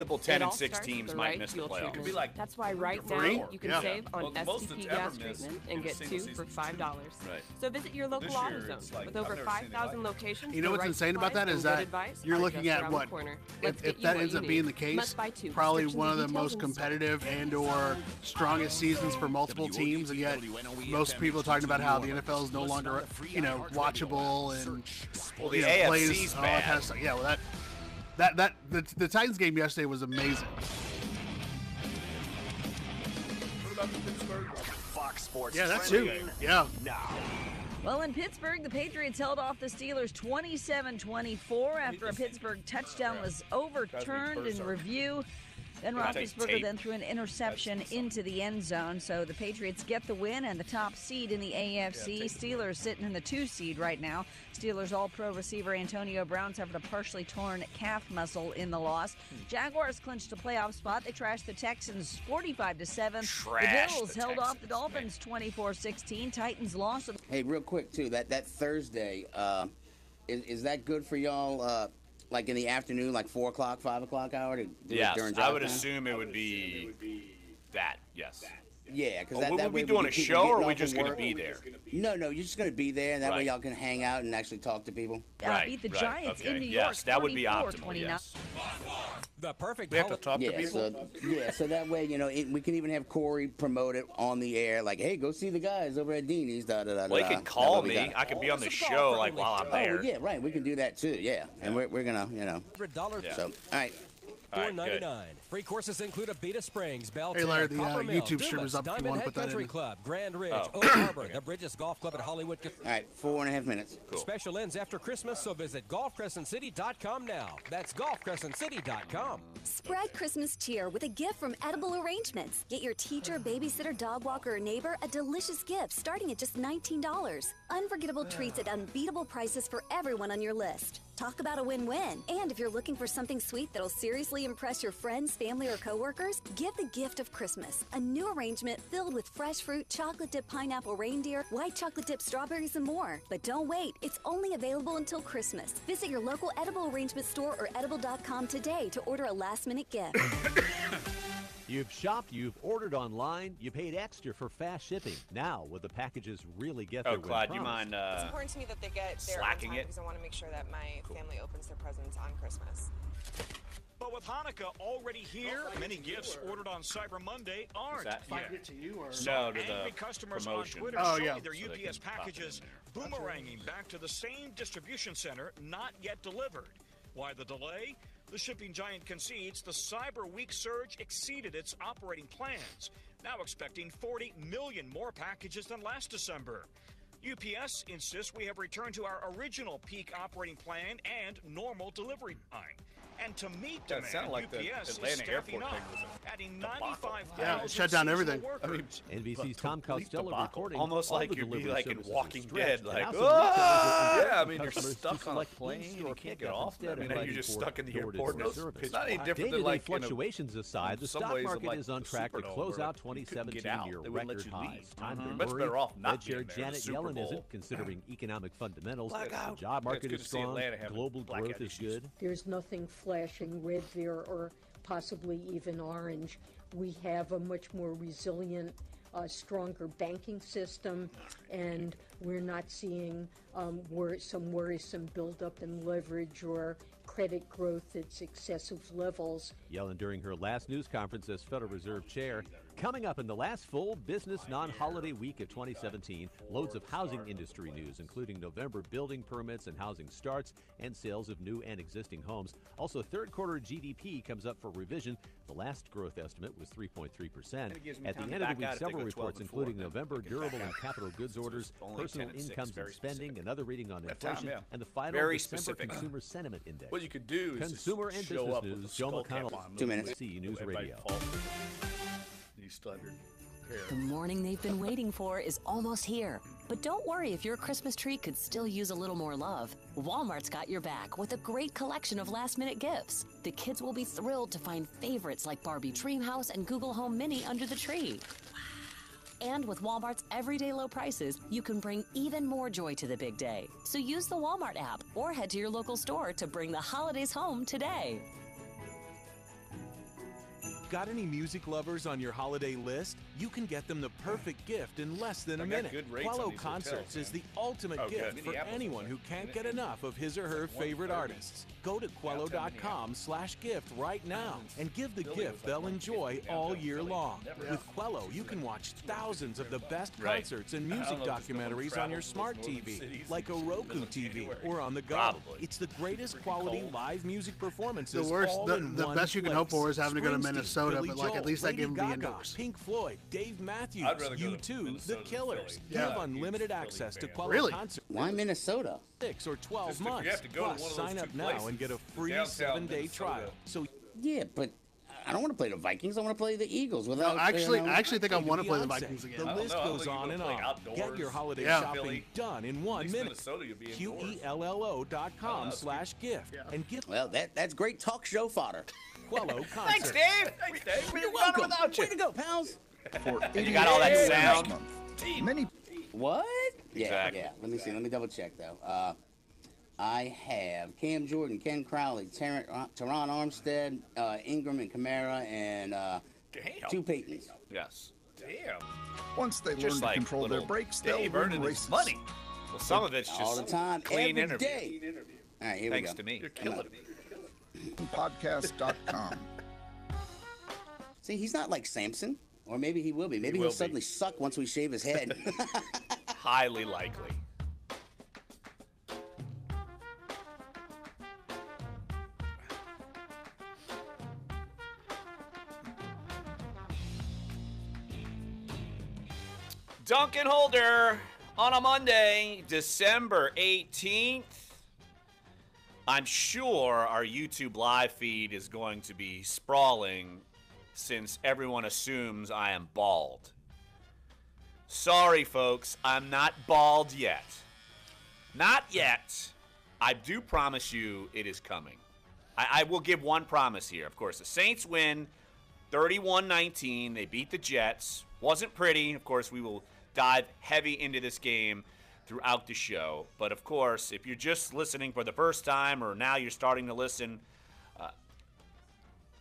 10-6 teams might miss the playoffs. It could be like that's why right now you can save on STP gas treatment and get 2 for $5. Right. So visit your local AutoZone with over 5,000 locations. You know what's insane about that is that you're looking at what if that ends up being the case, probably one of the most competitive and/or strongest seasons for multiple teams, and yet most people are talking about how the NFL is no longer watchable and the AFC's bad. All that kind of stuff. Yeah, well the Titans game yesterday was amazing. What about the Pittsburgh? Fox Sports. Yeah, that's too. Yeah. Now. Well, in Pittsburgh, the Patriots held off the Steelers 27-24 after a Pittsburgh touchdown was overturned in review. Ben Roethlisberger then threw an interception into the end zone, so the Patriots get the win and the top seed in the AFC. Steelers sitting in the 2 seed right now. Steelers All-Pro receiver Antonio Brown suffered a partially torn calf muscle in the loss. Jaguars clinched a playoff spot. They trashed the Texans 45-7. The Bills held off the Dolphins 24-16. Titans lost. Hey, real quick too, that Thursday, is that good for y'all? Like in the afternoon, like 4 o'clock, 5 o'clock hour? Yes, I would assume it would be that, yes. Yeah, because that way we doing a show, or are we just going to be there? No, you're just going to be there, and that way y'all can hang out and actually talk to people. Beat the Giants in New York. Yes, that would be optimal, yes. The perfect we have to talk to people. So that way, we can even have Corey promote it on the air, like, hey, go see the guys over at Deanie's. Well, he can call me. I can be on the show while I'm there. Oh, yeah, right. We can do that too. Yeah, and we're gonna, $100. So, all right. $4.99. Free courses include Abita Springs, Belton, hey, Larry, the Coppermill, YouTube streamer's up if you want to put that Country in. Club, Grand Ridge, Oak Harbor, the Bridges Golf Club at Hollywood. All right, 4.5 minutes. Cool. Special ends after Christmas, so visit golfcrescentcity.com now. That's golfcrescentcity.com. Spread Christmas cheer with a gift from Edible Arrangements. Get your teacher, babysitter, dog walker, or neighbor a delicious gift starting at just $19. Unforgettable treats at unbeatable prices for everyone on your list. Talk about a win-win. And if you're looking for something sweet that'll seriously impress your friends, family, or coworkers, give the gift of Christmas. A new arrangement filled with fresh fruit, chocolate-dipped pineapple reindeer, white chocolate-dipped strawberries, and more. But don't wait. It's only available until Christmas. Visit your local Edible Arrangement store or edible.com today to order a last-minute gift. You've shopped, you've ordered online, you paid extra for fast shipping. Now, will the packages really get there? Clyde, do you mind it's important to me that they get there slacking on time it? because I want to make sure that my family opens their presents on Christmas. But with Hanukkah already here, many gifts ordered on Cyber Monday aren't. To you or no, to angry the customers promotion. on Twitter showing their UPS packages boomeranging back to the same distribution center, not yet delivered. Why the delay? The shipping giant concedes the Cyber Week surge exceeded its operating plans, now expecting 40 million more packages than last December. UPS insists we have returned to our original peak operating plan and normal delivery time. And to meet demand, like UPS the Atlanta is stepping airport up, thing adding 95,000 Yeah, shut down everything. I mean, NBC's Tom Costello reporting almost like the you'd be delivery like in services Walking are stretched, Dead, and like, now some oh, retailers are yeah, I mean, you're customers to stuck on a select plane, in-store you can't get pickup off. instead I mean, of you're just waiting stuck for in the door-to-door airport. service. It's not any different Day-to-day than like fluctuations aside, the some stock ways of, market like, is on the track to Superdome close where out you couldn't get 2017 out. near They wouldn't let record you leave. highs. Time to Much worry. better off not Fed Chair being there. Janet Super Yellen Bowl. isn't, considering economic fundamentals. Blackout. The job market It's is good to see strong, Atlanta having global blackout growth is issues. good. There's nothing flashing red there or possibly even orange. We have a much more resilient, stronger banking system, and we're not seeing some worrisome buildup in leverage or credit growth at excessive levels. Yellen during her last news conference as Federal Reserve Chair. Coming up in the last full business non-holiday week of 2017, loads of housing industry news, including November building permits and housing starts and sales of new and existing homes. Also, third quarter GDP comes up for revision. The last growth estimate was 3.3%. At the end of the week, several reports, including November durable and capital goods orders, personal incomes and spending, another reading on inflation, and the final December Consumer Sentiment Index. What you could do is Consumer and business news, Joe McConnell, 2 minutes. NBC News Radio. The morning they've been waiting for is almost here. But don't worry if your Christmas tree could still use a little more love. Walmart's got your back with a great collection of last-minute gifts. The kids will be thrilled to find favorites like Barbie Dreamhouse and Google Home Mini under the tree. And with Walmart's everyday low prices, you can bring even more joy to the big day. So use the Walmart app or head to your local store to bring the holidays home today. Got any music lovers on your holiday list? You can get them the perfect gift in less than a minute. Quello Concerts is the ultimate gift for anyone who can't get enough of his or her favorite artists. Go to Quello.com/gift right now and give the gift they'll enjoy all year long. With Quello, you can watch thousands of the best concerts and music documentaries on your smart TV, like a Roku TV, or on the go. It's the greatest quality live music performances. The best you can hope for is having to go to Minnesota, but like at least I give them the indoors. Pink Floyd, Dave Matthews, U2, The Killers. You have unlimited access to Quello concerts. Why Minnesota? 6 or 12 months. Plus, sign up now and get a free 7-day trial. So yeah, but I don't want to play the Vikings. I want to play the Eagles. I actually think I want to play the Vikings again. The list goes on and on. Get your holiday shopping done in 1 minute. QELLO.com/gift and gift. Well, that's great talk show fodder. Quello Concert. Thanks, Dave. Thanks, Dave. You're welcome. Way to go, pals. You got all that sound. What? Exactly. Yeah. Let me see. Let me double check though. I have Cam Jordan, Ken Crowley, Teron Armstead, Ingram and Kamara, and 2 Paytons. Yes. Damn. Once they learn to control their brakes, they'll earn races. money. Well, some of it's just all the time, clean every interview. day. All right, here Thanks we go. to me. You're killing me. Podcast.com. See, he's not like Samson, or maybe he will be. Maybe he'll suddenly suck once we shave his head. Highly likely. Dunc and Holder on a Monday, December 18th. I'm sure our YouTube live feed is going to be sprawling since everyone assumes I am bald. Sorry, folks, I'm not bald yet. Not yet. I do promise you it is coming. I will give one promise here. Of course, the Saints win 31-19. They beat the Jets. Wasn't pretty. Of course, we will dive heavy into this game throughout the show. But, of course, if you're just listening for the first time or now you're starting to listen,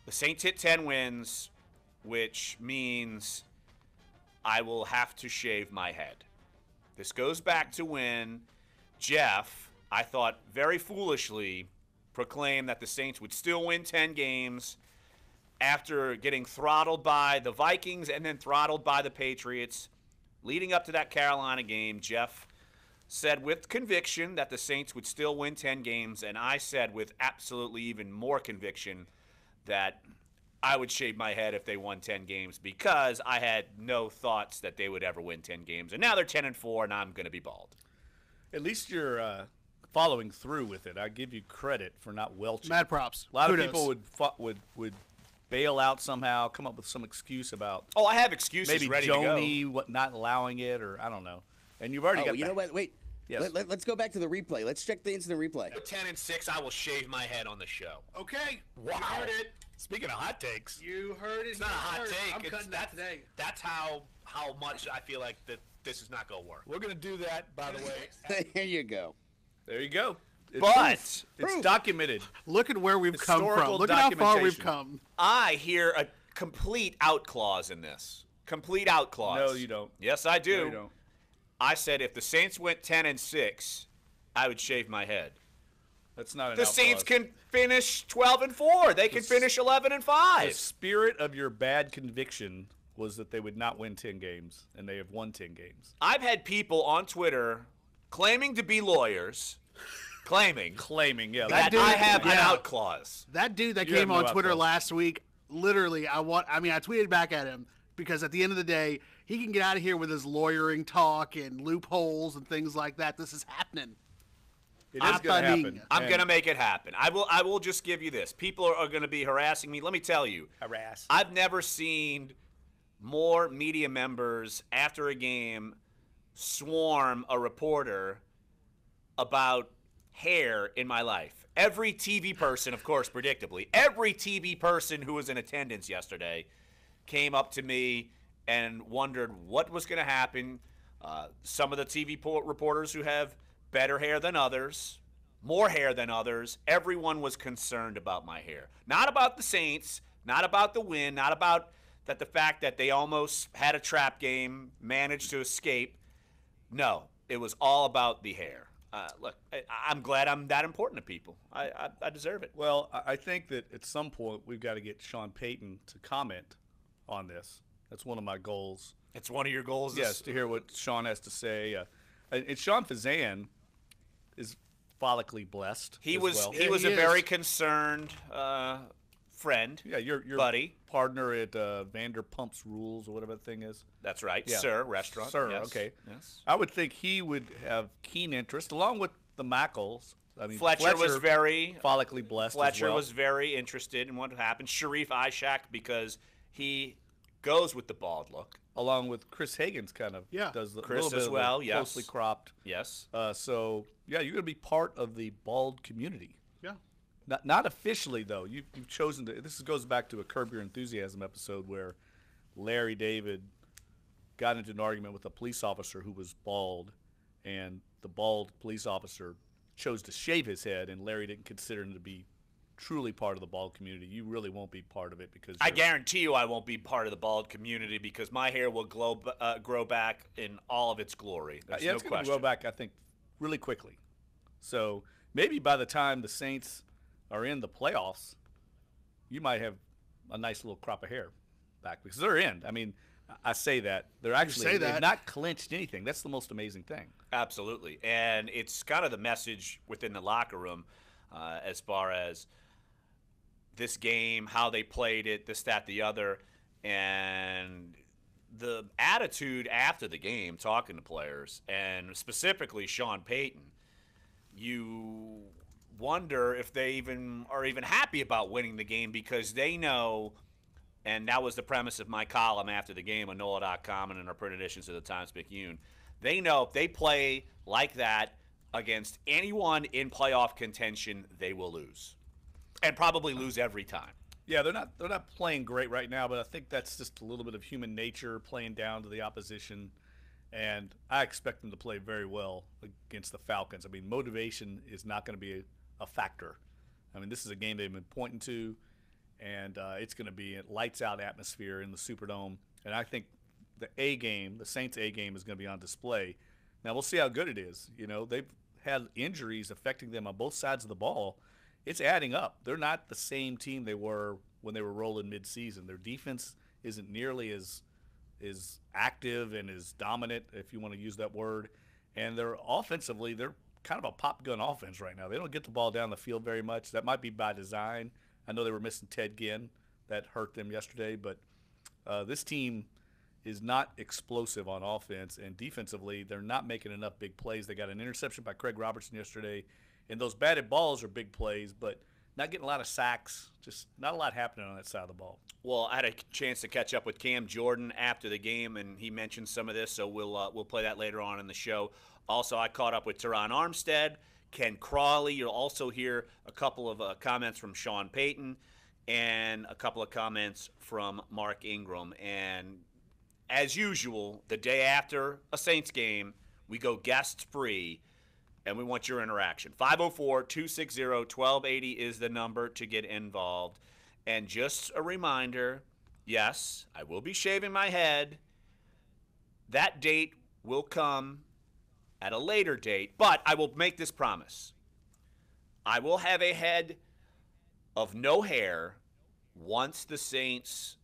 the Saints hit 10 wins, which means I will have to shave my head. This goes back to when Jeff, I thought very foolishly, proclaimed that the Saints would still win 10 games after getting throttled by the Vikings and then throttled by the Patriots. Leading up to that Carolina game, Jeff said with conviction that the Saints would still win 10 games, and I said with absolutely even more conviction that I would shave my head if they won 10 games because I had no thoughts that they would ever win 10 games. And now they're 10-4, and I'm going to be bald. At least you're following through with it. I give you credit for not welching. Mad props. A lot of people would bail out somehow, come up with some excuse about. Oh, I have excuses maybe ready Joni, to go. not allowing it, or I don't know. And you've already got. You know what? Wait. Yes. Let's go back to the replay. Let's check the instant replay. 10-6, I will shave my head on the show. Okay. Wow. You heard it. Speaking of hot takes, You heard it. it's not a hot take. I'm cutting that today. That's how much I feel like that this is not going to work. We're going to do that, by the way. There you go. There you go. But it's documented. Look at where we've come from. Historical Look at how far we've documentation. come. I hear a complete out clause in this. Complete out clause. No, you don't. Yes, I do. No, you don't. I said if the Saints went 10-6, I would shave my head. That's not an The out Saints clause. can finish 12-4. They can finish 11-5. The spirit of your bad conviction was that they would not win 10 games, and they have won 10 games. I've had people on Twitter claiming to be lawyers, claiming, yeah. that dude- I have an yeah. out clause. That dude that You have came no on out Twitter clause. last week, literally, I tweeted back at him because at the end of the day, he can get out of here with his lawyering talk and loopholes and things like that. This is happening. It is going to happen. I'm going to make it happen. I will just give you this. People are going to be harassing me. Let me tell you. Harass. I've never seen more media members after a game swarm a reporter about hair in my life. Every TV person, of course, predictably, every TV person who was in attendance yesterday came up to me and wondered what was going to happen. Some of the TV reporters who have better hair than others, more hair than others, everyone was concerned about my hair. Not about the Saints, Not about the win, not about that the fact that they almost had a trap game, managed to escape. No, it was all about the hair. Look, I'm glad I'm that important to people. I deserve it. Well, I think that at some point we've got to get Sean Payton to comment on this. That's one of my goals. It's one of your goals? Yes, to hear what Sean has to say. And Sean Fazan is follically blessed. He was a very concerned friend. Yeah, your buddy, partner at Vanderpump's Rules or whatever the thing is. That's right, yeah. Sir Restaurant. Sir, yes. Okay. Yes. I would think he would have keen interest, along with the Mackles. I mean, Fletcher was very follically blessed. Fletcher as well. was very interested in what happened. Sharif Ishak, because he goes with the bald look. Along with Chris Hagen's kind of does the Chris little as bit well, of yes. Closely cropped. Yes. So yeah, you're going to be part of the bald community. Yeah. Not officially though. You've chosen to. This goes back to a Curb Your Enthusiasm episode where Larry David got into an argument with a police officer who was bald, and the bald police officer chose to shave his head, and Larry didn't consider him to be truly part of the bald community. You really won't be part of it because I guarantee you I won't be part of the bald community because my hair will grow back in all of its glory. There's it's no going to question. grow back, I think, really quickly. So maybe by the time the Saints are in the playoffs, you might have a nice little crop of hair back because they're in. I mean, I say that. They've not clinched anything. That's the most amazing thing. Absolutely. And it's kind of the message within the locker room as far as this game, how they played it, this, that, the other, and the attitude after the game, talking to players, and specifically Sean Payton, you wonder if they are even happy about winning the game because they know, and that was the premise of my column after the game on NOLA.com and in our print editions of the Times-Picayune, they know if they play like that against anyone in playoff contention, they will lose. And probably lose every time. Yeah, they're not playing great right now, but I think that's just a little bit of human nature playing down to the opposition. And I expect them to play very well against the Falcons. I mean, motivation is not going to be a factor. I mean, this is a game they've been pointing to, and it's going to be a lights-out atmosphere in the Superdome. And I think the Saints' A game is going to be on display. Now, we'll see how good it is. You know, they've had injuries affecting them on both sides of the ball. It's adding up. They're not the same team they were when they were rolling midseason. Their defense isn't nearly as active and as dominant, if you want to use that word. And they're offensively, they're kind of a pop gun offense right now. They don't get the ball down the field very much. That might be by design. I know they were missing Ted Ginn. That hurt them yesterday. But this team is not explosive on offense. And defensively, they're not making enough big plays. They got an interception by Craig Robertson yesterday. And those batted balls are big plays, but not getting a lot of sacks. Just not a lot happening on that side of the ball. Well, I had a chance to catch up with Cam Jordan after the game, and he mentioned some of this, so we'll play that later on in the show. Also, I caught up with Teron Armstead, Ken Crawley. You'll also hear a couple of comments from Sean Payton and a couple of comments from Mark Ingram. And as usual, the day after a Saints game, we go guest-free. And we want your interaction. 504-260-1280 is the number to get involved. And just a reminder, yes, I will be shaving my head. That date will come at a later date, but I will make this promise. I will have a head of no hair once the Saints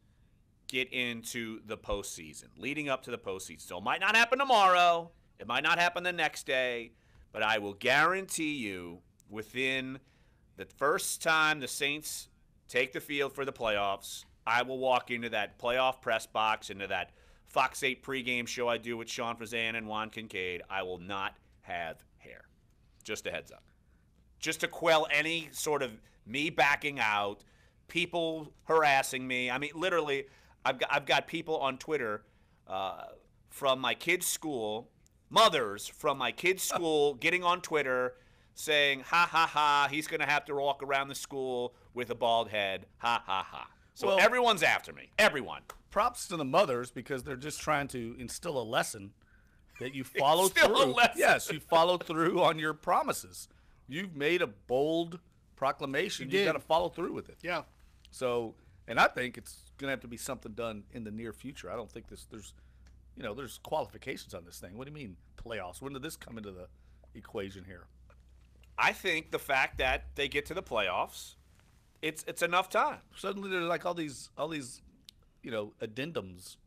get into the postseason, leading up to the postseason. So it might not happen tomorrow. It might not happen the next day. But I will guarantee you within the first time the Saints take the field for the playoffs, I will walk into that playoff press box, into that Fox 8 pregame show I do with Sean Fazan and Juan Kincaid. I will not have hair. Just a heads up. Just to quell any sort of me backing out, people harassing me. I mean, literally, I've got people on Twitter from my kids' school, mothers from my kids' school getting on Twitter saying, ha, ha, ha, he's going to have to walk around the school with a bald head, ha, ha, ha. So everyone's after me, everyone. Props to the mothers because they're just trying to instill a lesson that you follow through. Yes, you follow through on your promises. You've made a bold proclamation. You've got to follow through with it. Yeah. So, And I think it's going to have to be something done in the near future. I don't think there's qualifications on this thing. What do you mean playoffs? When did this come into the equation here? I think the fact that they get to the playoffs, it's enough time. Suddenly there's like all these addendums.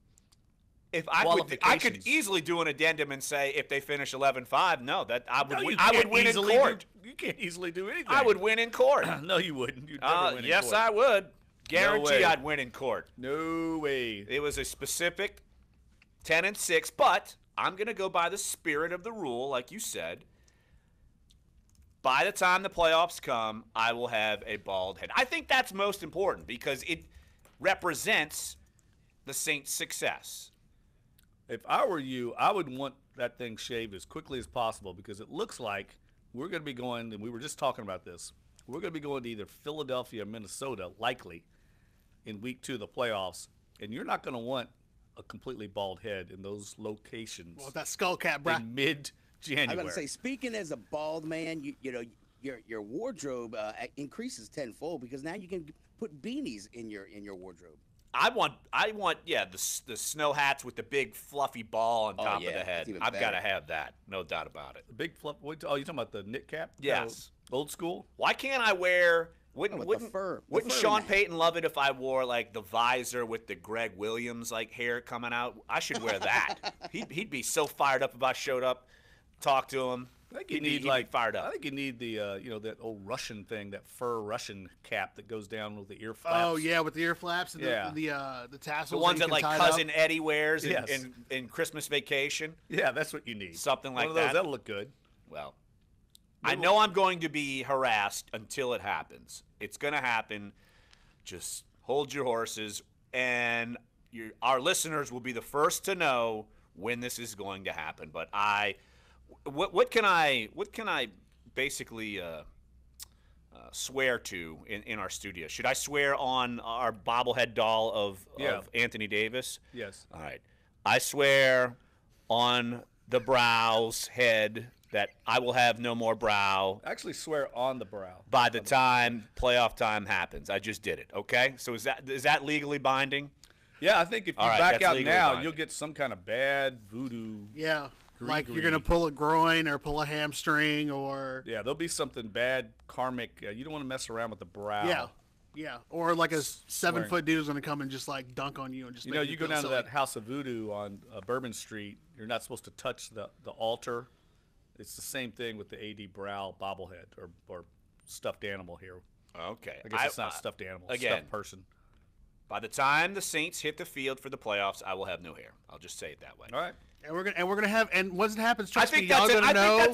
If I could easily do an addendum and say if they finish 11-5, no, that I would win in court. You can't easily do anything. I would win in court. No, you wouldn't. You'd never win in yes, court. I would. Guarantee No I'd win in court. No way. It was a specific 10-6, but I'm going to go by the spirit of the rule, like you said. By the time the playoffs come, I will have a bald head. I think that's most important because it represents the Saints' success. If I were you, I would want that thing shaved as quickly as possible because it looks like we're going to be going, and we were just talking about this, we're going to be going to either Philadelphia or Minnesota, likely, in week 2 of the playoffs, and you're not going to want a completely bald head in those locations. Well, that skull cap, bro. In mid-January. I'm going to say, speaking as a bald man, your wardrobe increases tenfold because now you can put beanies in your wardrobe. I want the snow hats with the big fluffy ball on top of the head. I've got to have that, no doubt about it. The big fluff. Oh, you talking about the knit cap? Yes. Old school. Why can't I wear? Wouldn't Sean Payton love it if I wore like the visor with the Greg Williams like hair coming out? I should wear that. He'd be so fired up if I showed up, talk to him. I think he'd be fired up. I think you need the that old Russian thing, that fur Russian cap that goes down with the ear flaps. Oh yeah, with the ear flaps and the tassels. The ones that like Cousin up. Eddie wears in Christmas Vacation. Yeah, that's what you need. Something like One of those, that. That'll look good. Well, I know I'm going to be harassed until it happens. It's going to happen. Just hold your horses, and our listeners will be the first to know when this is going to happen. But what can I basically swear to in our studio? Should I swear on our bobblehead doll of Anthony Davis? Yes. All right. I swear on the brow's head that I will have no more brow. Actually swear on the brow. By the time playoff time happens. I just did it, okay? So is that legally binding? Yeah, I think if you back out now, you'll get some kind of bad voodoo. Yeah, like you're going to pull a groin or pull a hamstring or... Yeah, there'll be something bad, karmic. You don't want to mess around with the brow. Yeah, or like a 7-foot dude is going to come and just like dunk on you and just you go down to that House of Voodoo on Bourbon Street. You're not supposed to touch the altar. It's the same thing with the AD Brow bobblehead or stuffed animal here. Okay. I guess it's not a stuffed animal. It's a stuffed person. By the time the Saints hit the field for the playoffs, I will have no hair. I'll just say it that way. All right. And we're gonna have, and once it happens, I think that's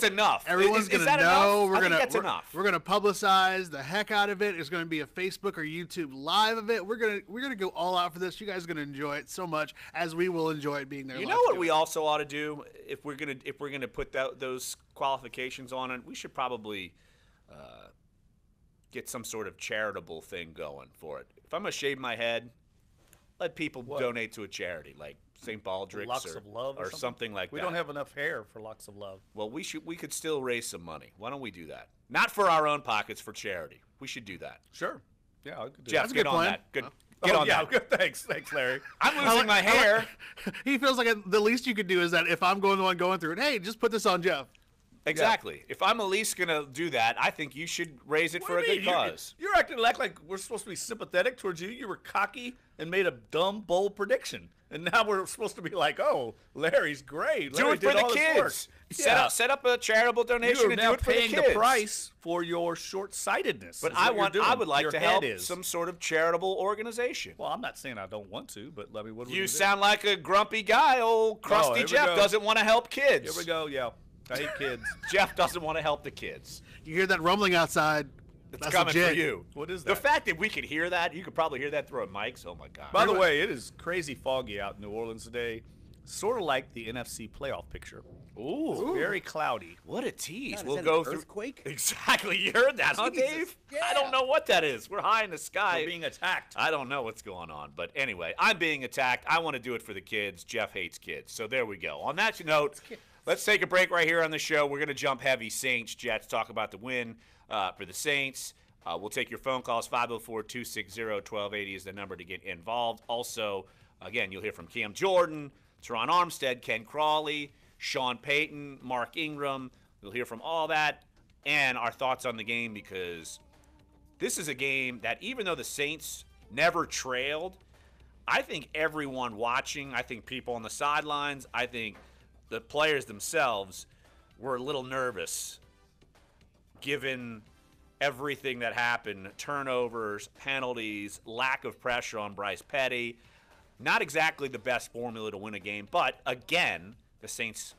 enough. Everyone's gonna know. I think that's enough. We're gonna publicize the heck out of it. There's gonna be a Facebook or YouTube live of it. We're gonna go all out for this. You guys are gonna enjoy it so much as we will enjoy it being there. You know what we also ought to do if we're gonna put those qualifications on it? We should probably get some sort of charitable thing going for it. If I'm gonna shave my head, let people donate to a charity like St. Baldrick's Locks of Love or something like that. We don't have enough hair for Locks of Love. Well, we could still raise some money. Why don't we do that? Not for our own pockets, for charity. We should do that. Sure. Yeah, I could do Jeff, that. get on that. Get on that. Good. Thanks, Larry. I'm losing my hair. He feels like the least you could do is that if I'm the one going through it, hey, just put this on Jeff. Exactly. Yeah. If I'm at least going to do that, I think you should raise it for a good cause. You're acting like we're supposed to be sympathetic towards you. You were cocky and made a dumb, bold prediction. And now we're supposed to be like, oh, Larry's great. Do it for the kids. Set up a charitable donation and do it for the kids. You're now paying the price for your short-sightedness. But I would like to help some sort of charitable organization. Well, I'm not saying I don't want to, but let me. What do you sound like a grumpy guy. Old crusty Jeff doesn't want to help kids. Here we go. Yeah. I hate kids. Jeff doesn't want to help the kids. You hear that rumbling outside? It's coming for you. What is that? The fact that we could hear that, you could probably hear that through a mics. Oh, my God. By the way, it is crazy foggy out in New Orleans today. Sort of like the NFC playoff picture. Ooh. It's very cloudy. What a tease. God, we'll go through. Earthquake? Exactly. You heard that, huh, Dave? Yeah. I don't know what that is. We're high in the sky. We're being attacked. I don't know what's going on. But anyway, I'm being attacked. I want to do it for the kids. Jeff hates kids. So there we go. On that note, let's take a break right here on the show. We're going to jump heavy. Saints, Jets, talk about the win for the Saints. We'll take your phone calls. 504-260-1280 is the number to get involved. Also, again, you'll hear from Cam Jordan, Teron Armstead, Ken Crawley, Sean Payton, Mark Ingram. You'll hear from all that and our thoughts on the game, because this is a game that, even though the Saints never trailed, I think everyone watching, I think people on the sidelines, I think the players themselves were a little nervous given everything that happened, turnovers, penalties, lack of pressure on Bryce Petty. Not exactly the best formula to win a game, but again, the Saints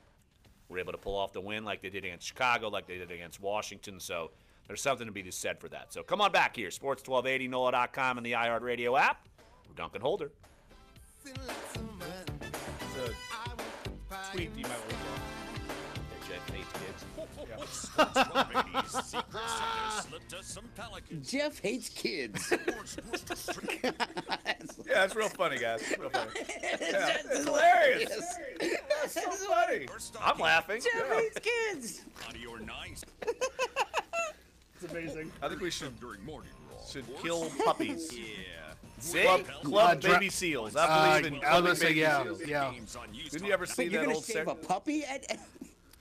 were able to pull off the win like they did against Chicago, like they did against Washington, so there's something to be said for that. So come on back here, Sports1280, NOLA.com, and the iHeartRadio app. We're Dunc and Holder. It's a tweet you might want to get. Jeff hates kids. Jeff hates kids. Yeah, that's real funny, guys. Real funny. Yeah, it's hilarious. That's so funny. I'm laughing. Jeff hates kids. It's amazing. I think we should kill puppies. Yeah. See? Club baby seals. I believe in clubbing baby seals. Yeah. Didn't you ever see You're that gonna old shave a puppy?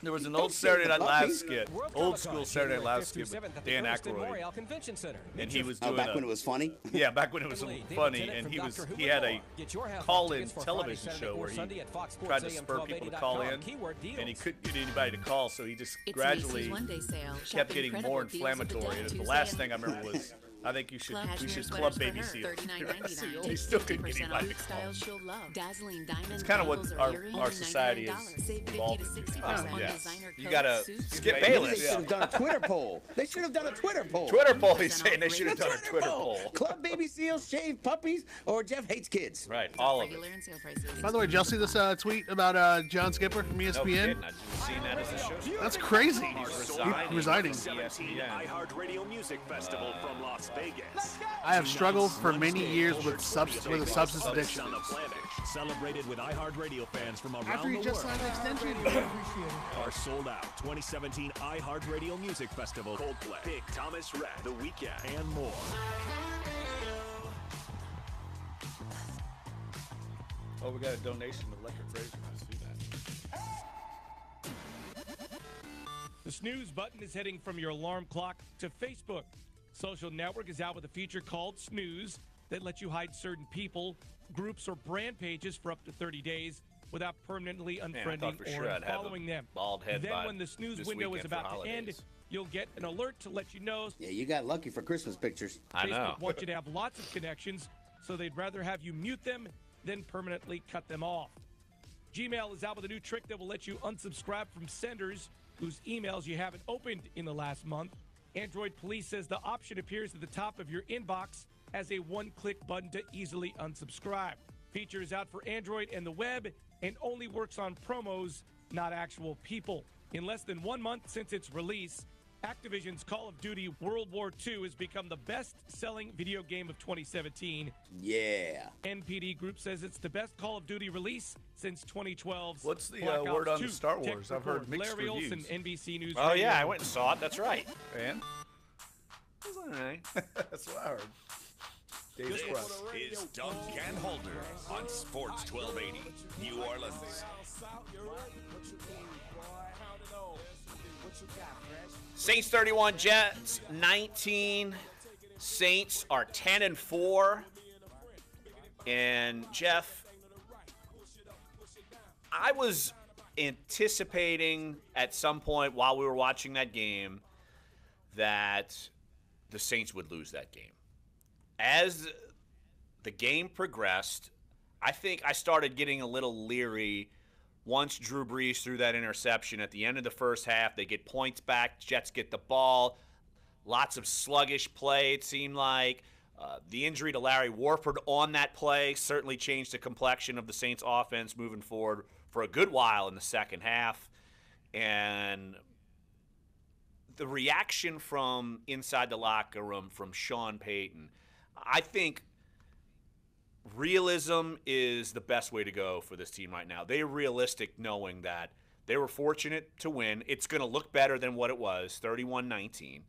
There was an Don't old shave Saturday the Night Live puppy. skit, World old Cup school on Saturday Night Live 5th skit through with 7th at the Dan Thurston Aykroyd, Memorial Convention Center. and he was doing back when it was funny. Yeah, back when it was funny, and he had a call-in television show where he tried to spur people to call in, and he couldn't get anybody to call, so he just gradually kept getting more inflammatory. And the last thing I remember was, I think we should club baby seals. He still couldn't get anybody to call. It's kind of what our society is evolving to. Yeah. You got to skip Maybe they Bayless. should have done a Twitter poll. They should have done a Twitter poll. Twitter poll, he's saying they should have done a Twitter poll. Club baby seals, shave puppies, or Jeff hates kids. Right, all of it. By the way, did y'all see this tweet about John Skipper from ESPN? No kidding, I've seen that as a show. That's crazy. He's resigning. iHeartRadio Music Festival from Las Vegas. I have struggled for many years with a substance addiction. Celebrated with iHeartRadio fans from around After the you just world. signed an extension, Our sold out 2017 iHeartRadio Music Festival, Coldplay, Big Thomas Rhett, The Weeknd, and more. Oh, we got a donation to Electric Razor. Let's do that. The snooze button is heading from your alarm clock to Facebook. Social Network is out with a feature called Snooze that lets you hide certain people, groups, or brand pages for up to 30 days without permanently unfriending or unfollowing them. Bald head Then when the snooze window is about to end, you'll get an alert to let you know. Yeah, you got lucky for Christmas pictures. I know. Facebook wants you to have lots of connections, so they'd rather have you mute them than permanently cut them off. Gmail is out with a new trick that will let you unsubscribe from senders whose emails you haven't opened in the last month. Android Police says the option appears at the top of your inbox as a one-click button to easily unsubscribe. Feature is out for Android and the web and only works on promos, not actual people. In less than 1 month since its release, Activision's Call of Duty World War II has become the best-selling video game of 2017. Yeah. NPD Group says it's the best Call of Duty release since 2012's What's the Black word Ops on 2. Star Wars? Tech I've heard report, mixed Larry reviews. Olson, NBC News. Oh, Radio. yeah, I went and saw it. That's right. And? That's all right. That's what I heard. This is Dunc and Holder on Sports 1280, New Orleans. Saints 31, Jets 19. Saints are 10-4. And Jeff, I was anticipating at some point while we were watching that game that the Saints would lose that game. As the game progressed, I think I started getting a little leery once Drew Brees threw that interception at the end of the first half. They get points back. Jets get the ball. Lots of sluggish play, it seemed like. The injury to Larry Warford on that play certainly changed the complexion of the Saints' offense moving forward for a good while in the second half. And the reaction from inside the locker room from Sean Payton, I think realism is the best way to go for this team right now. They're realistic knowing that they were fortunate to win. It's going to look better than what it was, 31-19.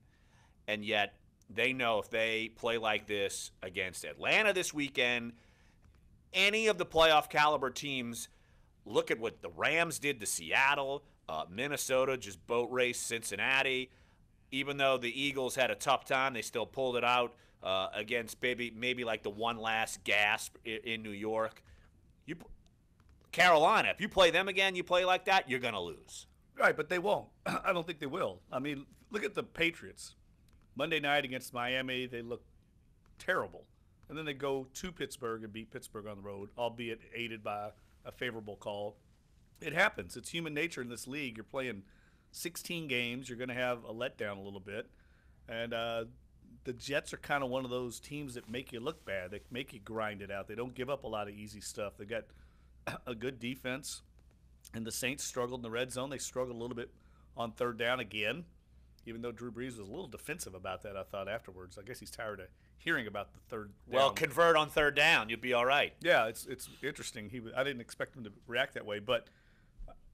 And yet they know if they play like this against Atlanta this weekend, any of the playoff caliber teams, look at what the Rams did to Seattle, Minnesota just boat raced Cincinnati. Even though the Eagles had a tough time, they still pulled it out against maybe like the one last gasp in New York. Carolina, if you play them again, you play like that, you're going to lose. Right, but they won't. I don't think they will. I mean, look at the Patriots. Monday night against Miami, they look terrible. And then they go to Pittsburgh and beat Pittsburgh on the road, albeit aided by a favorable call. It happens. It's human nature in this league. You're playing 16 games. You're going to have a letdown a little bit. And the Jets are kind of one of those teams that make you look bad. They make you grind it out. They don't give up a lot of easy stuff. They got a good defense. And the Saints struggled in the red zone. They struggled a little bit on third down again, even though Drew Brees was a little defensive about that, I thought, afterwards. I guess he's tired of hearing about the third down. Well, convert on third down. You'll be all right. Yeah, it's interesting. I didn't expect him to react that way, but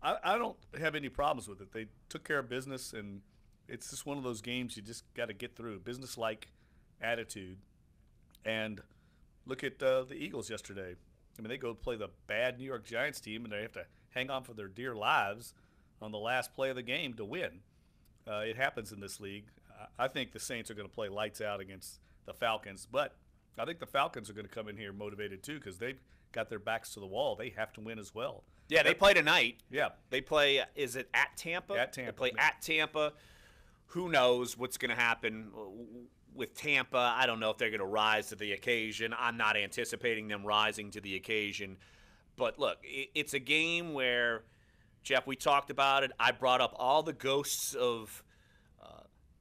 I don't have any problems with it. They took care of business, and it's just one of those games you just got to get through. Business-like attitude. And look at the Eagles yesterday. I mean, they go play the bad New York Giants team, and they have to hang on for their dear lives on the last play of the game to win. It happens in this league. I think the Saints are going to play lights out against the Falcons, but I think the Falcons are going to come in here motivated too because they've got their backs to the wall. They have to win as well. Yeah, they play tonight. Yeah. They play, is it at Tampa? At Tampa. They play at Tampa. Who knows what's going to happen with Tampa? I don't know if they're going to rise to the occasion. I'm not anticipating them rising to the occasion. But look, it's a game where, Jeff, we talked about it. I brought up all the ghosts of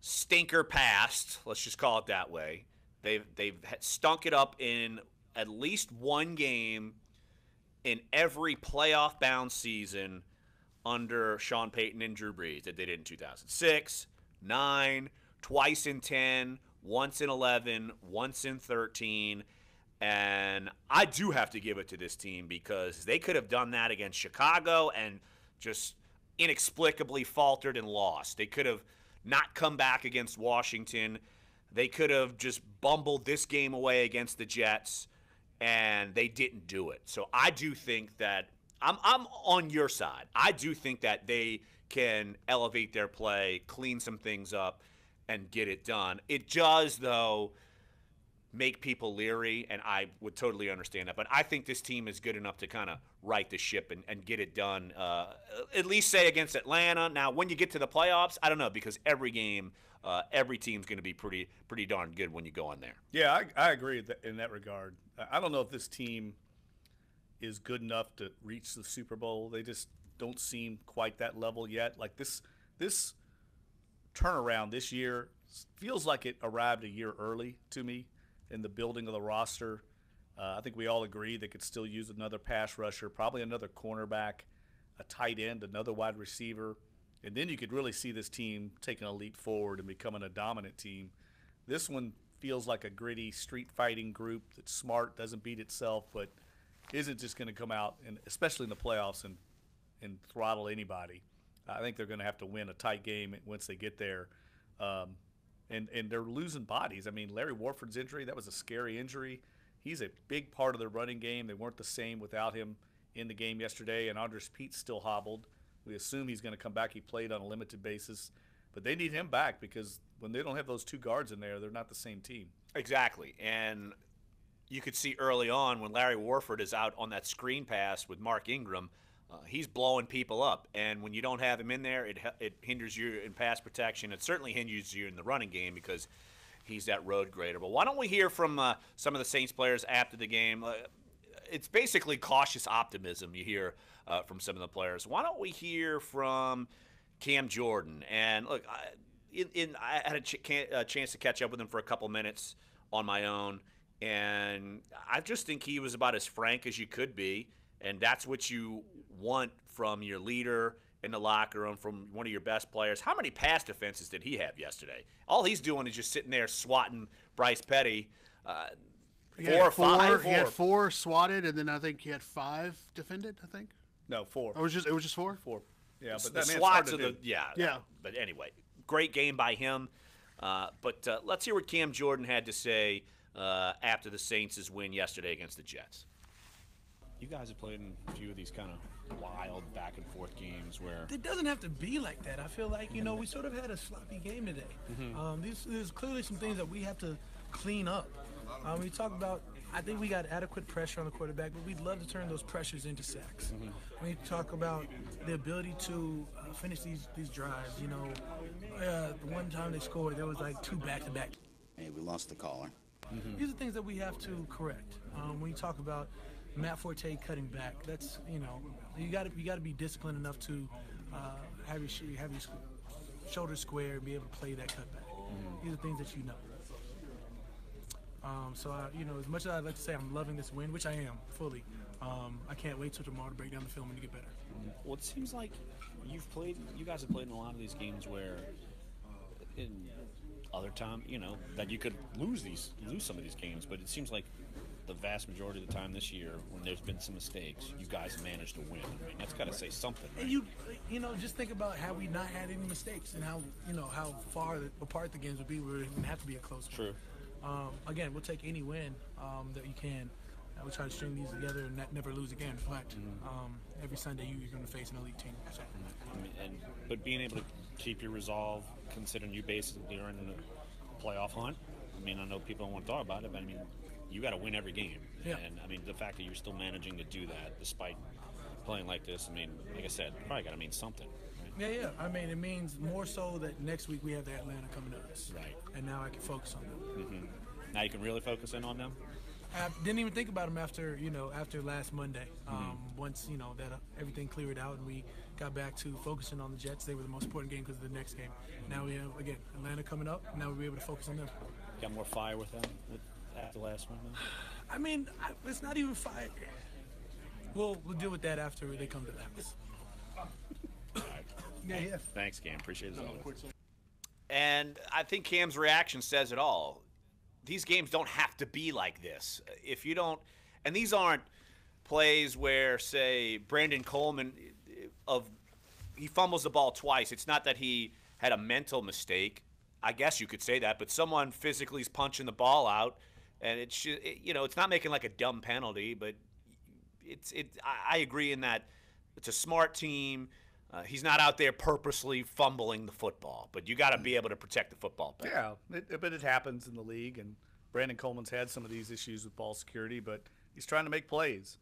stinker past. Let's just call it that way. They've stunk it up in at least one game in every playoff-bound season under Sean Payton and Drew Brees. That they did in 2006, 9, twice in 10, once in 11, once in 13. And I do have to give it to this team because they could have done that against Chicago and just inexplicably faltered and lost. They could have not come back against Washington. They could have just bumbled this game away against the Jets, and they didn't do it. So I do think that I'm on your side. I do think that they can elevate their play, clean some things up, and get it done. It does, though, make people leery, and I would totally understand that. But I think this team is good enough to kind of right the ship and get it done, at least say against Atlanta. Now, when you get to the playoffs, I don't know, because every game, every team's going to be pretty darn good when you go in there. Yeah, I agree in that regard. I don't know if this team is good enough to reach the Super Bowl. They just don't seem quite that level yet. Like this turnaround this year feels like it arrived a year early to me in the building of the roster. I think we all agree they could still use another pass rusher, probably another cornerback, a tight end, another wide receiver. And then you could really see this team taking a leap forward and becoming a dominant team. This one feels like a gritty, street-fighting group that's smart, doesn't beat itself, but isn't just going to come out, and especially in the playoffs, and throttle anybody. I think they're going to have to win a tight game once they get there. And they're losing bodies. I mean, Larry Warford's injury, that was a scary injury. He's a big part of their running game. They weren't the same without him in the game yesterday, and Andres Pete's still hobbled. We assume he's going to come back. He played on a limited basis. But they need him back because when they don't have those two guards in there, they're not the same team. Exactly. And you could see early on when Larry Warford is out on that screen pass with Mark Ingram, he's blowing people up. And when you don't have him in there, it hinders you in pass protection. It certainly hinders you in the running game because he's that road grader. But why don't we hear from some of the Saints players after the game? It's basically cautious optimism you hear from some of the players. Why don't we hear from Cam Jordan? And look, I had a chance to catch up with him for a couple minutes on my own, and I just think he was about as frank as you could be, and that's what you want from your leader in the locker room, from one of your best players. How many pass defenses did he have yesterday? All he's doing is just sitting there swatting Bryce Petty. Four or five. He had 4 swatted, and then I think he had 5 defended. I think. No, 4. Oh, it was just 4. 4. Yeah, but the swats are the yeah. But anyway, great game by him. But let's hear what Cam Jordan had to say after the Saints' win yesterday against the Jets. You guys have played in a few of these kind of wild back-and-forth games where... It doesn't have to be like that. I feel like, we sort of had a sloppy game today. There's clearly some things that we have to clean up. We talk about, I think we got adequate pressure on the quarterback, but we'd love to turn those pressures into sacks. We talk about the ability to finish these drives. The one time they scored, there was like 2 back-to-back. Hey, we lost the caller. These are things that we have to correct. When you talk about Matt Forte cutting back, that's you got to be disciplined enough to have your shoulders square and be able to play that cutback. These are things that you know. So as much as I'd like to say I'm loving this win, which I am fully, I can't wait till tomorrow to break down the film and to get better. Well, it seems like you guys have played in a lot of these games where in other time, that you could lose some of these games, but it seems like the vast majority of the time this year, when there's been some mistakes, you guys have managed to win. I mean, that's got to say something. Right? And just think about how we not had any mistakes and how far apart the games would be. We wouldn't have to be a close one. True. Again, we'll take any win that you can. We'll try to string these together and never lose again. But every Sunday you're going to face an elite team. So. But being able to keep your resolve, considering you basically are in the playoff hunt. I mean, I know people don't want to talk about it, but I mean, you got to win every game. Yeah. And I mean, the fact that you're still managing to do that despite playing like this, I mean, like I said, probably got to mean something. Right? Yeah. I mean, it means more so that next week we have the Atlanta coming to us. Right. And now I can focus on them. Now you can really focus in on them? I didn't even think about them after last Monday. Once, that everything cleared out and we got back to focusing on the Jets, they were the most important game because of the next game. Now we have, again, Atlanta coming up. Now we'll be able to focus on them. Got more fire with them after the last one? Though? I mean, it's not even fire. We'll deal with that after they come to Dallas. All right. Yeah. Thanks, Cam. Appreciate it. And I think Cam's reaction says it all. These games don't have to be like this. If you don't, and these aren't plays where, say, Brandon Coleman, he fumbles the ball twice. It's not that he had a mental mistake. I guess you could say that, but someone physically is punching the ball out, and it's not making like a dumb penalty, but I agree in that it's a smart team. He's not out there purposely fumbling the football, but you got to be able to protect the football better. Yeah, but it happens in the league, and Brandon Coleman's had some of these issues with ball security, but he's trying to make plays.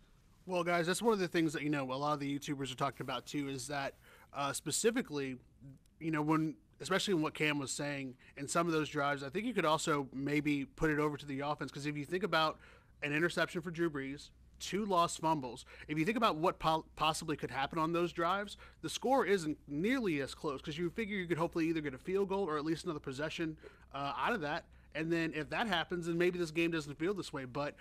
Well, guys, that's one of the things that, a lot of the YouTubers are talking about, too, is that specifically, especially in what Cam was saying, in some of those drives, I think you could also maybe put it over to the offense, because if you think about an interception for Drew Brees, 2 lost fumbles. If you think about what possibly could happen on those drives, the score isn't nearly as close because you figure you could hopefully either get a field goal or at least another possession out of that. And then if that happens, then maybe this game doesn't feel this way. But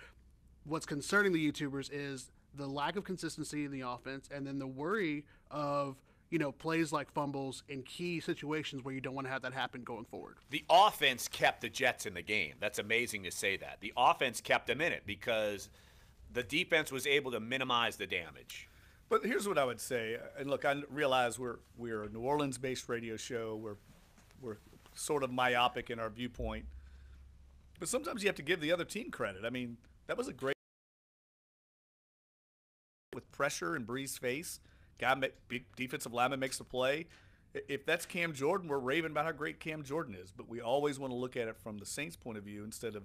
what's concerning the YouTubers is the lack of consistency in the offense and then the worry of plays like fumbles in key situations where you don't want to have that happen going forward. The offense kept the Jets in the game. That's amazing to say that. The offense kept them in it because the defense was able to minimize the damage. But here's what I would say. And look, I realize we're a New Orleans-based radio show. We're sort of myopic in our viewpoint. But sometimes you have to give the other team credit. I mean, that was a great with pressure in Brees' face. Big defensive lineman makes the play. If that's Cam Jordan, we're raving about how great Cam Jordan is. But we always want to look at it from the Saints' point of view instead of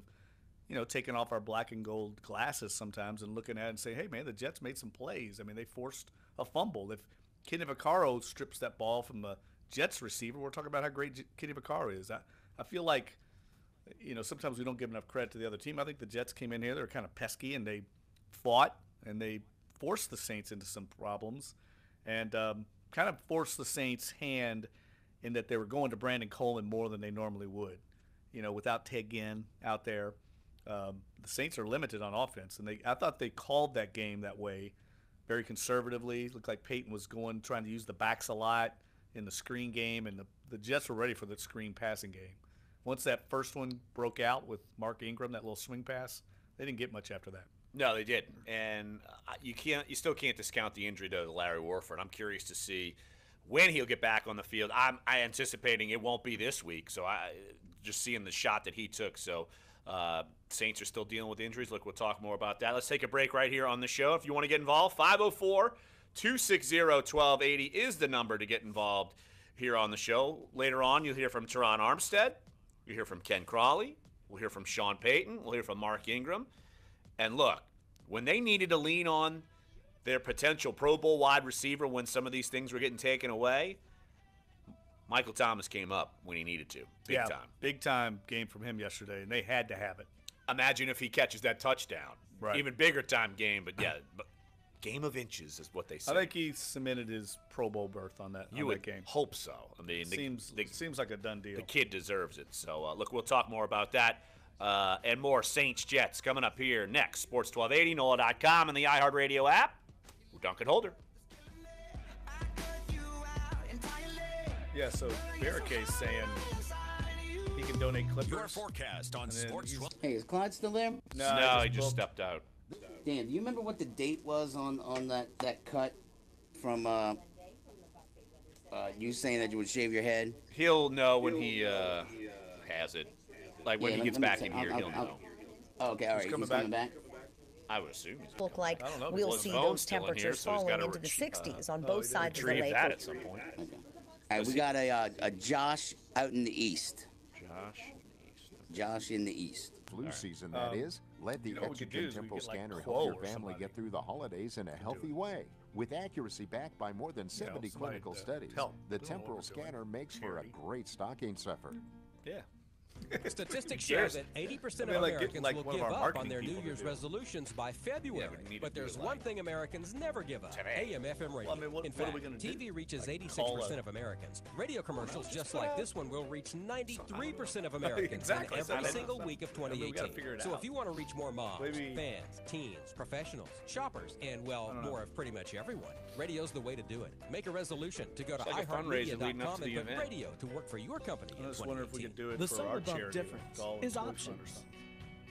taking off our black and gold glasses sometimes and looking at it and say, hey, man, the Jets made some plays. I mean, they forced a fumble. If Kenny Vaccaro strips that ball from the Jets receiver, we're talking about how great Kenny Vaccaro is. I feel like, sometimes we don't give enough credit to the other team. I think the Jets came in here, they were kind of pesky, and they fought, and they forced the Saints into some problems and kind of forced the Saints' hand in that they were going to Brandon Coleman more than they normally would, without Ted Ginn out there. The Saints are limited on offense, and I thought they called that game that way very conservatively. It looked like Peyton was trying to use the backs a lot in the screen game, and the Jets were ready for the screen passing game. Once that first one broke out with Mark Ingram, that little swing pass, they didn't get much after that. No, they didn't, and you still can't discount the injury to Larry Warford. I'm curious to see when he'll get back on the field. I'm anticipating it won't be this week, so just seeing the shot that he took. So Saints are still dealing with injuries. Look, we'll talk more about that. Let's take a break right here on the show. If you want to get involved, 504-260-1280 is the number to get involved here on the show. Later on, you'll hear from Teron Armstead. You'll hear from Ken Crawley. We'll hear from Sean Payton. We'll hear from Mark Ingram. And look, when they needed to lean on their potential Pro Bowl wide receiver when some of these things were getting taken away, Michael Thomas came up when he needed to. Big time. Big time game from him yesterday, and they had to have it. Imagine if he catches that touchdown. Right. Even bigger time game, but game of inches is what they say. I think he cemented his Pro Bowl berth on that game. Hope so. I mean, seems like a done deal. The kid deserves it. So, look, we'll talk more about that and more Saints Jets coming up here next. Sports 1280, NOLA.com, and the iHeartRadio app. Dunc and Holder. Yeah, so Barricade saying he can donate clippers. Your forecast on Sports 12. Hey, is Clyde still there? No, he just stepped out. Dan, do you remember what the date was on that cut from you saying that you would shave your head? He'll know when he has it. Like when he gets back in here, he'll know. Okay, all right. He's coming back? I would assume. Look like we'll see those temperatures falling into the 60s on both sides of the lake. That at some point. Okay. All right, we got a Josh out in the east. Josh in the east. Flu season, that is. Let the Exogen Temporal Scanner help your family get through the holidays in a healthy way. With accuracy backed by more than 70 clinical studies, the temporal scanner makes for a great stocking stuffer. Yeah. Statistics show that 80% of Americans will give up on their New Year's resolutions by February. But there's one thing Americans never give up: AM/FM radio. In fact, TV reaches 86% of Americans. Radio commercials just like this one will reach 93% of Americans in every single week of 2018. So if you want to reach more moms, fans, teens, professionals, shoppers, and, well, more of pretty much everyone, radio's the way to do it. Make a resolution to go to iHeartRadio.com and put radio to work for your company in 2018. I wonder if we could do it the for our charity. Difference is options.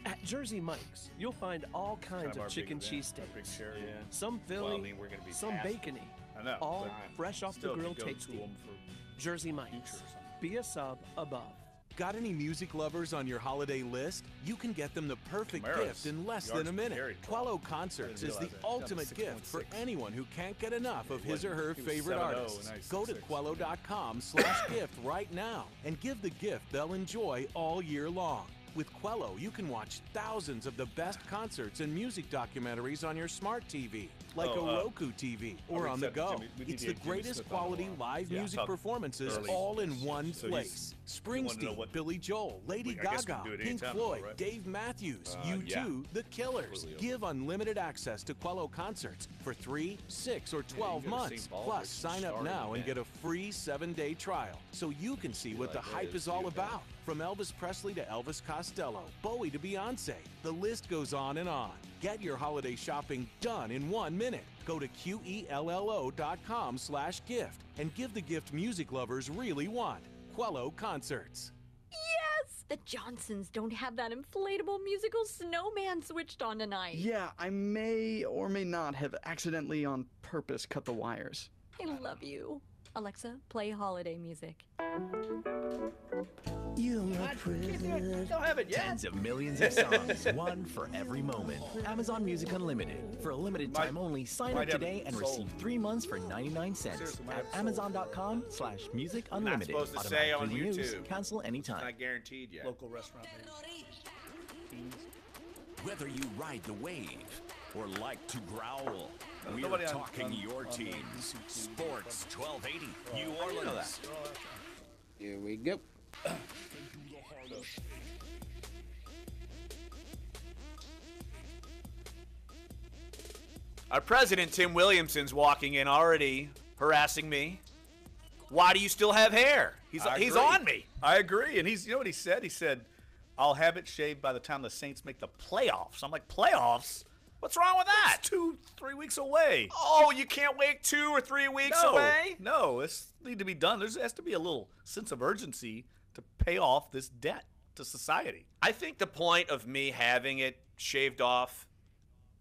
At Jersey Mike's, you'll find all kinds of chicken cheesesteaks. Some Philly, some bacony, all fresh off the grill tasty. Jersey Mike's. Be a sub above. Got any music lovers on your holiday list? You can get them the perfect gift in less than a minute. Quello Concerts is the ultimate gift for anyone who can't get enough of his or her favorite artists. Go to Quello.com/gift right now and give the gift they'll enjoy all year long. With Quello, you can watch thousands of the best concerts and music documentaries on your smart TV, like a Roku TV, or on the go. It's the greatest quality live music performances all in one place. Springsteen, Billy Joel, Lady Gaga, Pink Floyd, Dave Matthews, U2, The Killers. Give unlimited access to Quello Concerts for 3, 6, or 12 months. Plus, sign up now and get a free 7-day trial so you can see what the hype is all about. From Elvis Presley to Elvis Costello, Bowie to Beyonce, the list goes on and on. Get your holiday shopping done in 1 minute. Go to QELLO.com/gift and give the gift music lovers really want. Quello Concerts. Yes! The Johnsons don't have that inflatable musical snowman switched on tonight. Yeah, I may or may not have accidentally on purpose cut the wires. I love you. Alexa, play holiday music. You're a privilege. Don't have it yet. Tens of millions of songs, one for every moment. Amazon Music Unlimited. For a limited time only, sign up today and receive 3 months for 99 cents at Amazon.com/Music Unlimited. Not supposed to say on Renews, YouTube. Cancel anytime. Not guaranteed yet. Local restaurant. Whether you ride the wave or like to growl, we're talking your teams. Sports 1280, New Orleans. Here we go. Our president, Tim Williamson's walking in already harassing me. Why do you still have hair? He's on me. I agree. And you know what he said? He said, I'll have it shaved by the time the Saints make the playoffs. I'm like, playoffs? What's wrong with that? It's 2-3 weeks away. Oh, you can't wait 2 or 3 weeks away? No, this needs to be done. There has to be a little sense of urgency to pay off this debt to society. I think the point of me having it shaved off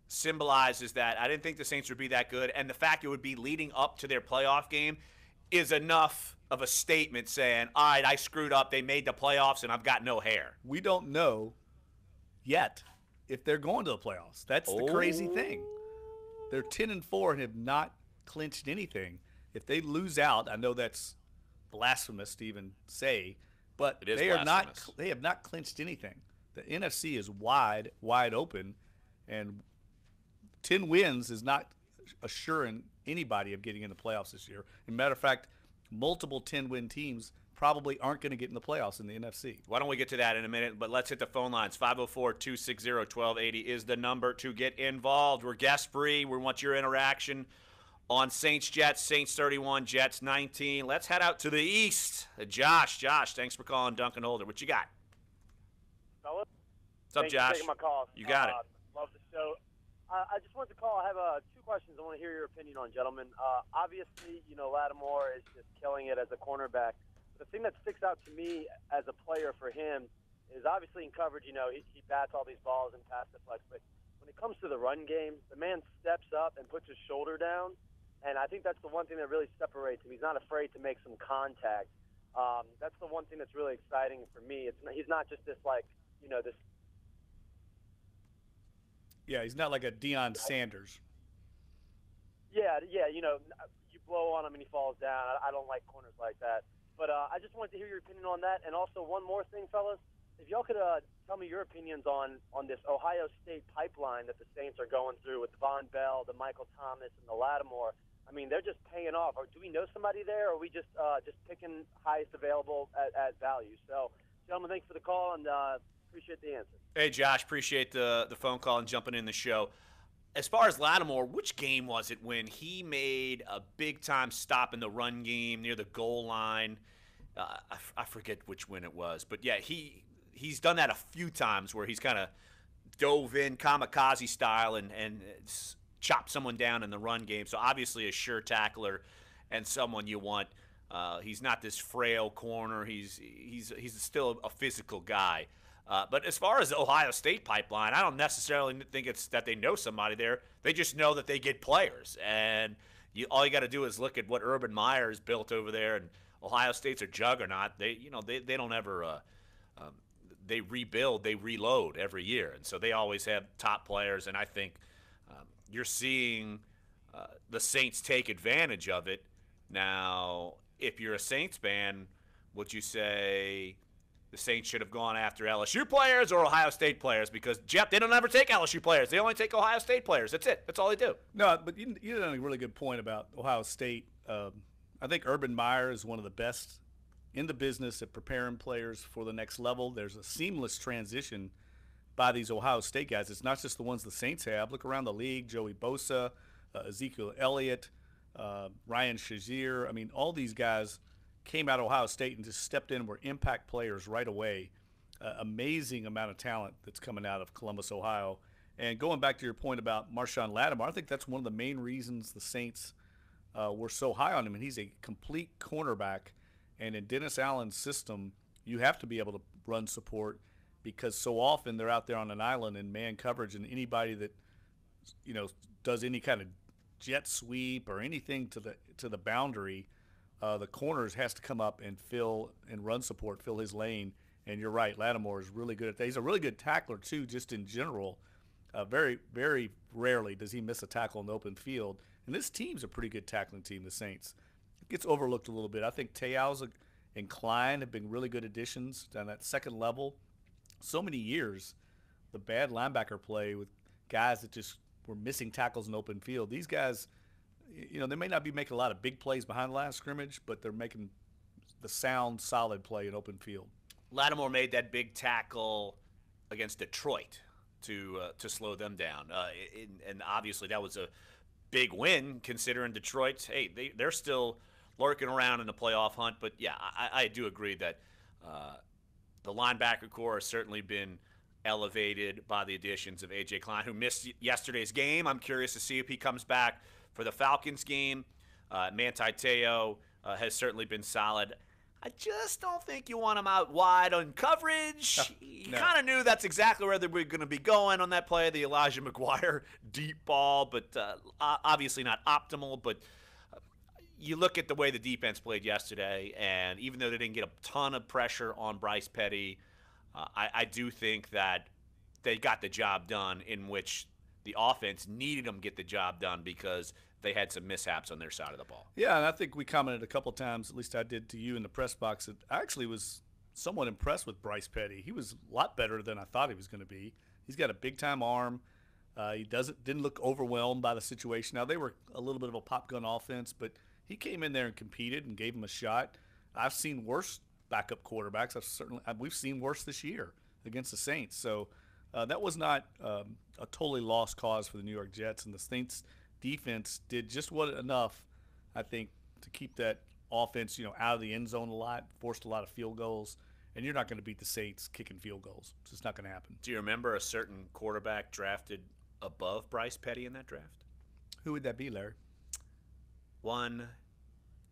symbolizes that I didn't think the Saints would be that good, and the fact it would be leading up to their playoff game is enough of a statement saying, all right, I screwed up, they made the playoffs, and I've got no hair? We don't know yet if they're going to the playoffs. That's the crazy thing. They're 10-4 and have not clinched anything. If they lose out, I know that's blasphemous to even say, but they have not clinched anything. The NFC is wide open, and 10 wins is not assuring anybody of getting in the playoffs this year. As a matter of fact, multiple 10-win teams probably aren't going to get in the playoffs in the NFC. Why don't we get to that in a minute, but let's hit the phone lines. 504-260-1280 is the number to get involved. We're guest-free. We want your interaction on Saints-Jets, Saints 31, Jets 19. Let's head out to the east. Josh, thanks for calling Dunc and Holder. What you got? Fellas? What's up, Thanks Josh? for taking my call. You got it. Love the show. I just wanted to call. I have two questions I want to hear your opinion on, gentlemen. Obviously, Lattimore is just killing it as a cornerback. The thing that sticks out to me as a player for him is obviously in coverage, he bats all these balls and pass deflects. But when it comes to the run game, the man steps up and puts his shoulder down. And I think that's the one thing that really separates him. He's not afraid to make some contact. That's the one thing that's really exciting for me. He's not just this this. Yeah, he's not like a Deion Sanders. Yeah, you blow on him and he falls down. I don't like corners like that. But I just wanted to hear your opinion on that. And also one more thing, fellas. If y'all could tell me your opinions on this Ohio State pipeline that the Saints are going through with Von Bell, the Michael Thomas, and the Lattimore. I mean, they're just paying off. Or do we know somebody there, or are we just picking highest available at value? So, gentlemen, thanks for the call, and appreciate the answer. Hey, Josh, appreciate the phone call and jumping in the show. As far as Lattimore, which game was it when he made a big-time stop in the run game near the goal line? I forget which win it was. But, yeah, he's done that a few times where he's kind of dove in kamikaze style and chopped someone down in the run game. So, obviously, a sure tackler and someone you want. He's not this frail corner. He's still a physical guy. But as far as the Ohio State pipeline, I don't necessarily think it's that they know somebody there. They just know that they get players. And all you got to do is look at what Urban Meyer has built over there. And Ohio State's a juggernaut. They don't ever they rebuild, they reload every year. And so they always have top players. And I think you're seeing the Saints take advantage of it. Now, if you're a Saints fan, would you say the Saints should have gone after LSU players or Ohio State players? Because, Jeff, they don't ever take LSU players. They only take Ohio State players. That's it. That's all they do. No, but you did a really good point about Ohio State. I think Urban Meyer is one of the best in the business at preparing players for the next level. There's a seamless transition by these Ohio State guys. It's not just the ones the Saints have. Look around the league, Joey Bosa, Ezekiel Elliott, Ryan Shazier. I mean, all these guys came out of Ohio State and just stepped in and were impact players right away. Amazing amount of talent that's coming out of Columbus, Ohio. And going back to your point about Marshawn Lattimore, I think that's one of the main reasons the Saints were so high on him. And he's a complete cornerback. And in Dennis Allen's system, you have to be able to run support because so often they're out there on an island in man coverage, and anybody that does any kind of jet sweep or anything to the boundary, the corners has to come up and fill and run support, fill his lane. And you're right, Lattimore is really good at that. He's a really good tackler, too, just in general. Very, very rarely does he miss a tackle in the open field. And this team's a pretty good tackling team, the Saints. It gets overlooked a little bit. I think Te'au and Klein have been really good additions on that second level. So many years, the bad linebacker play with guys that just were missing tackles in the open field. These guys, they may not be making a lot of big plays behind the line of scrimmage, but they're making the sound, solid play in open field. Lattimore made that big tackle against Detroit to slow them down, and obviously that was a big win considering Detroit. Hey, they're still lurking around in the playoff hunt, but yeah, I do agree that the linebacker core has certainly been elevated by the additions of A.J. Klein, who missed yesterday's game. I'm curious to see if he comes back for the Falcons game. Manti Te'o has certainly been solid. I just don't think you want him out wide on coverage. You kind of knew that's exactly where they were going to be going on that play, the Elijah McGuire deep ball, but obviously not optimal. But you look at the way the defense played yesterday, and even though they didn't get a ton of pressure on Bryce Petty, I do think that they got the job done, in which the offense needed them to get the job done because they had some mishaps on their side of the ball. Yeah, and I think we commented a couple times, at least I did to you in the press box, that I actually was somewhat impressed with Bryce Petty. He was a lot better than I thought he was going to be. He's got a big-time arm. He didn't look overwhelmed by the situation. Now, they were a little bit of a pop gun offense, but he came in there and competed and gave him a shot. I've seen worse backup quarterbacks. We've seen worse this year against the Saints. So that was not a totally lost cause for the New York Jets, and the Saints defense did just enough, I think, to keep that offense, out of the end zone a lot, forced a lot of field goals, and you're not going to beat the Saints kicking field goals. It's just not going to happen. Do you remember a certain quarterback drafted above Bryce Petty in that draft? Who would that be, Larry? One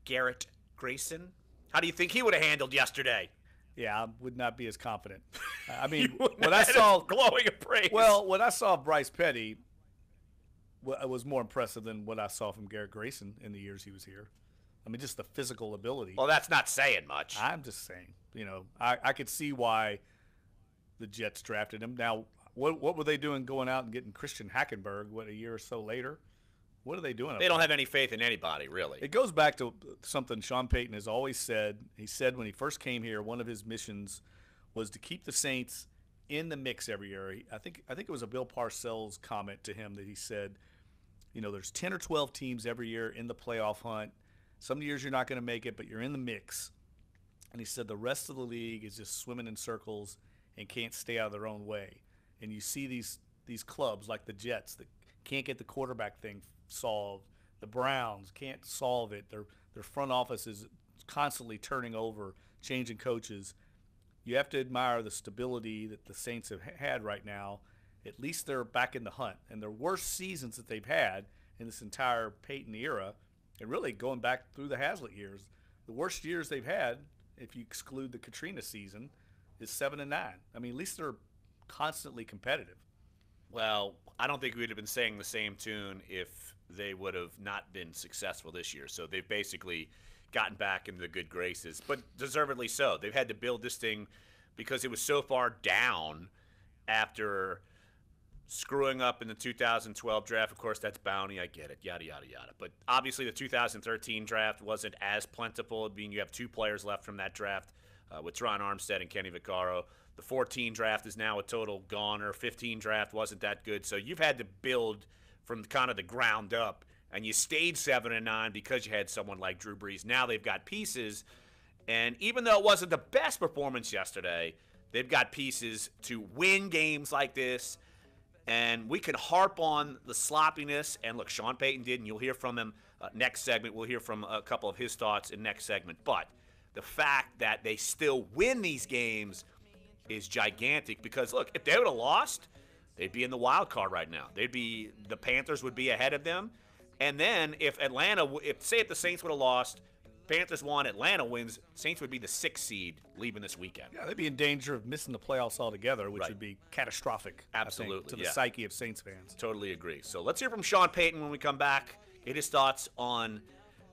Garrett Grayson. How do you think he would have handled yesterday? Yeah, I would not be as confident. I mean, what I saw glowing praise. Well, what I saw of Bryce Petty was more impressive than what I saw from Garrett Grayson in the years he was here. I mean, just the physical ability. Well, that's not saying much. I'm just saying. I could see why the Jets drafted him. Now, what were they doing going out and getting Christian Hackenberg, a year or so later? What are they doing? They don't have any faith in anybody, really. It goes back to something Sean Payton has always said. He said when he first came here, one of his missions was to keep the Saints in the mix every year. I think it was a Bill Parcells comment to him that he said, there's 10 or 12 teams every year in the playoff hunt. Some years you're not going to make it, but you're in the mix. And he said the rest of the league is just swimming in circles and can't stay out of their own way. And you see these clubs like the Jets that can't get the quarterback thing solved. The Browns can't solve it. Their front office is constantly turning over, changing coaches. You have to admire the stability that the Saints have had right now. At least they're back in the hunt. And their worst seasons that they've had in this entire Payton era, and really going back through the Hazlitt years, the worst years they've had, if you exclude the Katrina season, is 7-9. I mean, at least they're constantly competitive. Well, I don't think we would have been saying the same tune if they would have not been successful this year. So they've basically gotten back into the good graces, but deservedly so. They've had to build this thing because it was so far down after screwing up in the 2012 draft. Of course, that's bounty. I get it, yada, yada, yada. But obviously the 2013 draft wasn't as plentiful, being you have two players left from that draft with Teron Armstead and Kenny Vaccaro. The 14 draft is now a total goner. 15 draft wasn't that good. So you've had to build from kind of the ground up, and you stayed 7-9 because you had someone like Drew Brees. Now they've got pieces, and even though it wasn't the best performance yesterday, they've got pieces to win games like this. And we can harp on the sloppiness. And look, Sean Payton did, and you'll hear from him next segment. We'll hear from a couple of his thoughts in next segment. But the fact that they still win these games is gigantic because, look, if they would have lost, they'd be in the wild card right now. The Panthers would be ahead of them. And then if the Saints would have lost, Panthers won, Atlanta wins, Saints would be the 6th seed leaving this weekend. Yeah, they'd be in danger of missing the playoffs altogether, which would be catastrophic. Absolutely, I think, to the psyche of Saints fans. Totally agree. So let's hear from Sean Payton when we come back. Get his thoughts on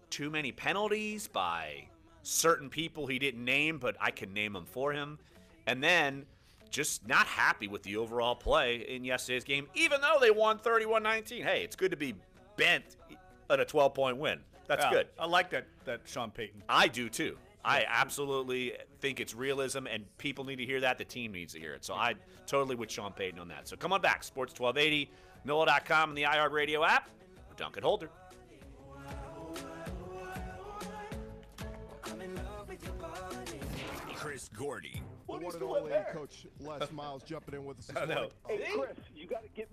too many penalties by certain people he didn't name, but I can name them for him. And then just not happy with the overall play in yesterday's game, even though they won 31-19. Hey, it's good to be bent at a 12-point win. That's good. I like that Sean Payton. I do, too. I absolutely think it's realism, and people need to hear that. The team needs to hear it. So I totally with Sean Payton on that. So come on back. Sports1280, NOLA.com, and the iHeartRadio app. Dunc and Holder. Chris Gordy. The one and only Coach Les Miles jumping in with us. I know. Hey, Chris, you got to get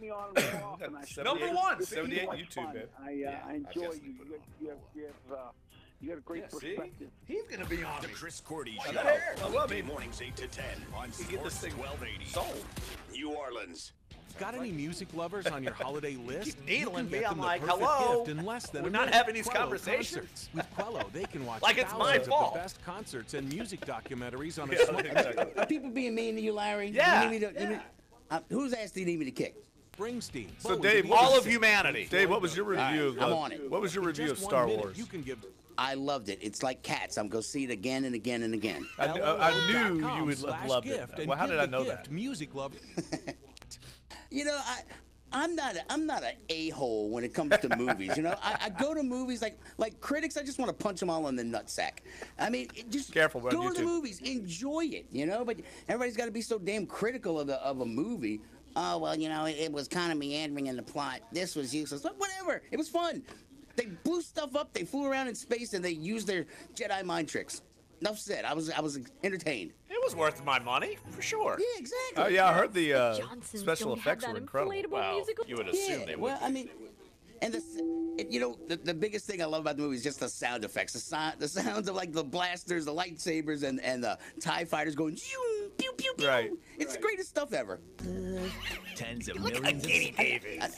me on more often. Number one, 78 YouTube, man. I enjoy you. You got a great perspective. He's going to be on the Chris Gordy Show. I love him. Mornings 8 to 10 on Sports 1280. Sold. New Orleans. Got any music lovers on your holiday list? Keep needling me. I'm like, hello. In less than We're not having these conversations. With Quello, they can watch like it's my fault. Of the best concerts and music documentaries on a Are people being mean to you, Larry? Yeah. Whose ass do you need me to kick? Springsteen. So Dave, all of humanity. Dave, what was your review? Right, I'm on it. What was your review of Star Wars? You can give. I loved it. It's like Cats. I'm going to see it again and again and again. I knew you would have loved it. Well, how did I know that? Music love. You know, I'm not an a-hole when it comes to movies. You know, I go to movies like critics. I just want to punch them all in the nutsack. I mean, just careful, bro, go to the movies, enjoy it. You know, but everybody's got to be so damn critical of a movie. Oh well, you know, it was kind of meandering in the plot. This was useless. Whatever. It was fun. They blew stuff up. They flew around in space, and they used their Jedi mind tricks. Enough said. I was entertained. It was worth my money, for sure. Yeah, exactly. Oh, yeah, I heard the special effects were incredible. Wow. You would assume they would. Well, I mean, and the biggest thing I love about the movie is just the sound effects. The sounds of like the blasters, the lightsabers, and the TIE fighters going pew, pew, pew, pew. Right. It's the greatest stuff ever. Tens of millions of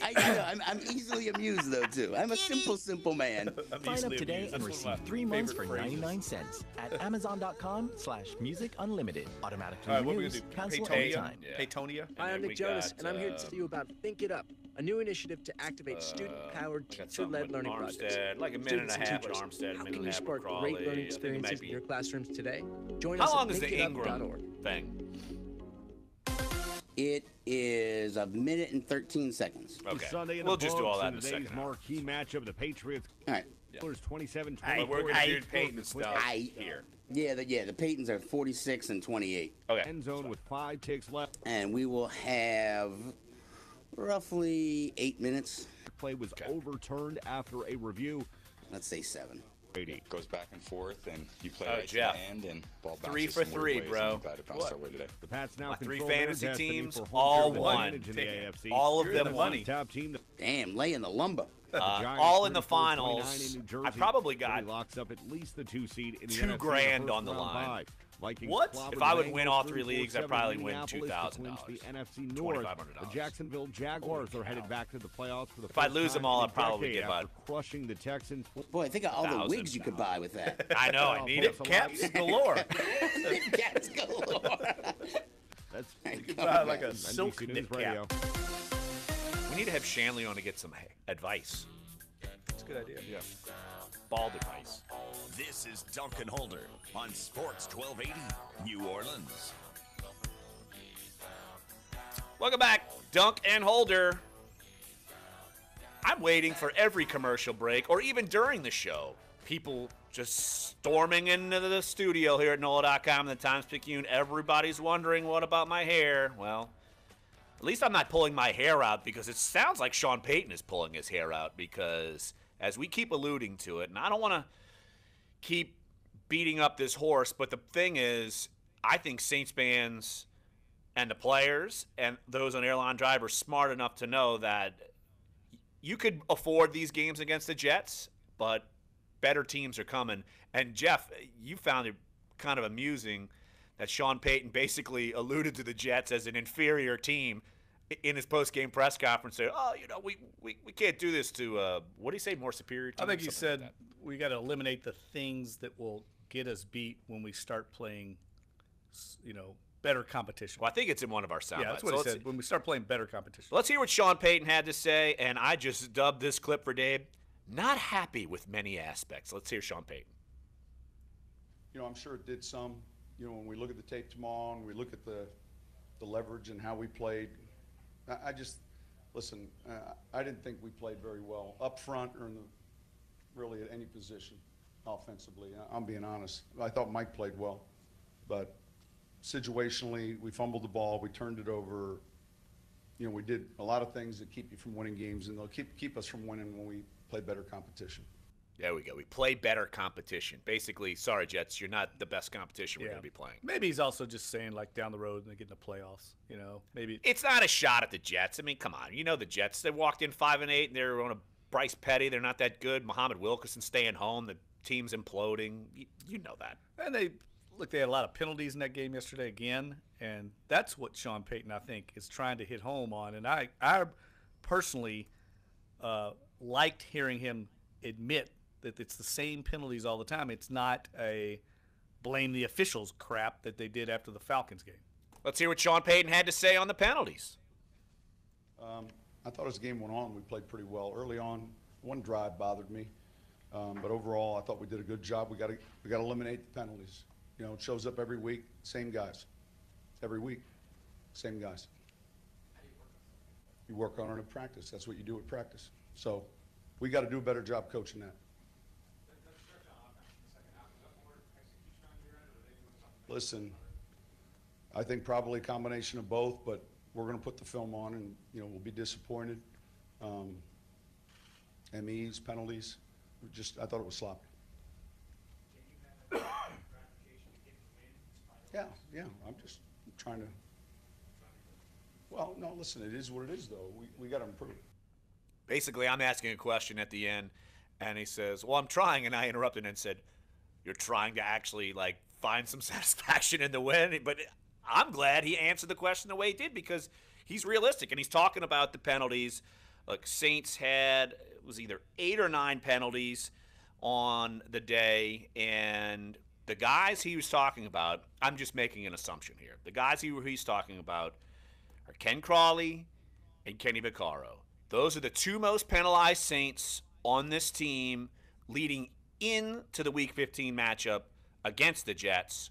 I'm easily amused, though, too. I'm a simple man. Sign up today and receive 3 months for 99 cents at Amazon.com/Music Unlimited. Automatically renews, cancel anytime. Paytonia. Hi, I'm Nick Jonas, and I'm here to tell you about Think It Up, a new initiative to activate student-powered, teacher-led learning projects. Like a minute and a half at Armstead, How can you spark great learning experiences in your classrooms today? Join us How long at is the Ingram thing? It is 1 minute and 13 seconds. Okay. We'll just do all that in a second. Marquee matchup, the Patriots. All right. 27-20. We're going to do Peyton stuff here. Yeah, the Peytons are 46 and 28. Okay. End zone with 5 ticks left. And we will have roughly 8 minutes. The play was overturned after a review. Let's say 7. It goes back and forth, and you play right Jeff. to the end, and ball 3 bounces for some 3, weird ways, bro. and glad it bounced our way today. The Pats now My 3 control fantasy their destiny teams for home all field won. advantage in the AFC. All of You're them the won. Top team. Damn, laying the lumber. All in the finals. I probably got locks up at least the 2 seed in the $2 NFC grand on the round line. bye. Vikings What? clobbered If I would the win Bengals all 3 leagues, I'd 34-7 probably in win Minneapolis to $2,000. clinch the NFC North. $2,500. The Jacksonville Jaguars are headed back to the playoffs for the If I first lose time them all, in a I'd probably decade get about after crushing the Texans. Boy, think of all the wigs you could buy with that. I know, I need it. Caps galore. Caps galore. That's like a silk knit cap. We need to have Shanley on to get some advice. That's a good idea. Yeah. Bald advice. This is Dunc and Holder on Sports 1280, New Orleans. Welcome back, Dunc and Holder. I'm waiting for every commercial break, or even during the show, people just storming into the studio here at NOLA.com and the Times-Picayune. Everybody's wondering, what about my hair? Well, at least I'm not pulling my hair out, because it sounds like Sean Payton is pulling his hair out, because as we keep alluding to it, and I don't want to keep beating up this horse, but the thing is, I think Saints fans and the players and those on Airline Drive are smart enough to know that you could afford these games against the Jets, but better teams are coming. And Jeff, you found it kind of amusing that Sean Payton basically alluded to the Jets as an inferior team in his post-game press conference. Saying, "Oh, you know, we can't do this to what do you say? More superior team?" I think he said we got to eliminate the things that will get us beat when we start playing, you know, better competition. Well, I think it's in one of our sound bites. That's what he said. When we start playing better competition. Let's hear what Sean Payton had to say, and I just dubbed this clip for Dave. Not happy with many aspects. Let's hear Sean Payton. You know, I'm sure it did some. You know, when we look at the tape tomorrow and we look at the leverage and how we played, I just listen. I didn't think we played very well up front or really at any position offensively. I'm being honest. I thought Mike played well, but situationally, we fumbled the ball. We turned it over. You know, we did a lot of things that keep you from winning games, and they'll keep us from winning when we play better competition. There we go. We play better competition. Basically, sorry, Jets, you're not the best competition we're going to be playing. Maybe he's also just saying, like, down the road and they get in the playoffs. You know, maybe it's not a shot at the Jets. I mean, come on. You know the Jets. They walked in 5-8, and they're on a Bryce Petty. They're not that good. Muhammad Wilkerson staying home. The team's imploding. You know that. And they had a lot of penalties in that game yesterday again, and that's what Sean Payton, I think, is trying to hit home on. And I personally liked hearing him admit that it's the same penalties all the time. It's not a blame the officials crap that they did after the Falcons game. Let's hear what Sean Payton had to say on the penalties. I thought as the game went on, we played pretty well. Early on, one drive bothered me, but overall, I thought we did a good job. We got to eliminate the penalties. You know, it shows up every week, same guys. Every week, same guys. You work on it in practice. That's what you do at practice. So we got to do a better job coaching that. Listen, I think probably a combination of both, but we're going to put the film on and, you know, we'll be disappointed. MEs, penalties, I thought it was sloppy. Yeah, I'm just trying to, well, no, listen, it is what it is, though. We got to improve. Basically, I'm asking a question at the end, and he says, well, I'm trying, and I interrupted and said, you're trying to actually, like, find some satisfaction in the win, but I'm glad he answered the question the way he did because he's realistic, and he's talking about the penalties. Look, Saints had, it was either 8 or 9 penalties on the day, and the guys he was talking about, I'm just making an assumption here. The guys he's talking about are Ken Crawley and Kenny Vaccaro. Those are the 2 most penalized Saints on this team leading into the Week 15 matchup against the Jets.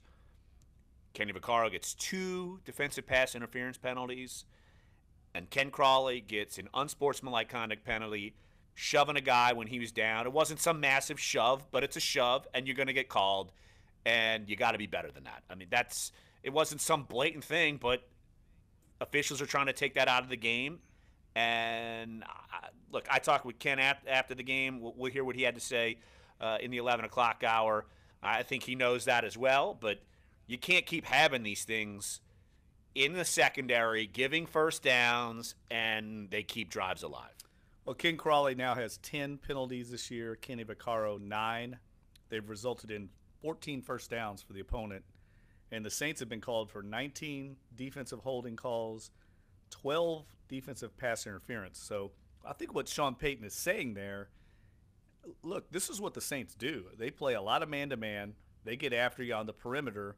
Kenny Vaccaro gets 2 defensive pass interference penalties, and Ken Crawley gets an unsportsmanlike conduct penalty, shoving a guy when he was down. It wasn't some massive shove, but it's a shove, and you're going to get called, and you got to be better than that. I mean, it wasn't some blatant thing, but officials are trying to take that out of the game. And look, I talked with Ken after the game. We'll hear what he had to say in the 11 o'clock hour. I think he knows that as well, but you can't keep having these things in the secondary, giving first downs, and they keep drives alive. Well, Ken Crawley now has 10 penalties this year. Kenny Vaccaro, 9. They've resulted in 14 first downs for the opponent. And the Saints have been called for 19 defensive holding calls, 12 defensive pass interference. So I think what Sean Payton is saying there, look, this is what the Saints do. They play a lot of man-to-man. They get after you on the perimeter,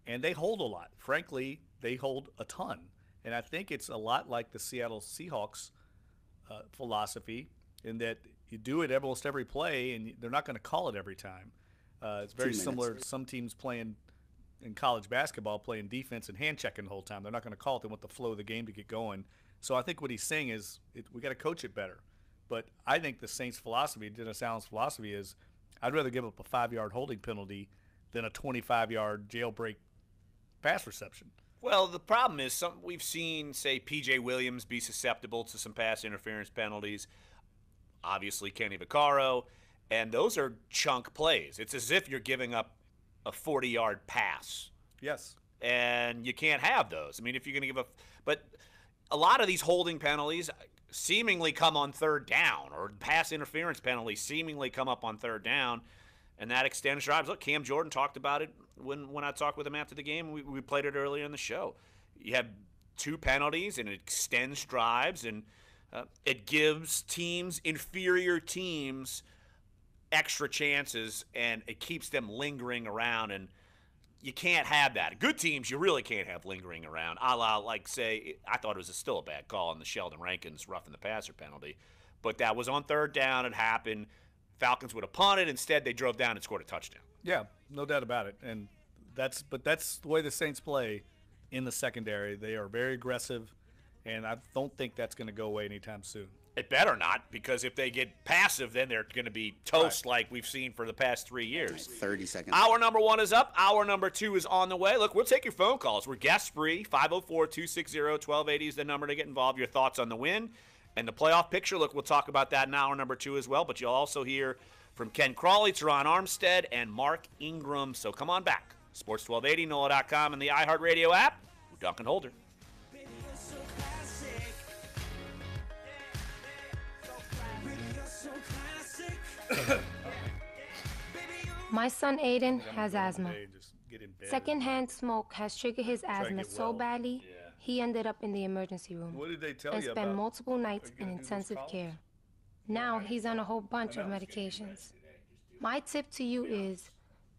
and they hold a lot. Frankly, they hold a ton. And I think it's a lot like the Seattle Seahawks philosophy in that you do it almost every play, and they're not going to call it every time. It's very similar to some teams playing in college basketball, playing defense and hand-checking the whole time. They're not going to call it. They want the flow of the game to get going. So I think what he's saying is we got to coach it better. But I think the Saints' philosophy, Dennis Allen's philosophy, is I'd rather give up a 5-yard holding penalty than a 25-yard jailbreak pass reception. Well, the problem is we've seen, say, P.J. Williams be susceptible to some pass interference penalties. Obviously, Kenny Vaccaro. And those are chunk plays. It's as if you're giving up a 40-yard pass. Yes. And you can't have those. I mean, if you're going to give but a lot of these holding penalties seemingly come on third down, or pass interference penalties seemingly come up on third down, and that extends drives. Look, Cam Jordan talked about it when I talked with him after the game. We played it earlier in the show. You have 2 penalties, and it extends drives, and it gives inferior teams, extra chances, and it keeps them lingering around, and you can't have that. Good teams, you really can't have lingering around. A la, like, say, I thought it was still a bad call on the Sheldon Rankins roughing the passer penalty, but that was on third down. It happened. Falcons would have punted. Instead, they drove down and scored a touchdown. Yeah, no doubt about it. And that's the way the Saints play in the secondary. They are very aggressive, and I don't think that's going to go away anytime soon. It better not, because if they get passive, then they're going to be toast like we've seen for the past 3 years. 30 seconds. Hour number 1 is up. Hour number 2 is on the way. Look, we'll take your phone calls. We're guest-free. 504-260-1280 is the number to get involved. Your thoughts on the win and the playoff picture. Look, we'll talk about that in hour number 2 as well, but you'll also hear from Ken Crawley, Teron Armstead, and Mark Ingram. So come on back. Sports 1280, NOLA.com, and the iHeartRadio app. Dunc and Holder. My son Aiden has asthma. Secondhand smoke has triggered his asthma so badly, he ended up in the emergency room. What did they tell and you spent about multiple nights in intensive care. Now he's on a whole bunch of medications. My tip to you is,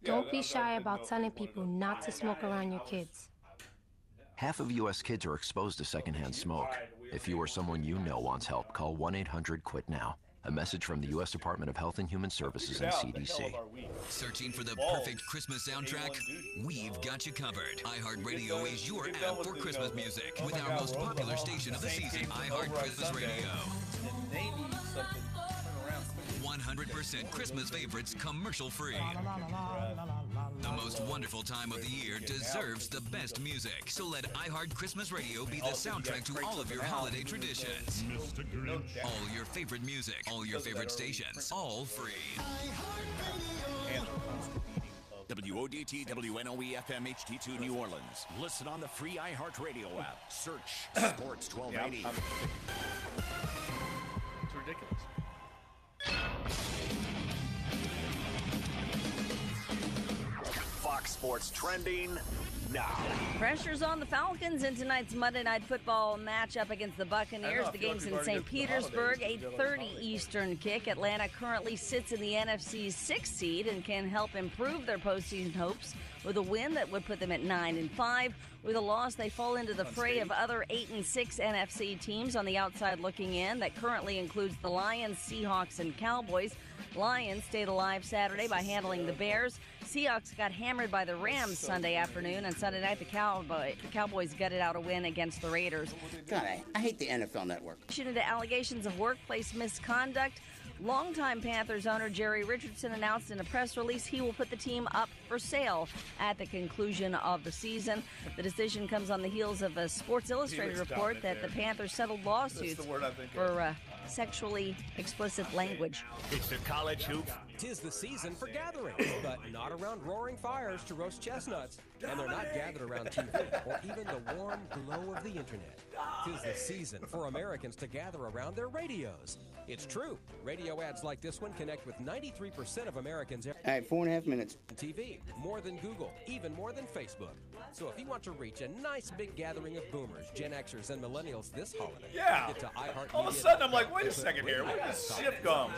don't be shy about telling people not to smoke around your kids. Half of U.S. kids are exposed to secondhand smoke. If you or someone you know wants help, call 1-800-QUIT-NOW. A message from the U.S. Department of Health and Human Services and CDC. Searching for the perfect Christmas soundtrack? We've got you covered. iHeartRadio is your app for Christmas music with our most popular station of the season, iHeart Christmas Radio. 100% Christmas favorites commercial free. The most wonderful time of the year deserves the best music. So let iHeart Christmas Radio be the soundtrack to all of your holiday traditions. All your favorite music, all your favorite stations, all free. WODT WNOE FM HD2 New Orleans. Listen on the free iHeartRadio app. Search Sports 1280. It's ridiculous. Fox Sports trending now. Pressure's on the Falcons in tonight's Monday Night Football matchup against the Buccaneers. The game's in St. Petersburg, 8:30 Eastern kick. Atlanta currently sits in the NFC's 6th seed and can help improve their postseason hopes with a win that would put them at 9-5. With a loss, they fall into the fray of other 8-6 NFC teams on the outside looking in. That currently includes the Lions, Seahawks, and Cowboys. Lions stayed alive Saturday by handling the Bears. Seahawks got hammered by the Rams Sunday afternoon, and Sunday night the Cowboys gutted out a win against the Raiders. God, I hate the NFL Network. Into allegations of workplace misconduct, longtime Panthers owner Jerry Richardson announced in a press release he will put the team up for sale at the conclusion of the season. The decision comes on the heels of a Sports Illustrated report that the Panthers settled lawsuits for sexually explicit language. It's the college hoop. 'Tis the season for gatherings, but not around roaring fires to roast chestnuts. And they're not gathered around TV or even the warm glow of the internet. 'Tis the season for Americans to gather around their radios. It's true. Radio ads like this one connect with 93% of Americans. All right, 4.5 minutes. TV, more than Google, even more than Facebook. So if you want to reach a nice big gathering of boomers, Gen Xers, and millennials this holiday, get to iHeartMedia. All of a sudden, I'm like, wait a second here. Where did this shift come?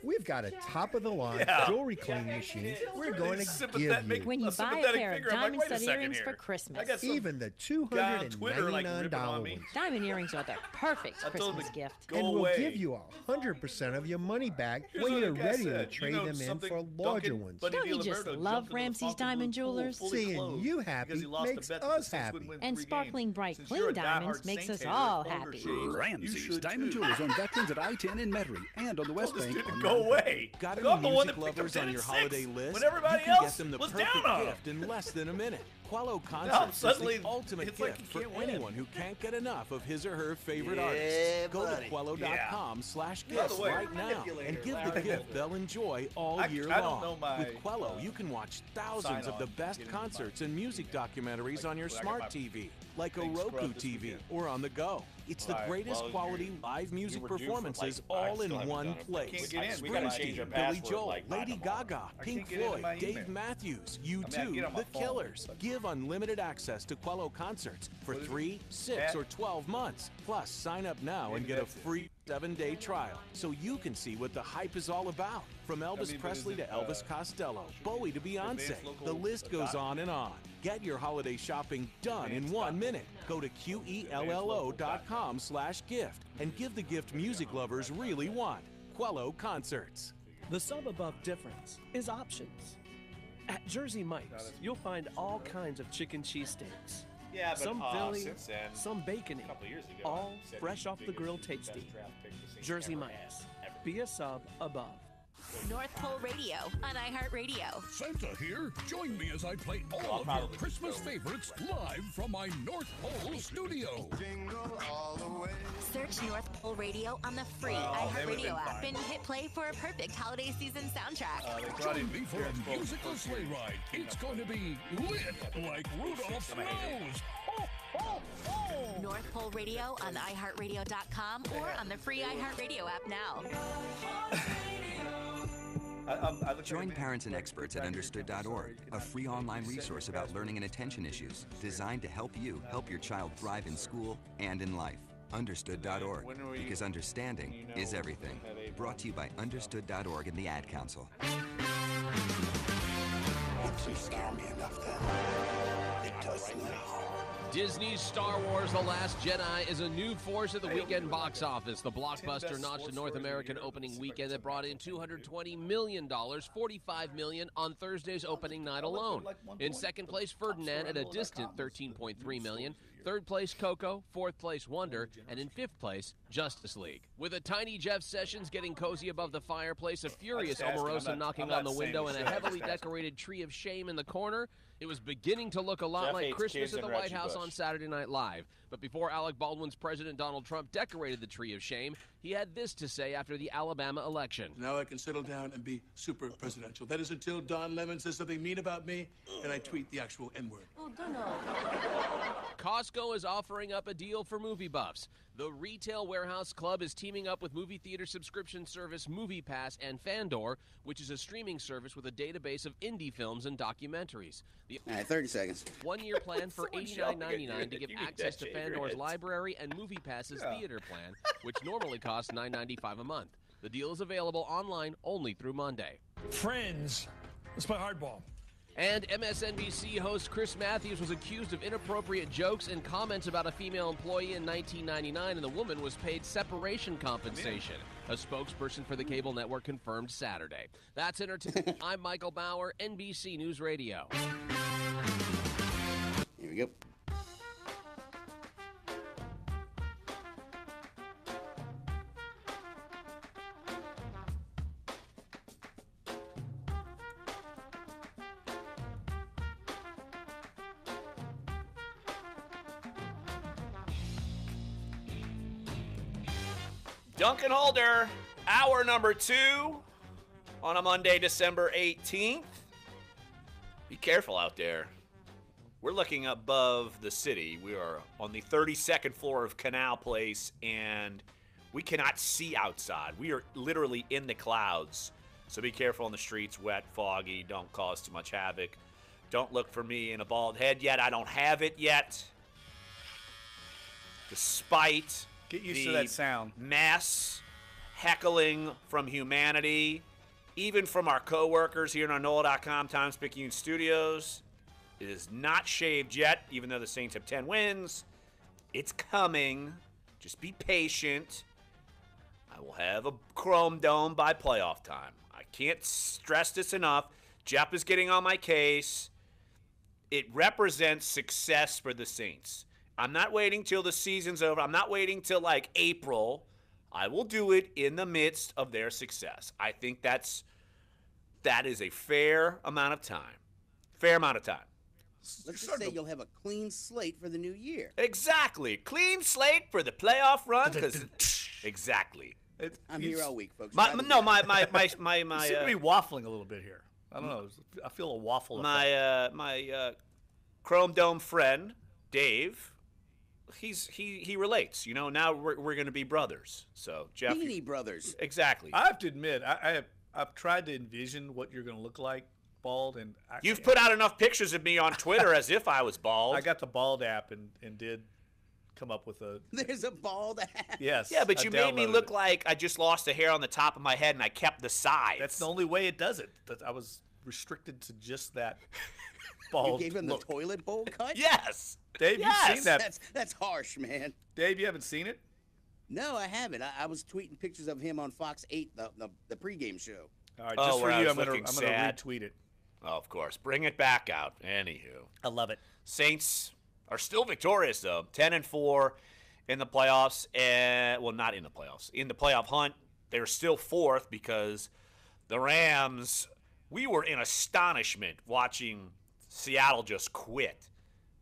We've got a top-of-the-line jewelry cleaning machine we're going to give you. When you buy a pair of diamond stud earrings for Christmas. Even the $299 ones. Diamond earrings are the perfect Christmas gift. And we'll give you 100% of your money back when you're ready to trade them in for larger ones. Don't you just love Ramsey's Diamond Jewelers? Seeing you happy makes us happy. And sparkling bright clean diamonds makes us all happy. Ramsey's Diamond Jewelers on Veterans at I-10 in Metairie and on the West Bank. Go away. Got any music lovers on your holiday list? When everybody you can get them the was perfect down on gift in less than a minute. Qualo Concerts is the ultimate gift for anyone who can't get enough of his or her favorite artists. Go to Quello.com/gifts right now and give the gift they'll enjoy all year long. With Quello, you can watch thousands of the best concerts and music documentaries on your smart TV, like a Roku TV or on the go. It's the greatest quality live music performances all in one place. Springsteen, Billy Joel, Lady Gaga, Pink Floyd, Dave Matthews, U2, The Killers. Give unlimited access to Quello Concerts for 3, 6, or 12 months. Plus, sign up now and get a free 7-day trial so you can see what the hype is all about. From Elvis Presley to Elvis Costello, Bowie to Beyonce, the list goes on and on. Get your holiday shopping done in 1 minute. Go to QELLO.com/gift and give the gift music lovers really want. Quello Concerts. The sum above difference is options. At Jersey Mike's, you'll find all kinds of chicken cheesesteaks. Yeah, but some Philly, since then, some bacony, all fresh off the grill tasty. Jersey Mike's. Be a sub above. North Pole Radio on iHeartRadio. Santa here. Join me as I play all of your Christmas favorites live from my North Pole studio. Jingle all the way. Search North Pole Radio on the free iHeartRadio app and hit play for a perfect holiday season soundtrack. Join me for a musical sleigh ride. It's going to be lit like Rudolph's nose. Ho, ho, ho. North Pole Radio on iHeartRadio.com or on the free iHeartRadio app now. Join parents and experts at Understood.org, a free online resource about learning and attention issues designed to help you help your child thrive in school and in life. Understood.org, because understanding is everything. Brought to you by Understood.org and the Ad Council. It didn't scare me enough then. It does now. Disney's Star Wars The Last Jedi is a new force at the weekend box office. The blockbuster notched a North American opening weekend that brought in $220 million, $45 million on Thursday's opening night alone. In second place, Ferdinand at a distant $13.3 million. Third place, Coco. Fourth place, Wonder. And in fifth place, Justice League. With a tiny Jeff Sessions getting cozy above the fireplace, a furious Omarosa knocking on the window, and a heavily decorated tree of shame in the corner, it was beginning to look a lot like Christmas at the White House on Saturday Night Live. But before Alec Baldwin's President Donald Trump decorated the tree of shame, he had this to say after the Alabama election. Now I can settle down and be super presidential. That is until Don Lemon says something mean about me and I tweet the actual N-word. Oh, Dunno. Costco is offering up a deal for movie buffs. The Retail Warehouse Club is teaming up with movie theater subscription service MoviePass and Fandor, which is a streaming service with a database of indie films and documentaries. All right, 30 seconds. One-year plan for $89.99 to give access to Fandor's library and MoviePass's theater plan, which normally costs $9.95 a month. The deal is available online only through Monday. Friends, let's play hardball. And MSNBC host Chris Matthews was accused of inappropriate jokes and comments about a female employee in 1999, and the woman was paid separation compensation. A spokesperson for the cable network confirmed Saturday. That's entertainment. I'm Michael Bauer, NBC News Radio. Here we go. Dunc and Holder, hour number 2 on a Monday, December 18th. Be careful out there. We're looking above the city. We are on the 32nd floor of Canal Place, and we cannot see outside. We are literally in the clouds. So be careful on the streets, wet, foggy. Don't cause too much havoc. Don't look for me in a bald head yet. I don't have it yet. Despite... Get used to that sound. Mass heckling from humanity, even from our co-workers here in our NOLA.com Times-Picayune studios. It is not shaved yet, even though the Saints have 10 wins. It's coming. Just be patient. I will have a chrome dome by playoff time. I can't stress this enough. Jeff is getting on my case. It represents success for the Saints. I'm not waiting till the season's over. I'm not waiting till like April. I will do it in the midst of their success. I think that is a fair amount of time. Fair amount of time. Let's just say you'll have a clean slate for the new year. Exactly. Clean slate for the playoff run. Exactly. I'm here all week, folks. You seem to be waffling a little bit here. I don't know. I feel a waffle. My Chrome Dome friend, Dave, he relates. You know, now we're going to be brothers. So, Jeff. Beanie brothers. Exactly. I have to admit, I've tried to envision what you're going to look like bald. And You've put out enough pictures of me on Twitter as if I was bald. I got the bald app and did come up with a... There's a bald app. Yes. Yeah, but you made me look like I just lost a hair on the top of my head and I kept the sides. That's the only way it does it. I was restricted to just that bald You gave him look. the toilet bowl cut? Yes. Dave, you've seen that. That's harsh, man. Dave, you haven't seen it? No, I haven't. I was tweeting pictures of him on Fox 8, the pregame show. All right, just for you, I'm going to retweet it. Oh, of course. Bring it back out. Anywho. I love it. Saints are still victorious, though. 10-4 in the playoffs. Well, not in the playoffs. In the playoff hunt, they're still fourth because the Rams, we were in astonishment watching Seattle just quit.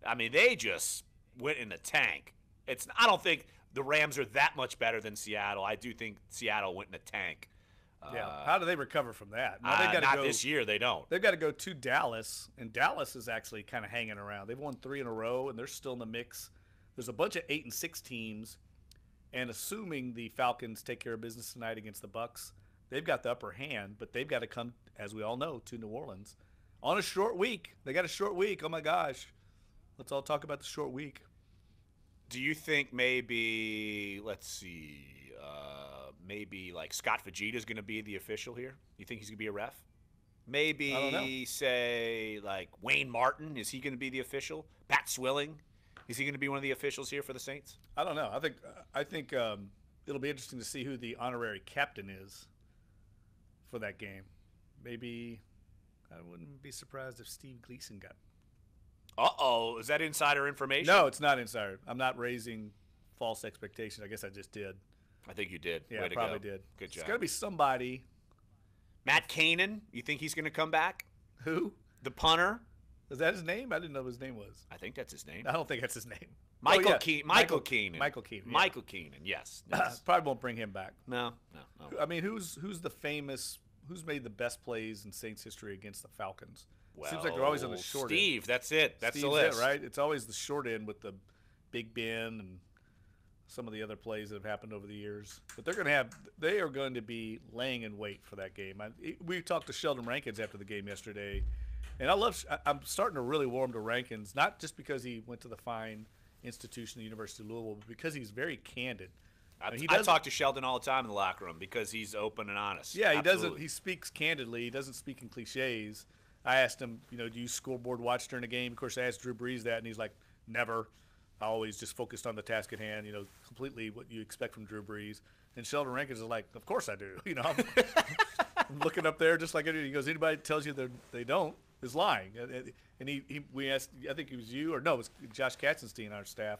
I mean, they just went in the tank. I don't think the Rams are that much better than Seattle. I do think Seattle went in the tank. Yeah. How do they recover from that? Now they not this year. They don't. They've got to go to Dallas, and Dallas is actually kind of hanging around. They've won 3 in a row, and they're still in the mix. There's a bunch of 8-6 teams, and assuming the Falcons take care of business tonight against the Bucs, they've got the upper hand. But they've got to come, as we all know, to New Orleans on a short week. They got a short week. Oh my gosh! Let's all talk about the short week. Do you think maybe, let's see, maybe like Scott Fajita's going to be the official here? You think he's going to be a ref? Maybe, say, like Wayne Martin, is he going to be the official? Pat Swilling? Is he going to be one of the officials here for the Saints? I don't know. I think it'll be interesting to see who the honorary captain is for that game. Maybe I wouldn't be surprised if Steve Gleason got. Uh-oh. Is that insider information? No, it's not insider. I'm not raising false expectations. I guess I just did. I think you did. Yeah, Way I to probably go. did. Good job. It's got to be somebody. Matt Kanan, you think he's going to come back? Who? The punter. Is that his name? I didn't know what his name was. I think that's his name. I don't think that's his name. Michael Keenan. Michael Keenan. Michael Keenan. Yeah. Michael Keenan. Yes. Probably won't bring him back. No. I mean, who's the famous? Who's made the best plays in Saints history against the Falcons? Well, seems like they're always on the short end. Steve, that's it. That's Steve's the list, it, right? It's always the short end with the Big Ben and some of the other plays that have happened over the years. But they are going to be laying in wait for that game. We talked to Sheldon Rankins after the game yesterday, and I'm starting to really warm to Rankins, not just because he went to the fine institution, the University of Louisville, but because he's very candid. I talk to Sheldon all the time in the locker room because he's open and honest. Yeah, Absolutely. He speaks candidly. He doesn't speak in cliches. I asked him, do you scoreboard watch during a game? Of course, I asked Drew Brees that, and he's like, never. I always just focused on the task at hand, completely what you expect from Drew Brees. And Sheldon Rankins is like, of course I do. I'm looking up there just like he goes, anybody that tells you they don't is lying. And we asked, I think it was you, or no, it was Josh Katzenstein, our staff,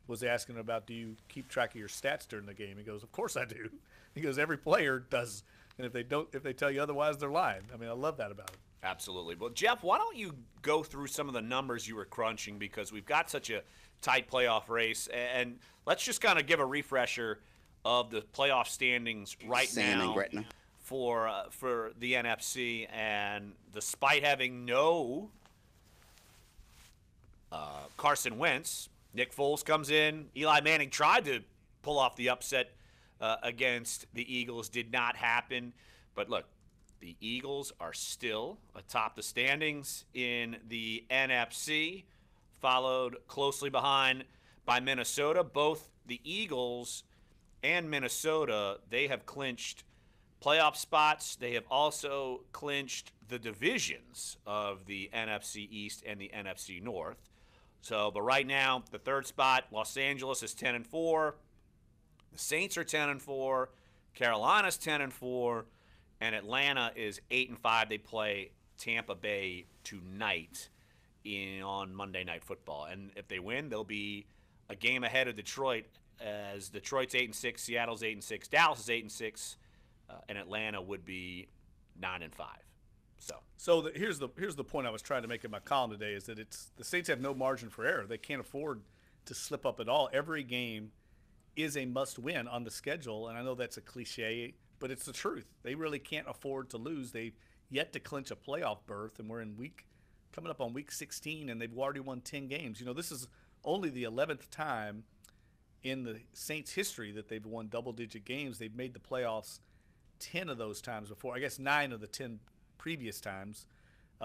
was asking about, do you keep track of your stats during the game? He goes, of course I do. He goes, every player does. And if they tell you otherwise, they're lying. I mean, I love that about him. Absolutely. Well, Jeff, why don't you go through some of the numbers you were crunching, because we've got such a tight playoff race, and let's just kind of give a refresher of the playoff standings right now for the NFC. And despite having no Carson Wentz, Nick Foles comes in. Eli Manning tried to pull off the upset against the Eagles. Did not happen. But look, the Eagles are still atop the standings in the NFC, followed closely behind by Minnesota. Both the Eagles and Minnesota, they have clinched playoff spots. They have also clinched the divisions of the NFC East and the NFC North. But right now, the third spot, Los Angeles is 10-4. The Saints are 10-4. Carolina's 10-4. And Atlanta is 8-5. They play Tampa Bay tonight on Monday Night Football. And if they win, they'll be a game ahead of Detroit, as Detroit's 8-6, Seattle's 8-6, Dallas is 8-6, and Atlanta would be 9-5. Here's the point I was trying to make in my column today, is that the Saints have no margin for error. They can't afford to slip up at all. Every game is a must-win on the schedule, and I know that's a cliche, but it's the truth. They really can't afford to lose. They've yet to clinch a playoff berth, and we're coming up on week 16, and they've already won 10 games. This is only the 11th time in the Saints' history that they've won double-digit games. They've made the playoffs 10 of those times before. I guess 9 of the 10 previous times.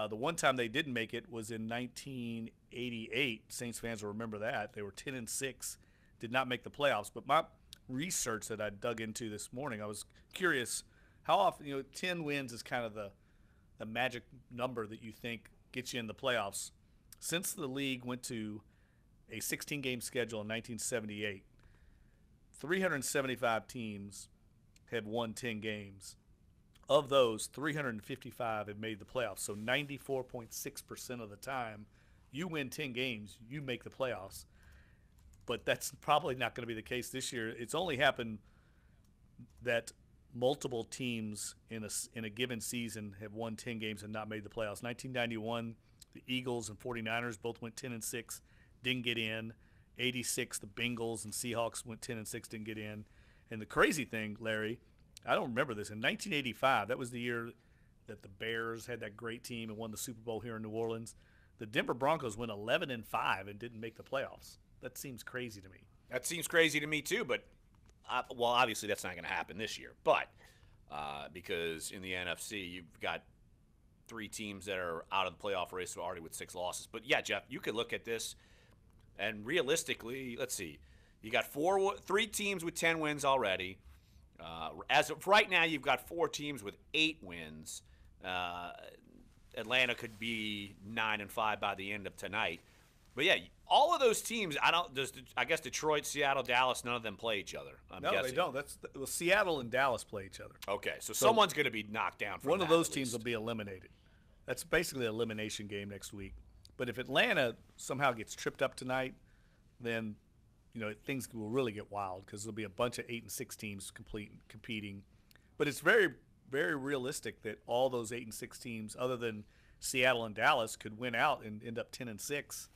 The one time they didn't make it was in 1988. Saints fans will remember that. They were 10-6, did not make the playoffs. But my research that I dug into this morning, I was curious how often, 10 wins is kind of the magic number that you think gets you in the playoffs. Since the league went to a 16-game schedule in 1978, 375 teams have won 10 games. Of those, 355 have made the playoffs. So 94.6% of the time, you win 10 games, you make the playoffs. But that's probably not going to be the case this year. It's only happened that multiple teams in a given season have won 10 games and not made the playoffs. 1991, the Eagles and 49ers both went 10-6, didn't get in. 86, the Bengals and Seahawks went 10-6, didn't get in. And the crazy thing, Larry, I don't remember this. In 1985, that was the year that the Bears had that great team and won the Super Bowl here in New Orleans. The Denver Broncos went 11-5 and didn't make the playoffs. That seems crazy to me. That seems crazy to me too, but obviously that's not going to happen this year. But because in the NFC, you've got 3 teams that are out of the playoff race already with 6 losses. But yeah, Jeff, you could look at this, and realistically, let's see, you got 3 teams with 10 wins already. As of right now, you've got 4 teams with 8 wins. Atlanta could be 9-5 by the end of tonight. But yeah, all of those teams, I guess Detroit, Seattle, Dallas, none of them play each other. I'm guessing. They don't. Seattle and Dallas play each other. Okay, so someone's going to be knocked down from one that, of those teams will be eliminated. That's basically an elimination game next week. But if Atlanta somehow gets tripped up tonight, then things will really get wild because there'll be a bunch of 8 and 6 teams competing. But it's very, very realistic that all those 8 and 6 teams, other than Seattle and Dallas, could win out and end up 10 and 6.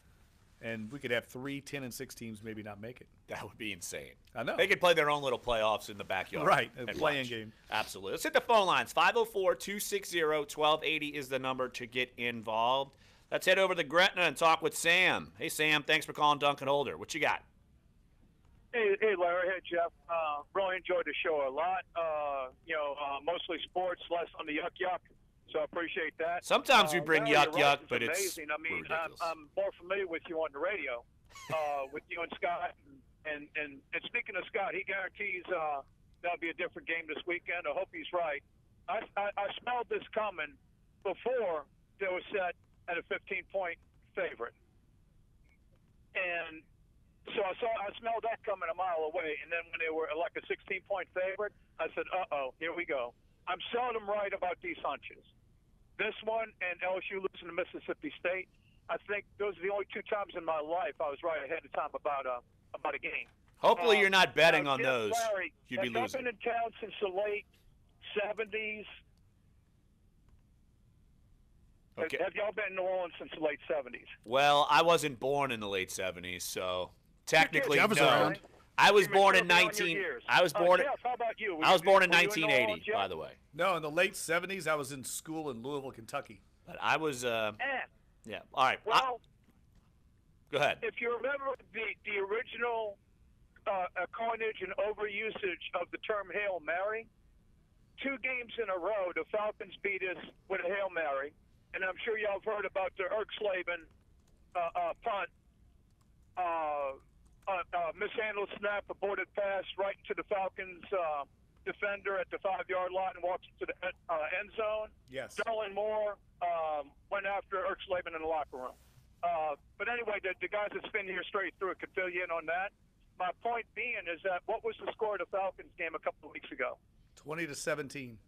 And we could have 3 10 and 6 teams maybe not make it. That would be insane. I know. They could play their own little playoffs in the backyard. Right, a playing game. Absolutely. Let's hit the phone lines. 504-260-1280 is the number to get involved. Let's head over to Gretna and talk with Sam. Hey, Sam, thanks for calling Dunc and Holder. What you got? Hey, Larry. Hey, Jeff. Really enjoyed the show a lot. Mostly sports, less on the yuck. So I appreciate that. Sometimes we bring yuck, but it's amazing. I mean, ridiculous. I'm more familiar with you on the radio, with you and Scott. And speaking of Scott, he guarantees that'll be a different game this weekend. I hope he's right. I smelled this coming before they were set at a 15-point favorite. And so I smelled that coming a mile away. And then when they were like a 16-point favorite, I said, uh-oh, here we go. I'm seldom right about these hunches. This one and LSU losing to Mississippi State, I think those are the only 2 times in my life I was right ahead of time about a game. Hopefully you're not betting on those. Larry, You'd be losing. I've been in town since the late 70s. Okay. Have y'all been in New Orleans since the late 70s? Well, I wasn't born in the late 70s, so technically I was no. around. I was born in Jeff, how about you? I was born in Were you 1980, New Orleans, by the way. No, in the late 70s, I was in school in Louisville, Kentucky. But I was yeah. All right. Well, go ahead. If you remember the original coinage and overusage of the term Hail Mary, 2 games in a row, the Falcons beat us with a Hail Mary. And I'm sure y'all have heard about the Erksleben punt, mishandled snap, aborted pass right into the Falcons defender at the 5-yard line and walks to the end zone. Yes. Sterling Moore went after Erksleben in the locker room. But anyway, the guys that spin here straight through it could fill you in on that. My point being is that what was the score of the Falcons game a couple of weeks ago? 20-17.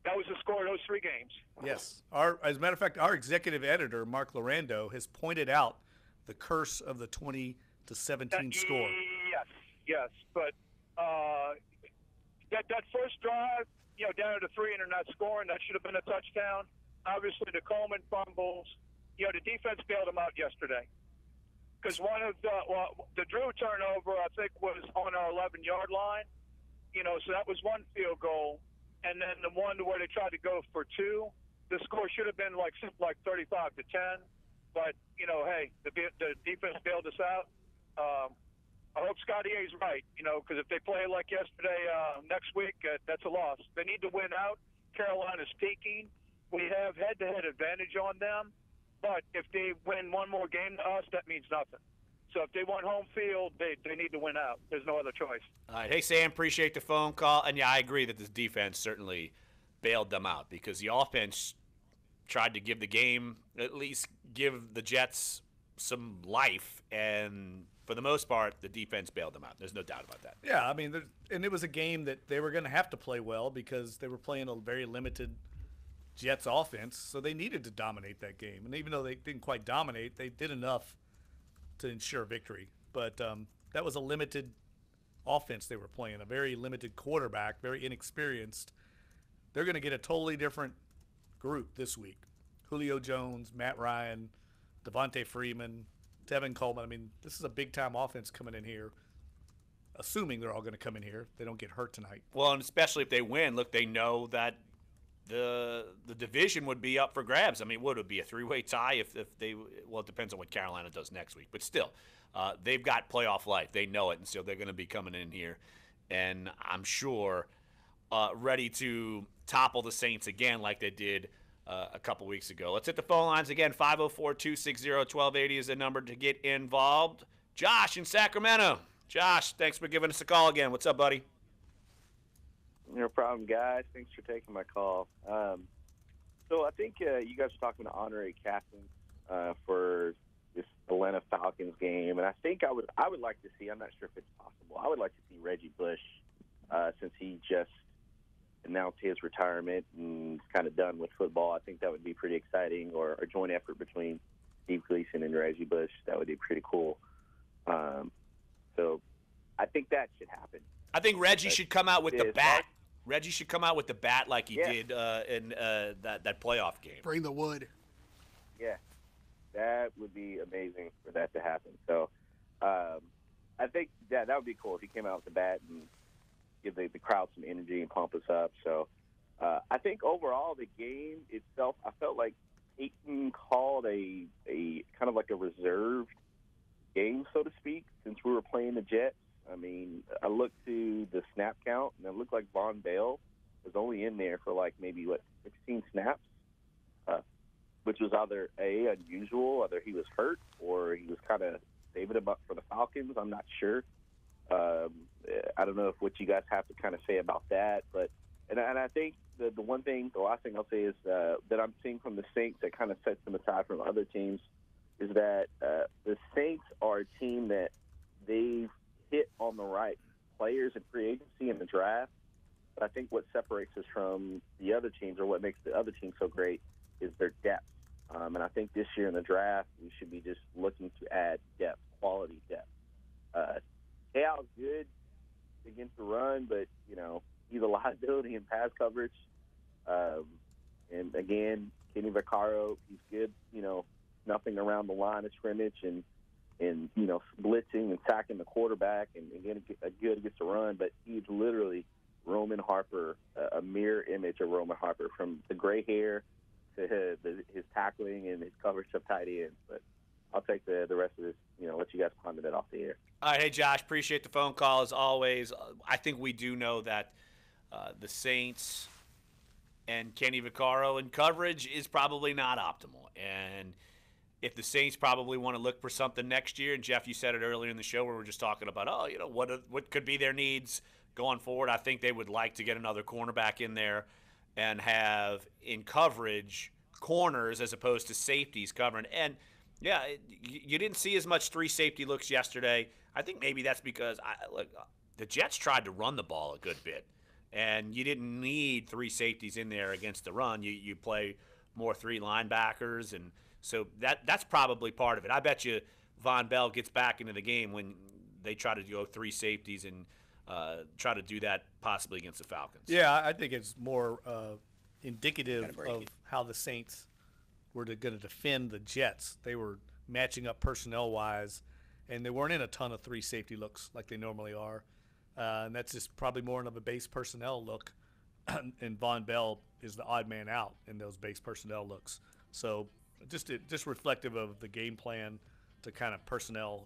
That was the score of those 3 games. Yes. As a matter of fact, our executive editor, Mark Lorando, has pointed out the curse of the 20-17 score. Yes. But that first drive, down to 3 and they're not scoring, that should have been a touchdown. Obviously, the Coleman fumbles. The defense bailed them out yesterday. Because one of the Drew turnover, I think, was on our 11-yard line. So that was 1 field goal. And then the one where they tried to go for 2, the score should have been like 35-10. But, hey, the defense bailed us out. I hope Scotty A's right, because if they play like yesterday next week, that's a loss. They need to win out. Carolina's peaking. We have head-to-head advantage on them. But if they win one more game to us, that means nothing. So if they want home field, they need to win out. There's no other choice. All right. Hey, Sam, appreciate the phone call. And, yeah, I agree that the defense certainly bailed them out because the offense tried to give the game, at least give the Jets some life. And for the most part, the defense bailed them out. There's no doubt about that. Yeah, I mean, and it was a game that they were going to have to play well because they were playing a very limited Jets offense. So they needed to dominate that game. And even though they didn't quite dominate, they did enough to ensure victory. But that was a limited offense they were playing, a very limited quarterback, very inexperienced. They're going to get a totally different group this week. Julio Jones, Matt Ryan, Devontae Freeman, Tevin Coleman. I mean, this is a big-time offense coming in here, assuming they're all going to come in here. They don't get hurt tonight. Well, and especially if they win, look, they know that the division would be up for grabs. I mean, would it be a 3-way tie if they – well, it depends on what Carolina does next week. But still, they've got playoff life. They know it, and so they're going to be coming in here. And I'm sure ready to topple the Saints again like they did a couple weeks ago. Let's hit the phone lines again. 504-260-1280 is the number to get involved. Josh in Sacramento. Josh, thanks for giving us a call again. What's up, buddy? No problem, guys. Thanks for taking my call. So I think you guys are talking to honorary captains for this Atlanta Falcons game, and I think I would like to see. I'm not sure if it's possible. I would like to see Reggie Bush, since he just announced his retirement and is kind of done with football. I think that would be pretty exciting, or a joint effort between Steve Gleason and Reggie Bush. That would be pretty cool. So I think that should happen. I think Reggie should come out with the bat. Reggie should come out with the bat like he did in that playoff game. Bring the wood. Yeah, that would be amazing for that to happen. So I think that would be cool if he came out with the bat and give the crowd some energy and pump us up. So I think overall the game itself, I felt like Peyton called a kind of like a reserved game, so to speak, since we were playing the Jets. I mean, I looked to the snap count, and it looked like Von Bell was only in there for like maybe, 16 snaps, which was either unusual, either he was hurt or he was kind of saving him up for the Falcons. I'm not sure. I don't know what you guys have to kind of say about that, but and I think the last thing I'll say is that I'm seeing from the Saints that kind of sets them aside from other teams is that the Saints are a team that they've hit on the right players in free agency in the draft. But I think what separates us from the other teams, or what makes the other teams so great, is their depth. And I think this year in the draft, we should be just looking to add depth, quality depth. Cal's good against the run, but, he's a liability in pass coverage. And, again, Kenny Vaccaro, he's good, nothing around the line of scrimmage and blitzing and sacking the quarterback and getting good against the run. But he's literally Roman Harper, a mirror image of Roman Harper, from the gray hair to his tackling and his coverage of tight ends. But I'll take the rest of this, let you guys ponder that off the air. All right, hey, Josh, appreciate the phone call as always. I think we do know that the Saints and Kenny Vaccaro in coverage is probably not optimal. And if the Saints probably want to look for something next year, and Jeff, you said it earlier in the show where we're just talking about, what could be their needs going forward. I think they would like to get another cornerback in there and have in coverage corners as opposed to safeties covering. And, yeah, you didn't see as much three safety looks yesterday. I think maybe that's because the Jets tried to run the ball a good bit, and you didn't need three safeties in there against the run. You play more three linebackers, and so that's probably part of it. I bet you Von Bell gets back into the game when they try to go three safeties and try to do that possibly against the Falcons. Yeah, I think it's more indicative of how the Saints were going to defend the Jets. They were matching up personnel-wise, and they weren't in a ton of three safety looks like they normally are. And that's just probably more of a base personnel look, and Von Bell is the odd man out in those base personnel looks. So just reflective of the game plan to kind of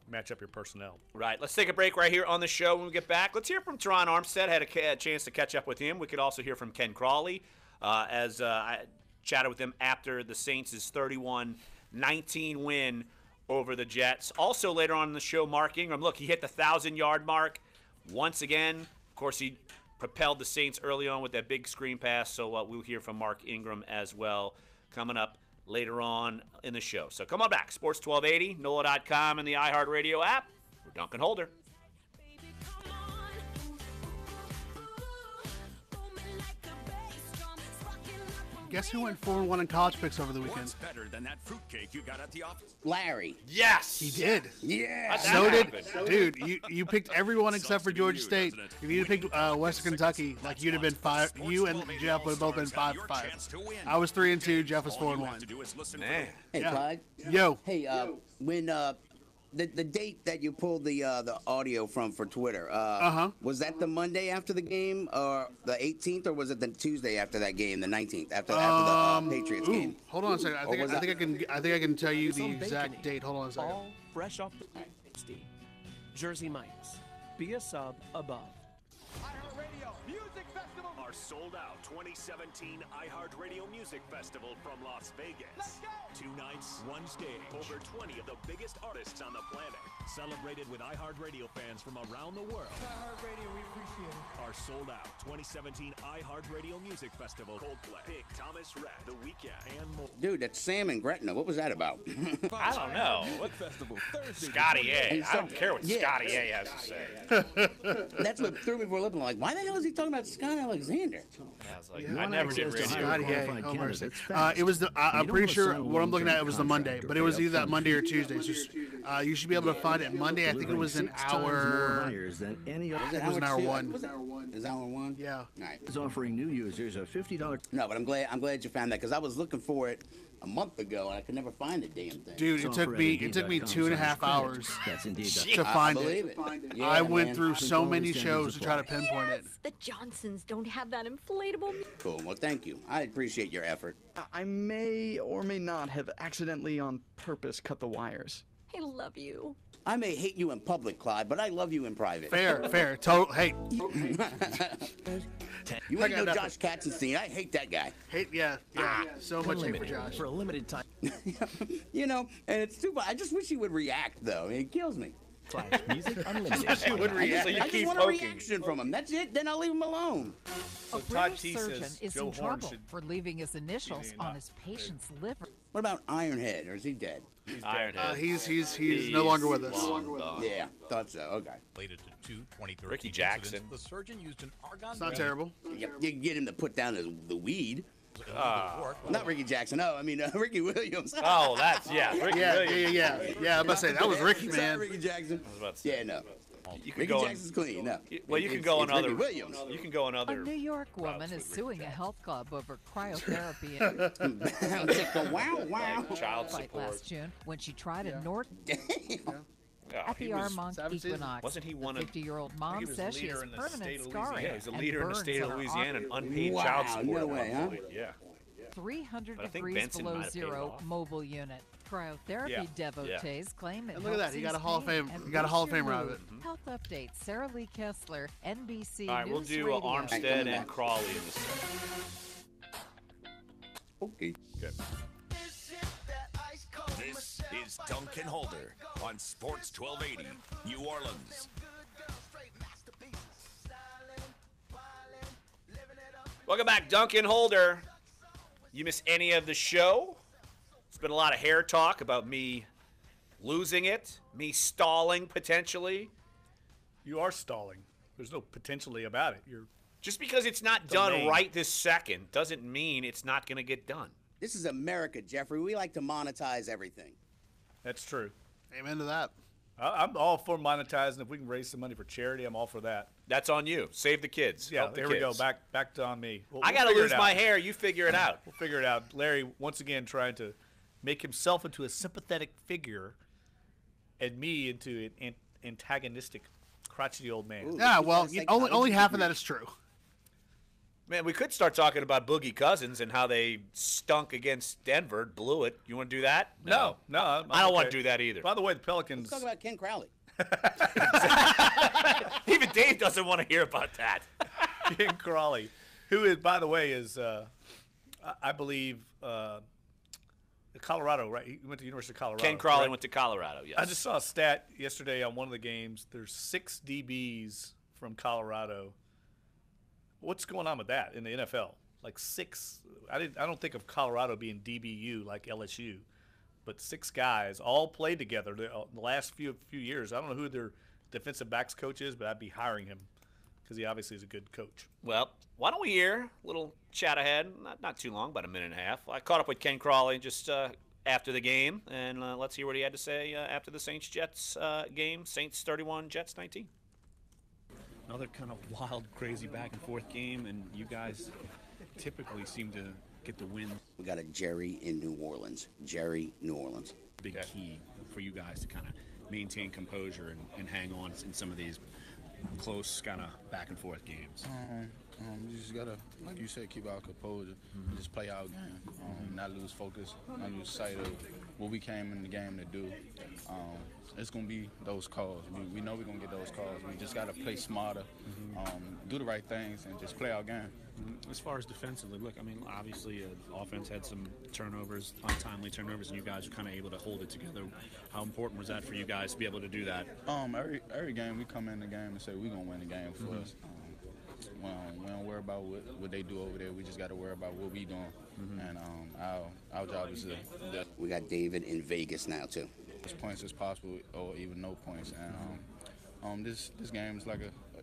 match up your personnel. Right. Let's take a break right here on the show. When we get back, let's hear from Teron Armstead. Had a chance to catch up with him. We could also hear from Ken Crawley as I chatted with him after the Saints' 31-19 win over the Jets. Also later on in the show, Mark Ingram. Look, he hit the 1,000-yard mark once again. Of course, he propelled the Saints early on with that big screen pass, so we'll hear from Mark Ingram as well coming up later on in the show. So come on back. Sports 1280, NOLA.com, and the iHeartRadio app. We're Dunc and Holder. Guess who went 4-1 in college picks over the weekend? What's better than that fruitcake you got at the office? Larry. Yes. He did. Yeah. So did, dude, you picked everyone except for Georgia State. If you'd have picked Western Kentucky, like you'd have been 5. You and Jeff would have both been 5-5. I was 3-2. Jeff was 4-1. Hey, Clyde. Yo. Hey, when the date that you pulled the audio from for Twitter, was that the Monday after the game, or the 18th, or was it the Tuesday after that game, the 19th, after the Patriots game? Hold on a second. I think I can tell you the exact date. Hold on a second. All fresh off the Jersey Mike's. Be a sub above. iHeartRadio Music Festival. our sold-out 2017 iHeartRadio Music Festival from Las Vegas. 2 nights, 1 stage, over 20 of the biggest artists on the planet. Celebrated with iHeartRadio fans from around the world. iHeartRadio, we appreciate it. Our sold-out 2017 iHeartRadio Music Festival. Coldplay, Big Thomas Rhett, The Weeknd, and more. Dude, that's Sam and Gretna. What was that about? I don't know. What festival? Scotty A. I don't care what Scotty A has to say. That's what threw me for a loop. I'm like, why the hell is he talking about Scott Alexander? I was like, I never did radio. Scotty A. Oh, mercy. It was the. I'm pretty sure what I'm looking at. It was the Monday, but it was either that Monday or Tuesday. So, you should be able to find it Monday. I think it was an hour. It was an hour 1. Was it hour 1? Is hour 1? Yeah. Right. Is offering new users a $50. No, but I'm glad you found that because I was looking for it a month ago and I could never find the damn thing. Dude, it took me 2.5 hours to find it. Yeah, I went through so many shows to try to pinpoint it. The Johnsons don't have that inflatable. Cool. Well, thank you. I appreciate your effort. I may or may not have accidentally on purpose cut the wires. I love you. I may hate you in public, Clyde, but I love you in private. Fair. Total. Hey. You ain't no Josh Katzenstein. I hate that guy. Yeah. So much hate for Josh. For a limited time. You know, and it's too bad. I just wish he would react, though. It kills me. Flash music unlimited. I just want a reaction from him. That's it. Then I'll leave him alone. A British surgeon is in trouble for leaving his initials on his patient's liver. What about Ironhead, or is he dead? He's dead. He's no longer with us. Yeah, thought so. Okay. Related to 2013 Ricky Jackson. incidents, the surgeon used an argon. It's not terrible. You can get him to put down the weed. Not Ricky Jackson. No, I mean Ricky Williams. Oh, that's Ricky Williams. Yeah. I'm about to say that was Ricky, man. Ricky Jackson. I was about to say. Yeah, no. Ricky Jackson's clean. No. Well, you can go on other. Williams. You can go on other. A New York woman is suing a health club over cryotherapy wow. Child fight support. last June when she tried a North. Oh, At the Armonk Equinox, wasn't he one of? 50-year-old mom says she has permanent scarring. Yeah, he's a leader in the state of Louisiana, and unpaid Wow, child support. no way, huh? Yeah. 300 But I think degrees Benson below might have paid it zero off. mobile unit. Cryotherapy devotees claim it And look at helps that. He got a ease Hall of pain Fame. and He got a boost Hall of your Famer out of mood. it. Health update. Sarah Lee Kessler, NBC All right, we'll News do Radio. Armstead and Crawley in this segment. Okay. Good. This is Dunc and Holder on Sports 1280, New Orleans. Welcome back, Duncan Holder. You miss any of the show? It's been a lot of hair talk about me losing it, me stalling potentially. You are stalling. There's no potentially about it. You're just because it's not done right this second doesn't mean it's not going to get done. This is America, Jeffrey. We like to monetize everything. That's true. Amen to that. I'm all for monetizing. If we can raise some money for charity, I'm all for that. That's on you. Save the kids. Yeah, Help the there we go. kids. Back to on me. I got to lose my hair. You figure it out. We'll figure it out. Larry, once again, trying to make himself into a sympathetic figure and me into an antagonistic, crotchety old man. Yeah, well, only half of that is true. Man, we could start talking about Boogie Cousins and how they stunk against Denver, blew it. You want to do that? No. I don't want to do that either. By the way, the Pelicans. Let's talk about Ken Crowley. Even Dave doesn't want to hear about that. Ken Crawley, who is, by the way, is I believe Colorado, right? He went to the University of Colorado. Ken Crawley went to Colorado. Yes. I just saw a stat yesterday on one of the games. There's 6 DBs from Colorado. What's going on with that in the NFL? Like 6. I don't think of Colorado being DBU like LSU, but 6 guys all played together the last few years. I don't know who their defensive backs coach is, but I'd be hiring him because he obviously is a good coach. Well, why don't we hear a little chat ahead? Not too long, about a minute and a half. I caught up with Ken Crawley just after the game, and let's hear what he had to say after the Saints-Jets game. Saints 31, Jets 19. Another kind of wild, crazy back-and-forth game, and you guys typically seem to get the win. We got a Jerry in New Orleans. Jerry, New Orleans. Big key for you guys to kind of maintain composure and hang on in some of these close kind of back-and-forth games. You just gotta, like you said, keep our composure, just play our game, not lose focus, not lose sight of what we came in the game to do. It's gonna be those calls. We know we're gonna get those calls. We just gotta play smarter, do the right things, and just play our game. As far as defensively, look, I mean, obviously, offense had some turnovers, untimely turnovers, and you guys were kind of able to hold it together. How important was that for you guys to be able to do that? Every game we come in the game and say we're gonna win the game for us. We don't worry about what they do over there. We just got to worry about what we doing, and our job is to. We got David in Vegas now too. As points as possible, or even no points, and this game is like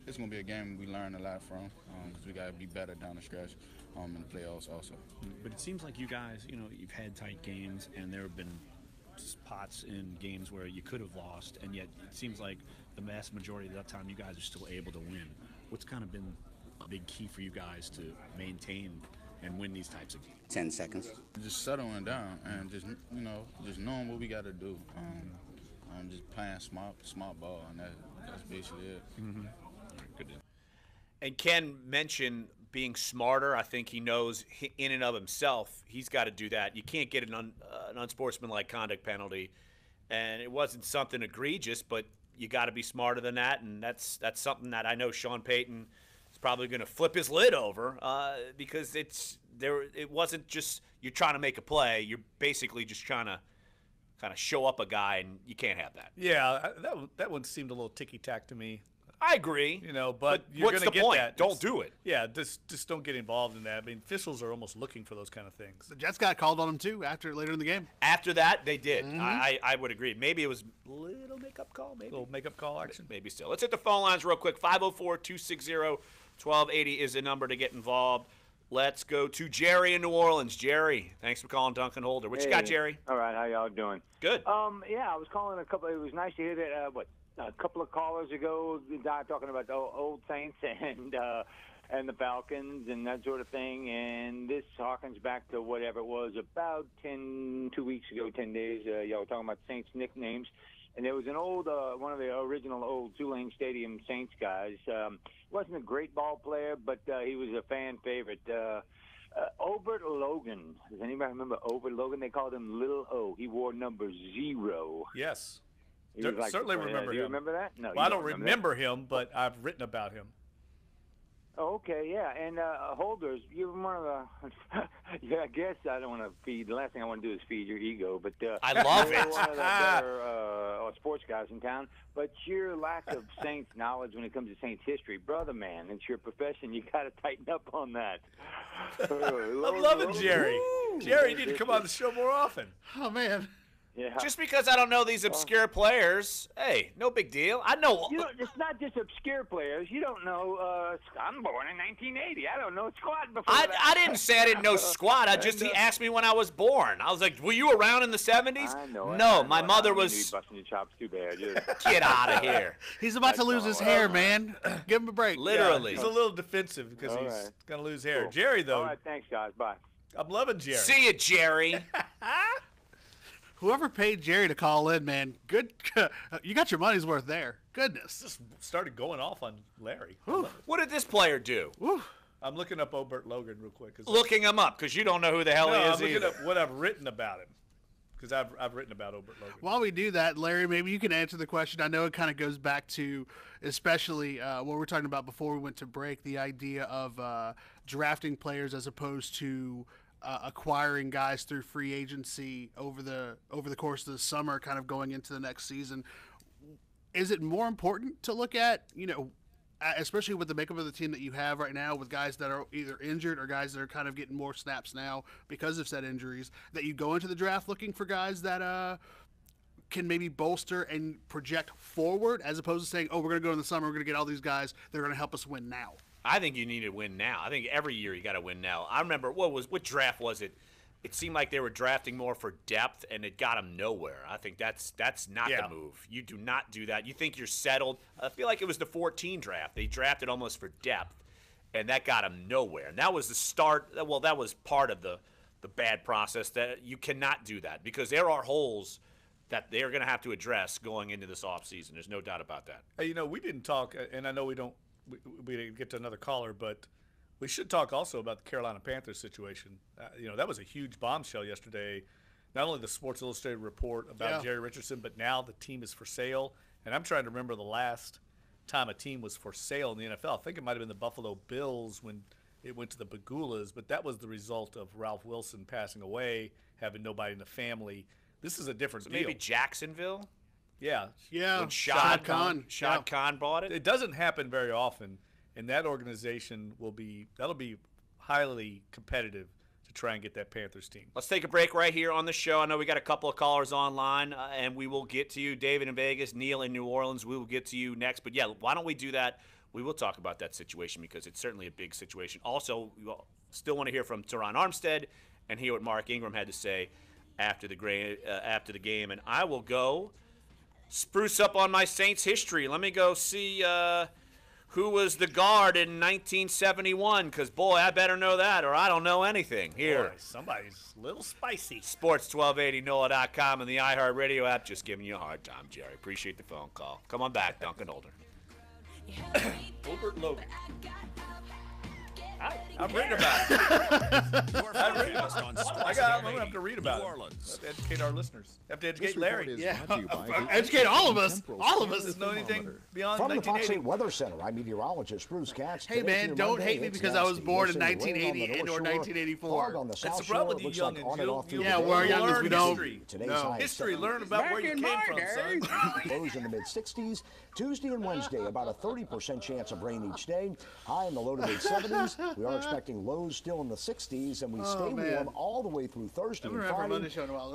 it's gonna be a game we learn a lot from, because we got to be better down the stretch in the playoffs also. But it seems like you guys, you've had tight games, and there have been spots in games where you could have lost, and yet it seems like the vast majority of the time you guys are still able to win. What's kind of been a big key for you guys to maintain and win these types of games? 10 seconds. Just settling down and just knowing what we got to do. Just playing smart ball, and that's basically it. Good. And Ken mentioned being smarter. I think he knows in and of himself he's got to do that. You can't get an unsportsmanlike conduct penalty, and it wasn't something egregious, but you got to be smarter than that, and that's something that I know Sean Payton is probably going to flip his lid over, because it wasn't just you're trying to make a play. You're basically just trying to kind of show up a guy, and you can't have that. Yeah, that one seemed a little ticky-tack to me. I agree. But you're what's going to the get point? that. Don't do it. Yeah, just don't get involved in that. I mean, officials are almost looking for those kind of things. The Jets got called on him too later in the game. After that, they did. I would agree. Maybe it was a little makeup call. Maybe little makeup call action. Maybe still. Let's hit the phone lines real quick. 504-260-1280 is the number to get involved. Let's go to Jerry in New Orleans. Jerry, thanks for calling Dunc and Holder. What you got, Jerry? All right, how y'all doing? Good. Yeah, I was calling a couple. It was nice to hear that. A couple of callers ago, talking about the old Saints and the Falcons and that sort of thing. And this harkens back to whatever it was about 2 weeks ago, 10 days. Y'all were talking about Saints nicknames. And there was an old, one of the original old Tulane Stadium Saints guys. Wasn't a great ball player, but he was a fan favorite. Obert Logan. Does anybody remember Obert Logan? They called him Little O. He wore number 0. Yes. Like, certainly remember him. Do you remember that? No. Well, I don't remember him, but I've written about him. Oh, okay, yeah. And Holders, you're one of the yeah, I guess I don't want to feed. The last thing I want to do is feed your ego, but I love you're it. one of the better sports guys in town. But your lack of Saints knowledge when it comes to Saints history, brother, man, it's your profession. You got to tighten up on that. I'm loving Jerry. Jerry, you need to come on the show more often. Oh man. Yeah. Just because I don't know these obscure players, hey, no big deal. I know. It's not just obscure players. You don't know. I'm born in 1980. I don't know squat before that. I didn't say I didn't know squat. He asked me when I was born. I was like, were you around in the 70s? I know. No, my mother was. Busting your chops too bad. Get out of here. He's about to lose his hair, man. Give him a break. Literally. Yeah, he's a little defensive because he's going to lose hair. Cool. Jerry, though. All right, thanks, guys. Bye. I'm loving Jerry. See you, Jerry. Whoever paid Jerry to call in, man, good. You got your money's worth there. Goodness. Just started going off on Larry. What did this player do? I'm looking up Obert Logan real quick. Looking him up because you don't know who the hell he is I'm looking either. up what I've written about him because I've written about Obert Logan. While we do that, Larry, maybe you can answer the question. I know it kind of goes back to especially what we were talking about before we went to break, the idea of drafting players as opposed to acquiring guys through free agency over the course of the summer, kind of going into the next season. Is it more important to look at, especially with the makeup of the team that you have right now, with guys that are either injured or guys that are kind of getting more snaps now because of said injuries, that you go into the draft looking for guys that can maybe bolster and project forward, as opposed to saying, oh, we're going to go in the summer, we're going to get all these guys, they're going to help us win now? I think you need to win now. I think every year you got to win now. I remember what draft was it? It seemed like they were drafting more for depth, and it got them nowhere. I think that's not the move. You do not do that. You think you're settled. I feel like it was the 14 draft. They drafted almost for depth, and that got them nowhere. And that was the start. Well, that was part of the bad process. That you cannot do that because there are holes that they're going to have to address going into this offseason. There's no doubt about that. Hey, we didn't talk, and I know we didn't get to another caller, but we should talk also about the Carolina Panthers situation. That was a huge bombshell yesterday. Not only the Sports Illustrated report about Jerry Richardson, but now the team is for sale. And I'm trying to remember the last time a team was for sale in the NFL. I think it might have been the Buffalo Bills when it went to the Bagulas, but that was the result of Ralph Wilson passing away, having nobody in the family. This is a different deal. Maybe Jacksonville? Yeah. When Shad Khan bought it? It doesn't happen very often, and that organization that'll be highly competitive to try and get that Panthers team. Let's take a break right here on the show. I know we got a couple of callers online, and we will get to you. David in Vegas, Neil in New Orleans, we will get to you next. But, yeah, why don't we do that? We will talk about that situation because it's certainly a big situation. Also, we still want to hear from Teron Armstead and hear what Mark Ingram had to say after the game. And I will go spruce up on my Saints history. Let me go see who was the guard in 1971, because, boy, I better know that or I don't know anything. Here. Boy, somebody's a little spicy. Sports1280, NOLA.com, and the iHeartRadio app. Just giving you a hard time, Jerry. Appreciate the phone call. Come on back, Duncan Holder. Obert Logan. I'm reading about it. I'm going to have to read about it. Have to educate our listeners. Have to educate Larry. Yeah. Educate all of us. All of us. Doesn't know anything beyond From the 1980. Fox 8 Weather Center, I'm meteorologist Bruce Katz. Hey, man, don't hate me because I was born in 1980 and or 1984. That's the problem with you youngins. Yeah, we're youngins. We don't. History. Learn about where you came from, son. Lows in the mid-60s. Tuesday and Wednesday, about a 30% chance of rain each day. High in the low to mid-70s. We are expecting lows still in the 60s, and we stay warm all the way through Thursday and Friday.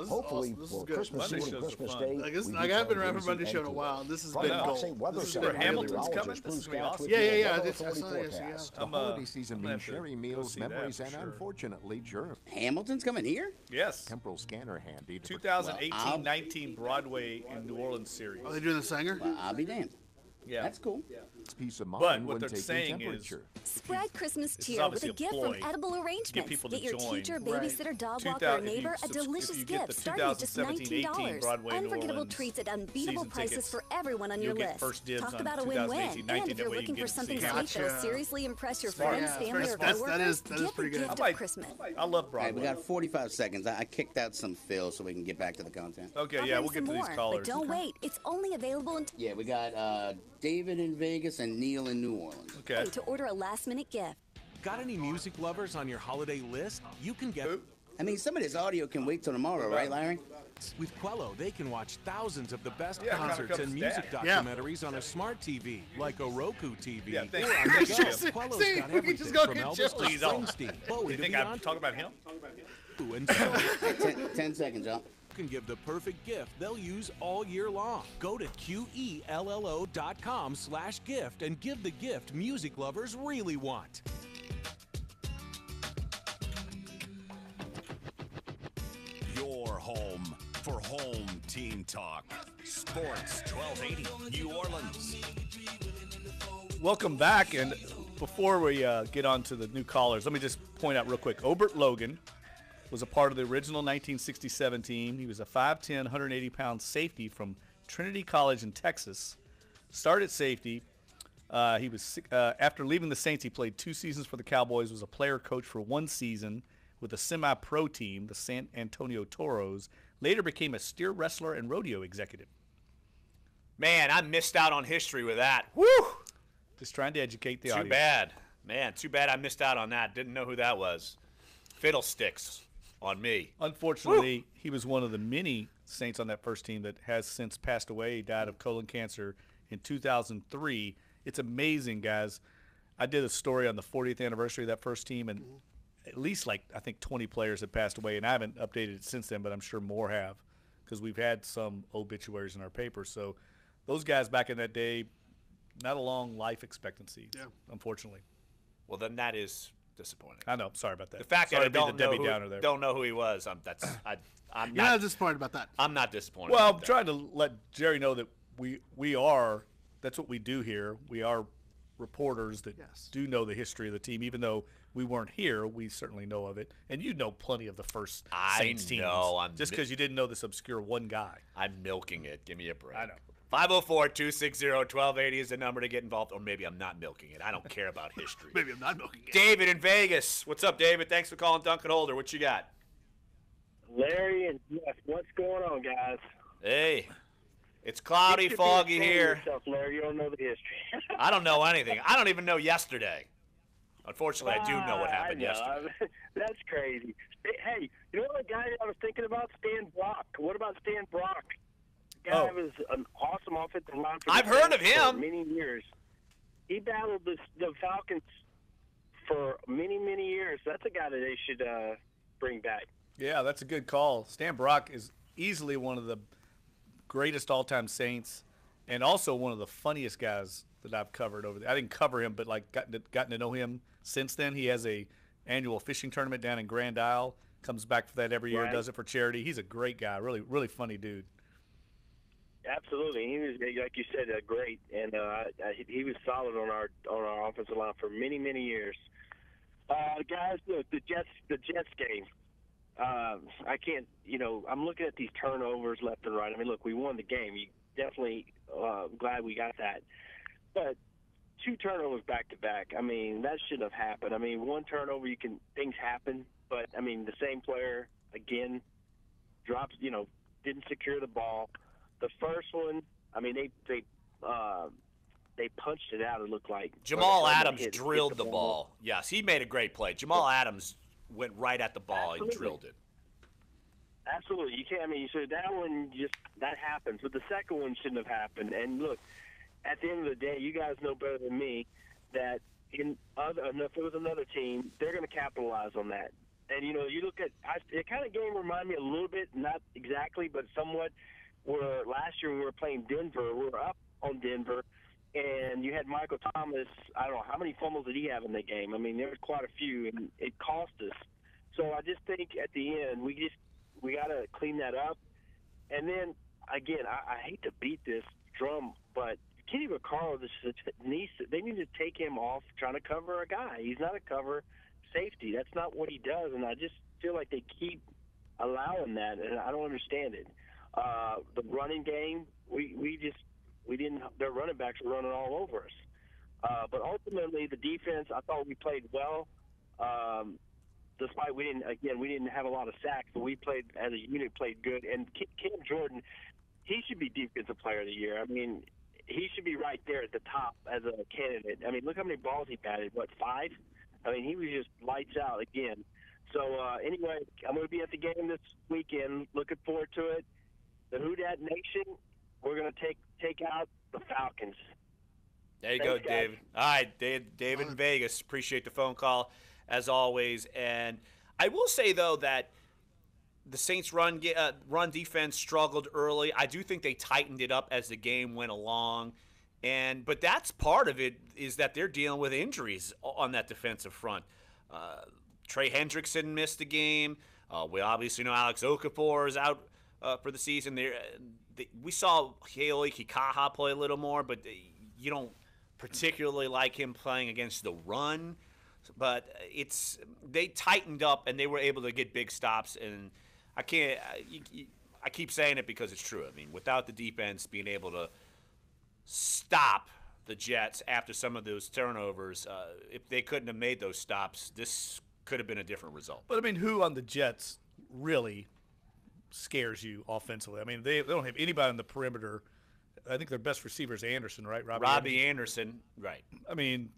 Hopefully for Christmas Eve and Christmas Day. I haven't been around for Monday show in a while. This has been gold. This is where Hamilton's coming. This is awesome. Yeah. The holiday season means sharing meals, memories, and unfortunately, germs. Hamilton's coming here? Yes. Temporal scanner handy. 2018-19 Broadway in New Orleans series. Are they doing the singer? Well, I'll be damned. Yeah. That's cool. Peace of mind but what when they're taking saying temperature. Spread Christmas cheer with a gift from Edible Arrangements. Get your teacher, babysitter, dog walker, or neighbor a delicious gift starting at just $19. Unforgettable treats at unbeatable prices for everyone on your list. Talk about a win-win. And if you're looking for something sweet that'll seriously impress your friends, family, or coworkers, give a gift at Christmas. I love Broadway. All right, we got 45 seconds. I kicked out some fills so we can get back to the content. Okay, yeah, we'll get to these callers. But don't wait. It's only available in... Yeah, we got David in Vegas and Neil in New Orleans. Okay. To order a last-minute gift. Got any music lovers on your holiday list? You can get... I mean, some of this audio can wait till tomorrow, right, Larry? With Quello, they can watch thousands of the best concerts and music documentaries on a smart TV, like a Roku TV. Yeah, or on the go. Quello's got everything just go from get Elvis Joe. to Springsteen, Bowie You to think I'm Beyonce. talking about him? And so 10 seconds, y'all. can give the perfect gift they'll use all year long. Go to QELLO.com/gift and give the gift music lovers really want. Your home for home team talk. Sports 1280 New Orleans. Welcome back, and before we get on to the new callers, let me just point out real quick. Obert Logan was a part of the original 1967 team. He was a 5'10", 180-pound safety from Trinity College in Texas. Started safety. He was after leaving the Saints, he played 2 seasons for the Cowboys, was a player coach for 1 season with a semi-pro team, the San Antonio Toros. Later became a steer wrestler and rodeo executive. Man, I missed out on history with that. Woo! Just trying to educate the audience. Too bad. Man, too bad I missed out on that. Didn't know who that was. Fiddlesticks on me. Unfortunately, he was one of the many Saints on that first team that has since passed away. He died of colon cancer in 2003. It's amazing, guys. I did a story on the 40th anniversary of that first team, and at least, I think 20 players have passed away, and I haven't updated it since then, but I'm sure more have because we've had some obituaries in our paper. So those guys back in that day, not a long life expectancy, unfortunately. Well, then that is disappointing. I know. Sorry about that. The fact that I don't know who he was, I'm You're not disappointed about that. I'm not disappointed. Well, I'm trying to let Jerry know that we are. That's what we do here. We are reporters that do know the history of the team, even though we weren't here. We certainly know of it, and you know plenty of the first Saints teams. Just because you didn't know this obscure one guy. I'm milking it. Give me a break. I know. 504-260-1280 is the number to get involved, or maybe I'm not milking it. I don't care about history. Maybe I'm not milking it. David in Vegas. What's up, David? Thanks for calling Duncan Holder. What you got? Larry and Jeff, what's going on, guys? Hey, it's cloudy, foggy here. Yourself, Larry. You don't know the history. I don't know anything. I don't even know yesterday. Unfortunately, I do know what happened yesterday. That's crazy. Hey, you know what guy I was thinking about? Stan Brock. What about Stan Brock? Guy was an awesome offensive line for I've heard of him. For many years. He battled the Falcons for many, many years. That's a guy that they should bring back. Yeah, that's a good call. Stan Brock is easily one of the greatest all-time Saints, and also one of the funniest guys that I've covered over there. I didn't cover him, but like gotten to know him since then. He has a annual fishing tournament down in Grand Isle. Comes back for that every year. Does it for charity. He's a great guy. Really, really funny dude. Absolutely, he was, like you said, great, and he was solid on our offensive line for many, many years. Guys, look, the Jets game. I can't, I'm looking at these turnovers left and right. I mean, look, we won the game. You definitely glad we got that. But 2 turnovers back to back. I mean, that shouldn't have happened. I mean, 1 turnover, things happen. But I mean, the same player again drops. Didn't secure the ball. The first one, I mean, they punched it out. It looked like Jamal Adams drilled the ball. Yes, he made a great play. Jamal Adams went right at the ball and drilled it. Absolutely, you can't. I mean, so that one that happens, but the second one shouldn't have happened. And look, at the end of the day, you guys know better than me that if it was another team, they're going to capitalize on that. And you look at it kind of game reminded me a little bit, not exactly, but somewhat. Where last year we were playing Denver, we were up on Denver, and you had Michael Thomas. I don't know how many fumbles did he have in the game. I mean, there was quite a few, and it cost us. So I just think at the end we got to clean that up. And then again, I hate to beat this drum, but Kenny Vaccaro, they need to take him off trying to cover a guy. He's not a cover safety. That's not what he does, and I just feel like they keep allowing that, and I don't understand it. The running game, we didn't. Their running backs were running all over us. But ultimately, the defense, I thought we played well. Despite we didn't have a lot of sacks, but we played as a unit, played good. And Cam Jordan, he should be Defensive Player of the Year. I mean, he should be right there at the top as a candidate. I mean, look how many balls he batted. 5? I mean, he was just lights out again. So anyway, I'm going to be at the game this weekend. Looking forward to it. The Who Dat Nation, we're going to take out the Falcons. There you go, David. All right, David in Vegas. Appreciate the phone call, as always. And I will say, though, that the Saints' run defense struggled early. I do think they tightened it up as the game went along. But that's part of it, is that they're dealing with injuries on that defensive front. Trey Hendrickson missed the game. We obviously know Alex Okafor is out for the season. We saw Haley Kikaha play a little more, but you don't particularly like him playing against the run. But they tightened up, and they were able to get big stops. And I keep saying it because it's true. I mean, without the defense being able to stop the Jets after some of those turnovers, if they couldn't have made those stops, this could have been a different result. But I mean, who on the Jets really scares you offensively? I mean, they don't have anybody on the perimeter. I think their best receiver is Anderson, right? Robbie Anderson, right. I mean,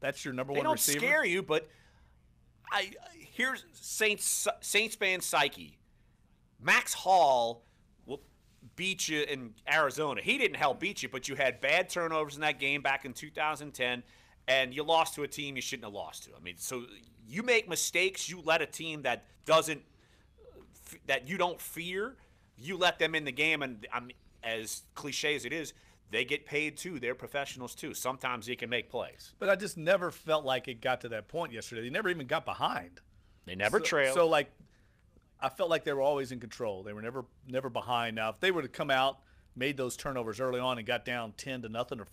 that's your number one receiver. They don't scare you, but here's Saints fan psyche. Max Hall will beat you in Arizona. He didn't help beat you, but you had bad turnovers in that game back in 2010, and you lost to a team you shouldn't have lost to. I mean, so you make mistakes. You let a team that you don't fear, you let them in the game, and as cliche as it is, they get paid too. They're professionals too. Sometimes they can make plays. But I just never felt like it got to that point yesterday. They never even got behind. They never trailed. So, I felt like they were always in control. They were never behind. Now, if they were to come out, made those turnovers early on and got down 10-0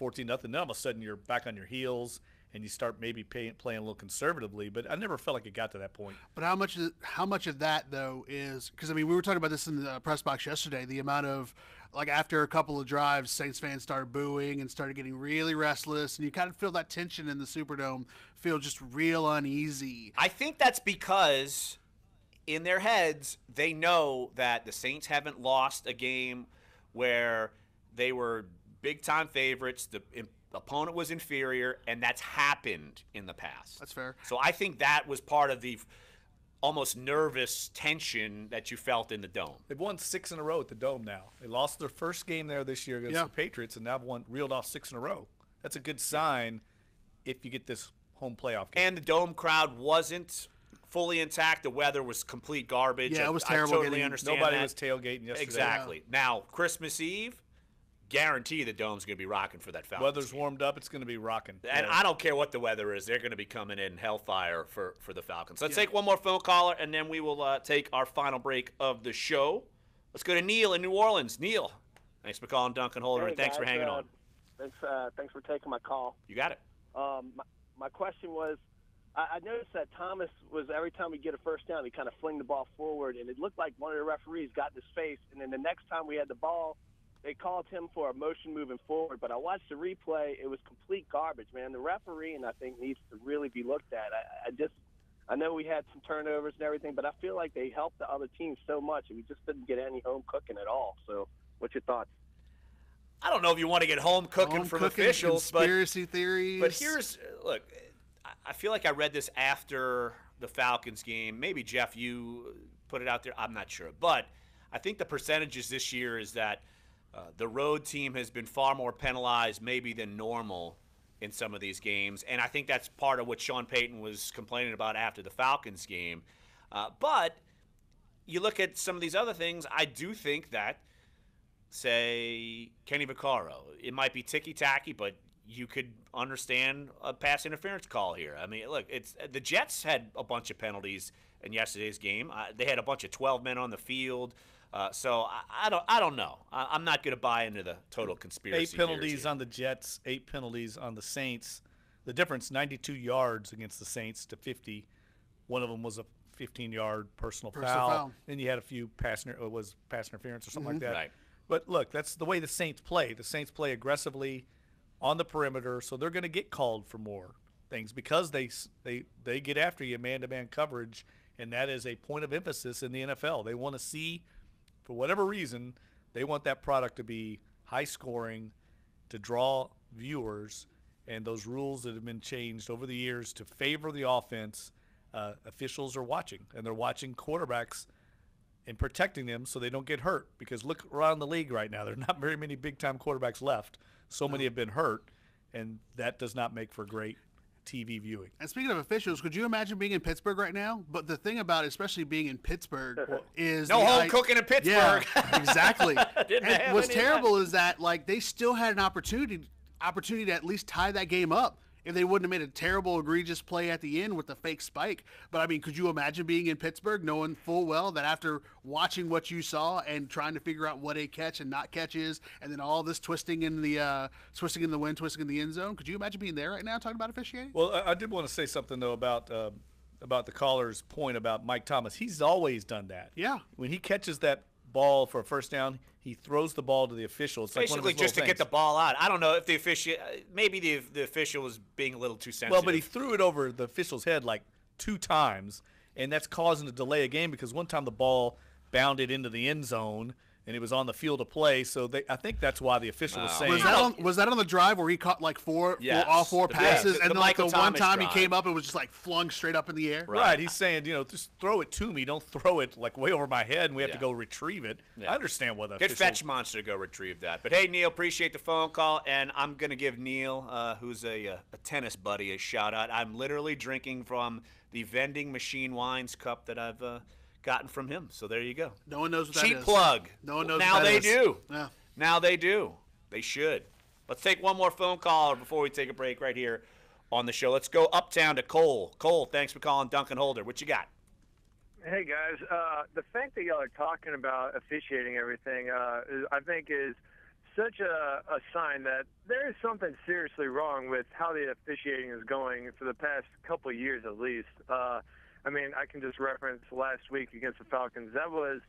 or 14-0, then all of a sudden you're back on your heels and you start maybe playing a little conservatively. But I never felt like it got to that point. But how much of that, though, is – because, I mean, we were talking about this in the press box yesterday, the amount of – after a couple of drives, Saints fans started booing and started getting really restless, and you kind of feel that tension in the Superdome, feel just real uneasy. I think that's because – in their heads, they know that the Saints haven't lost a game where they were big-time favorites. The opponent was inferior, and that's happened in the past. That's fair. So I think that was part of the almost nervous tension that you felt in the Dome. They've won 6 in a row at the Dome now. They lost their first game there this year against the Patriots, and now have reeled off 6 in a row. That's a good sign if you get this home playoff game. And the Dome crowd wasn't fully intact. The weather was complete garbage. Yeah, it was terrible. I totally understand Nobody that. was tailgating yesterday. Exactly. Yeah. Now, Christmas Eve, guarantee the Dome's going to be rocking for that Falcons. Weather's warmed up. It's going to be rocking. And I don't care what the weather is. They're going to be coming in hellfire for the Falcons. Let's take one more phone caller, and then we will take our final break of the show. Let's go to Neil in New Orleans. Neil, thanks for calling Duncan Holder, and thanks for hanging on. Thanks for taking my call. You got it. My question was, I noticed that Thomas was, every time we get a first down, he kind of fling the ball forward, and it looked like one of the referees got in his face, and then the next time we had the ball, they called him for a motion moving forward, but I watched the replay. It was complete garbage, man. The refereeing, I think, needs to really be looked at. I know we had some turnovers and everything, but I feel like they helped the other team so much, and we just didn't get any home cooking at all. So what's your thoughts? I don't know if you want to get home cooking from officials, conspiracy theories. But look, I feel like I read this after the Falcons game. Maybe, Jeff, you put it out there. I'm not sure. But I think the percentages this year is that the road team has been far more penalized maybe than normal in some of these games. And I think that's part of what Sean Payton was complaining about after the Falcons game. But you look at some of these other things, I do think that, say, Kenny Vaccaro, it might be ticky-tacky, but you could understand a pass interference call here. I mean, look, the Jets had a bunch of penalties in yesterday's game. They had a bunch of 12 men on the field. So I don't know. I'm not going to buy into the total conspiracy. 8 penalties on the Jets, 8 penalties on the Saints. The difference, 92 yards against the Saints to 50. One of them was a 15-yard personal foul. Then you had a few pass interference or something like that. Right. But look, that's the way the Saints play. The Saints play aggressively on the perimeter, so they're going to get called for more things because they get after you man-to-man coverage, and that is a point of emphasis in the NFL. They want to see, for whatever reason, they want that product to be high-scoring, to draw viewers, and those rules that have been changed over the years to favor the offense, officials are watching, and they're watching quarterbacks and protecting them so they don't get hurt. Because look around the league right now. There are not very many big-time quarterbacks left. So many have been hurt, and that does not make for great TV viewing. And speaking of officials, could you imagine being in Pittsburgh right now? But the thing about especially being in Pittsburgh is no home cooking in Pittsburgh. Yeah, exactly. And what's terrible is that they still had an opportunity to at least tie that game up if they wouldn't have made a terrible, egregious play at the end with the fake spike. But, I mean, could you imagine being in Pittsburgh knowing full well that after watching what you saw and trying to figure out what a catch and not catch is, and then all this twisting in the wind, twisting in the end zone, could you imagine being there right now talking about officiating? Well, I did want to say something, though, about the caller's point about Mike Thomas. He's always done that. Yeah. When he catches that ball for a first down, he throws the ball to the official. It's basically like one of just to get the ball out. I don't know if the official, maybe the official was being a little too sensitive. Well, but he threw it over the official's head like 2 times, and that's causing a delay of game because one time the ball bounded into the end zone and it was on the field of play. So I think that's why the official was saying. Was that on the drive where he caught like all four passes, and then like the one time he came up and was just like flung straight up in the air? Right. He's saying, just throw it to me. Don't throw it like way over my head, and we have to go retrieve it. Yeah. I understand what the Get Fetch Monster to go retrieve that. But hey, Neil, appreciate the phone call, and I'm gonna give Neil, who's a tennis buddy, a shout out. I'm literally drinking from the vending machine wines cup that I've gotten from him. So there you go. No one knows what that is. Cheap plug. No one knows now what that they is. do. Yeah. Now they do. They should. Let's take one more phone call before we take a break right here on the show. Let's go uptown to Cole. Cole, thanks for calling Duncan Holder. What you got? Hey, guys. The fact that y'all are talking about officiating everything, I think is such a sign that there is something seriously wrong with how the officiating is going for the past couple of years at least. I mean, I can just reference last week against the Falcons. That was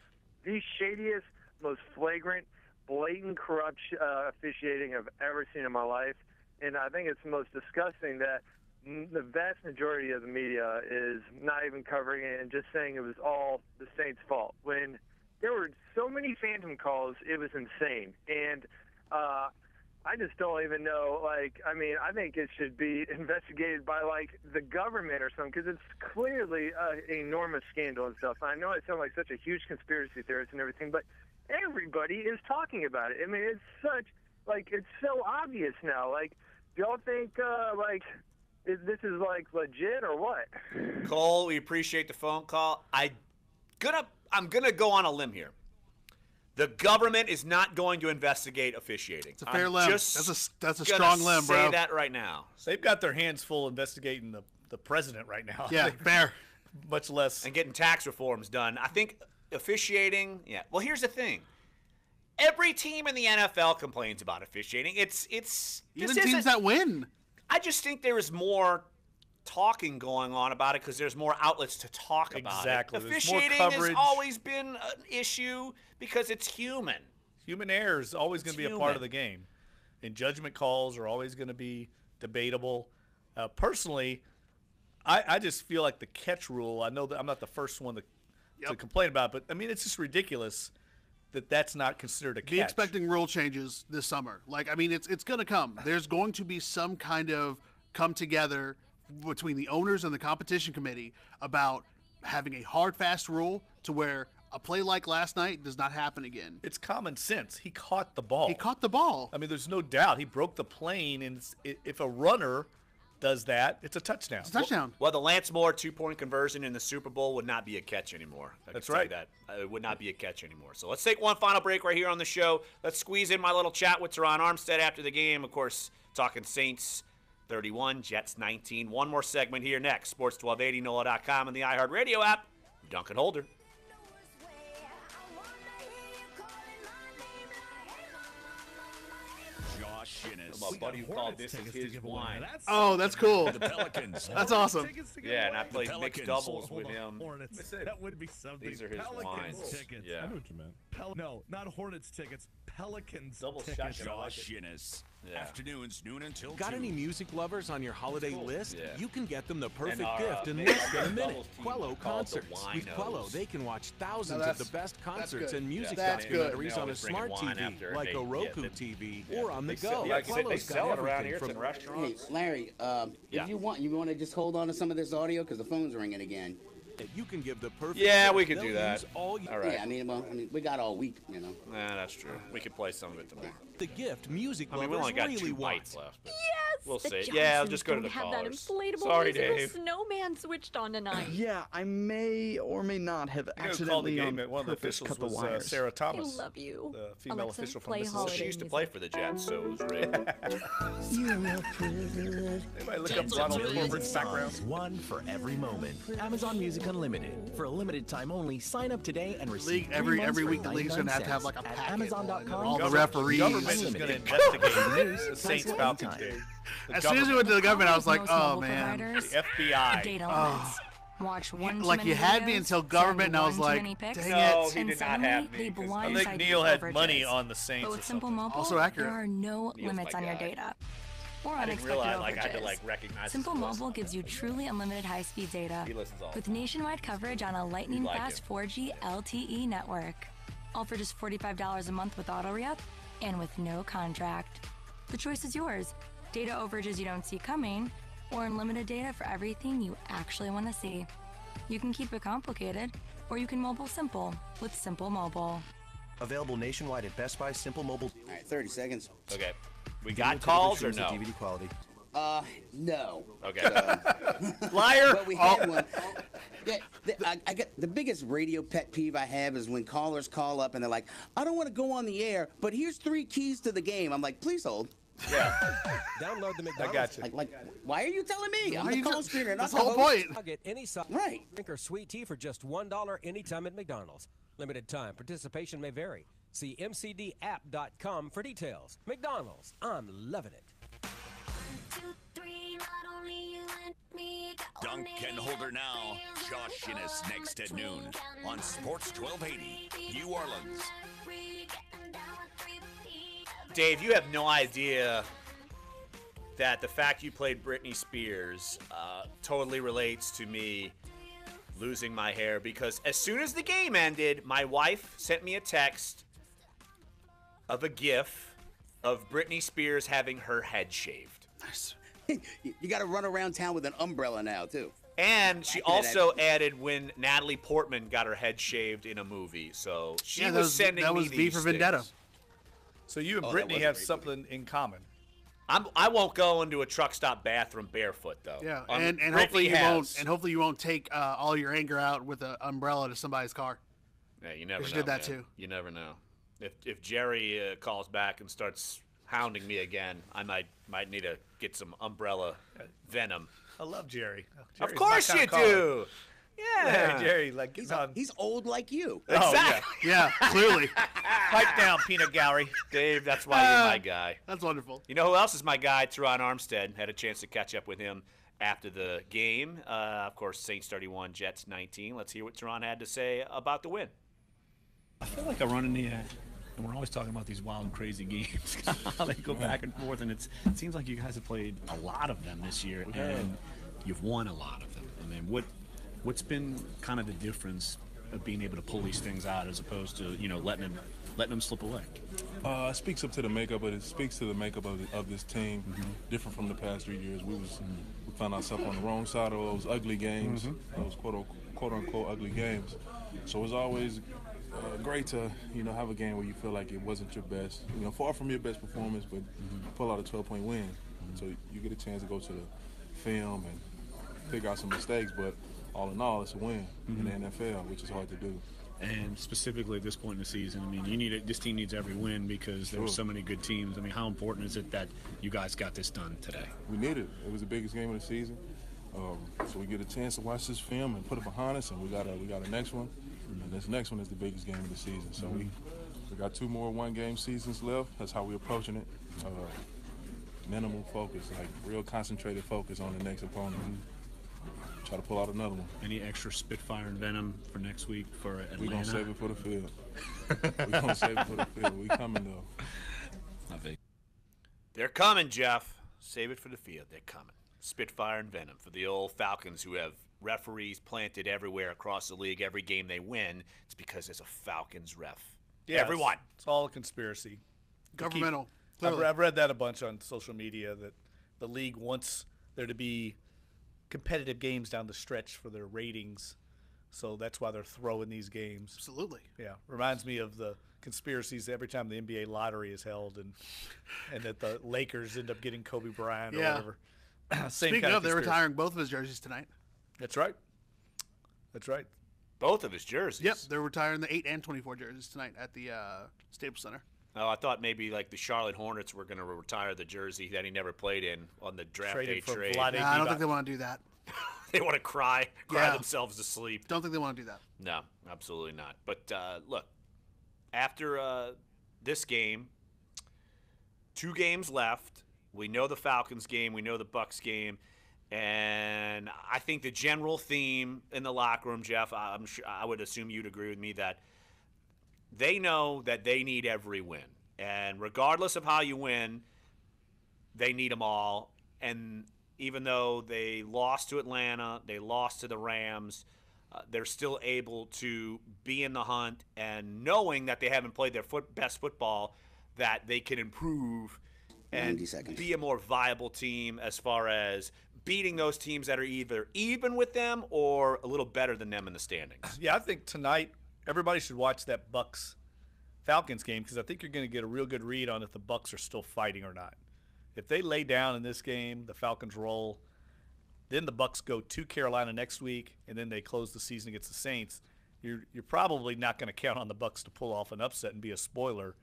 the shadiest, most flagrant, blatant corrupt officiating I've ever seen in my life. And I think it's most disgusting that the vast majority of the media is not even covering it and just saying it was all the Saints' fault. When there were so many phantom calls, it was insane. And I just don't even know. Like, I mean, I think it should be investigated by like the government or something, because it's clearly an enormous scandal and stuff. I know I sound like such a huge conspiracy theorist and everything, but everybody is talking about it. I mean, it's such it's so obvious now. Like, do y'all think this is like legit or what? Cole, we appreciate the phone call. I'm gonna go on a limb here. The government is not going to investigate officiating. It's a fair limb. That's a strong limb, bro. Say that right now. They've got their hands full investigating the president right now. Yeah, fair. Much less. And getting tax reforms done. I think officiating, yeah. Well, here's the thing. Every team in the NFL complains about officiating. It's even teams that win. I just think there is more talking going on about it because there's more outlets to talk about it. Exactly. Officiating has always been an issue because it's human. Human error is always going to be a part of the game. And judgment calls are always going to be debatable. Personally, I just feel like the catch rule, I know that I'm not the first one to complain about it, but, I mean, it's just ridiculous that that's not considered a catch. Be expecting rule changes this summer. Like, I mean, it's going to come. There's going to be some kind of come together between the owners and the competition committee about having a hard, fast rule to where a play like last night does not happen again. It's common sense. He caught the ball. He caught the ball. I mean, there's no doubt. He broke the plane, and if a runner does that, it's a touchdown. It's a touchdown. Well, the Lance Moore 2-point conversion in the Super Bowl would not be a catch anymore. That's right. It would not be a catch anymore. So let's take one final break right here on the show. Let's squeeze in my little chat with Teron Armstead after the game. Of course, talking Saints 31, Jets 19. One more segment here next. Sports1280, NOLA.com, and the iHeartRadio app. Dunc and Holder. My buddy who called this is his wine. Oh, that's cool. The Pelicans. That's awesome. Yeah, and I played mixed doubles with him. Hornets. That would be something. These are his wines. Tickets. Yeah. I know what you meant. No, not Hornets tickets. Pelicans double tickets. Josh Innes. Yeah. Afternoons, noon until Got 2. any music lovers on your holiday list? Yeah. You can get them the perfect And gift in less than a minute. Quello Concerts. With Quello, they can watch thousands of the best concerts and music documentaries on a smart TV, like a Roku TV, or on the go. They sell it around here. It's in restaurants. Hey, Larry, if you want to just hold on to some of this audio because the phone's ringing again. You can give the perfect. Yeah, we could do that. All right. Yeah, I mean, we got all week, you know. Nah, that's true. We could play some of it tomorrow. The gift music I mean, we only got really 2 want. bites left. But Yes! we'll the see. Johnsons Yeah, I'll just go to don't the have callers. that inflatable Sorry, musical Dave. snowman switched on tonight. Yeah, I may or may not have accidentally one of the officials cut the was wires. Sarah Thomas. I love you. The female Alexa, official from play Mississippi. holiday She used to play for the Jets, so it was rigged. Anybody look up Ronald Corbett's background? One for every moment. Amazon Music Unlimited. For a limited time only, sign up today and receive every week the league's gonna have like a packet. Amazon.com. All the referees. Government is going to investigate the Saints Falcons game. As soon as we went to the government, I was like, oh man. The FBI. Data limits. Watch one Like you had me until government, and I was like, dang it. He did not have me. I think Neil had money on the Saints. But with Simple Mobile, Also accurate. there are no limits on your data or I didn't unexpected realize I had to overages. recognize Simple his voice. Mobile gives you truly unlimited high-speed data He listens all. with nationwide coverage on a lightning-fast 4G LTE network. All for just $45 a month with auto re-up and with no contract. The choice is yours. Data overages you don't see coming, or unlimited data for everything you actually want to see. You can keep it complicated, or you can mobile simple with Simple Mobile. Available nationwide at Best Buy, Simple Mobile. All right, 30 seconds. Okay. We got calls or no? DVD quality. No. Okay. Liar. But we had one. Yeah, I get the biggest radio pet peeve I have is when callers call up and they're like, I don't want to go on the air, but here's 3 keys to the game. I'm like, please hold. Yeah. Download the McDonald's. I got you. Like, why are you telling me? I'm Why the you call just- screener, not That's the the whole host. point. I'll get any soft Right. drink or sweet tea for just $1 anytime at McDonald's. Limited time. Participation may vary. See mcdapp.com for details. McDonald's. I'm loving it. Dunc and Holder now. Josh Innes next at noon on Sports 1280, New Orleans. Dave, you have no idea that the fact you played Britney Spears totally relates to me losing my hair, because as soon as the game ended, my wife sent me a text of a GIF of Britney Spears having her head shaved. You got to run around town with an umbrella now, too. And she also added when Natalie Portman got her head shaved in a movie. So she was sending me these V for Vendetta. things. So you and Britney have something in common. I won't go into a truck stop bathroom barefoot though. Yeah, and hopefully you won't. And hopefully you won't take all your anger out with an umbrella to somebody's car. Yeah, you never know. She did that man. too. You never know. If Jerry calls back and starts hounding me again, I might need to get some umbrella venom. I love Jerry. Of course you do. Yeah, Jerry, he's old like you. Exactly. Yeah, clearly. Pipe down, peanut gallery. Dave, that's why you're my guy. That's wonderful. You know who else is my guy? Teron Armstead. Had a chance to catch up with him after the game. Of course, Saints 31, Jets 19. Let's hear what Teron had to say about the win. I feel like I run in the and we're always talking about these wild and crazy games, how they go back and forth, and it seems like you guys have played a lot of them this year, and you've won a lot of them. I mean, what's been kind of the difference of being able to pull these things out as opposed to letting them slip away? It speaks up to the makeup, but it speaks to the makeup of this team. Different from the past 3 years, we found ourselves on the wrong side of those ugly games, those quote unquote ugly games. So it's always great to have a game where you feel like it wasn't your best, far from your best performance, but pull out a 12-point win. So you get a chance to go to the film and figure out some mistakes, but all in all, it's a win in the NFL, which is hard to do. And specifically at this point in the season, I mean, this team needs every win because there were so many good teams. I mean, how important is it that you guys got this done today? We needed it. It was the biggest game of the season. So we get a chance to watch this film and put it behind us, and we got a next one. And this next one is the biggest game of the season. So we got 2 more one-game seasons left. That's how we're approaching it. Minimal focus, like real concentrated focus on the next opponent. Try to pull out another one. Any extra spitfire and venom for next week for Atlanta? We're going to save it for the field. We're going to save it for the field. We coming, though. Not big. They're coming, Jeff. Save it for the field. They're coming. Spitfire and venom for the old Falcons who have referees planted everywhere across the league. Every game they win, it's because there's a Falcons ref. Yeah, everyone. It's all a conspiracy. Governmental. I've read that a bunch on social media, that the league wants there to be competitive games down the stretch for their ratings, so that's why they're throwing these games. Absolutely. Yeah, reminds me of the conspiracies every time the NBA lottery is held, and that the Lakers end up getting Kobe Bryant or whatever. Speaking of, they're retiring both of his jerseys tonight. That's right. That's right. Both of his jerseys. Yep, they're retiring the 8 and 24 jerseys tonight at the Staples Center. Oh, I thought maybe like the Charlotte Hornets were going to retire the jersey that he never played in on the draft day trade. Nah, I don't think they want to do that. They want to cry themselves to sleep. Don't think they want to do that. No, absolutely not. But look, after this game, 2 games left. We know the Falcons game. We know the Bucs game. And I think the general theme in the locker room, Jeff, I'm sure, I would assume you'd agree with me that they know that they need every win. And regardless of how you win, they need them all. And even though they lost to Atlanta, they lost to the Rams, they're still able to be in the hunt, and knowing that they haven't played their best football, that they can improve and be a more viable team as far as beating those teams that are either even with them or a little better than them in the standings. Yeah, I think tonight everybody should watch that Bucs-Falcons game, because I think you're going to get a real good read on if the Bucs are still fighting or not. If they lay down in this game, the Falcons roll, then the Bucs go to Carolina next week, and then they close the season against the Saints, you're probably not going to count on the Bucs to pull off an upset and be a spoiler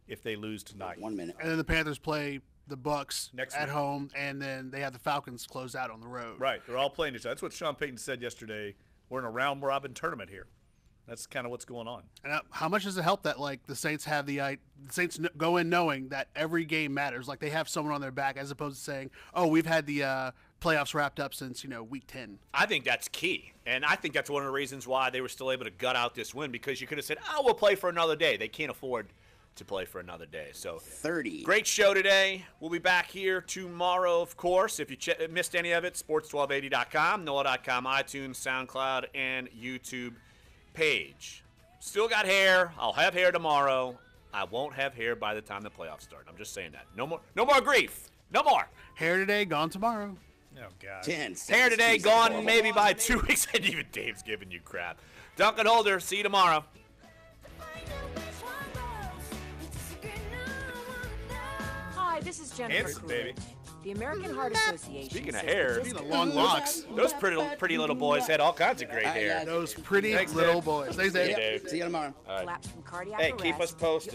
if they lose tonight. 1 minute. And then the Panthers play the Bucs next at week. home, and then they have the Falcons close out on the road. Right. They're all playing each other. That's what Sean Payton said yesterday. We're in a round-robin tournament here. That's kind of what's going on. And how much does it help that the Saints have the Saints go in knowing that every game matters? Like they have someone on their back, as opposed to saying, "Oh, we've had the playoffs wrapped up since week 10." I think that's key, and I think that's one of the reasons why they were still able to gut out this win, because you could have said, "Oh, we'll play for another day." They can't afford to play for another day. So 30. Great show today. We'll be back here tomorrow, of course. If you missed any of it, sports1280.com, NOLA.com, iTunes, SoundCloud, and YouTube page. Still got hair. I'll have hair tomorrow. I won't have hair by the time the playoffs start. I'm just saying that. No more grief. No more. Hair today, gone tomorrow. Oh, God. Hair today, gone maybe by 2 weeks. And even Dave's giving you crap. Dunc and Holder, see you tomorrow. Hi, this is Jennifer. Handsome, baby. The American Heart Association. Speaking of hair, long locks. Those pretty little boys had all kinds of great hair. Those pretty little boys. Thanks, Dave. Dave. See you tomorrow. All right. Collapse from cardiac Hey, arrest. keep us posted.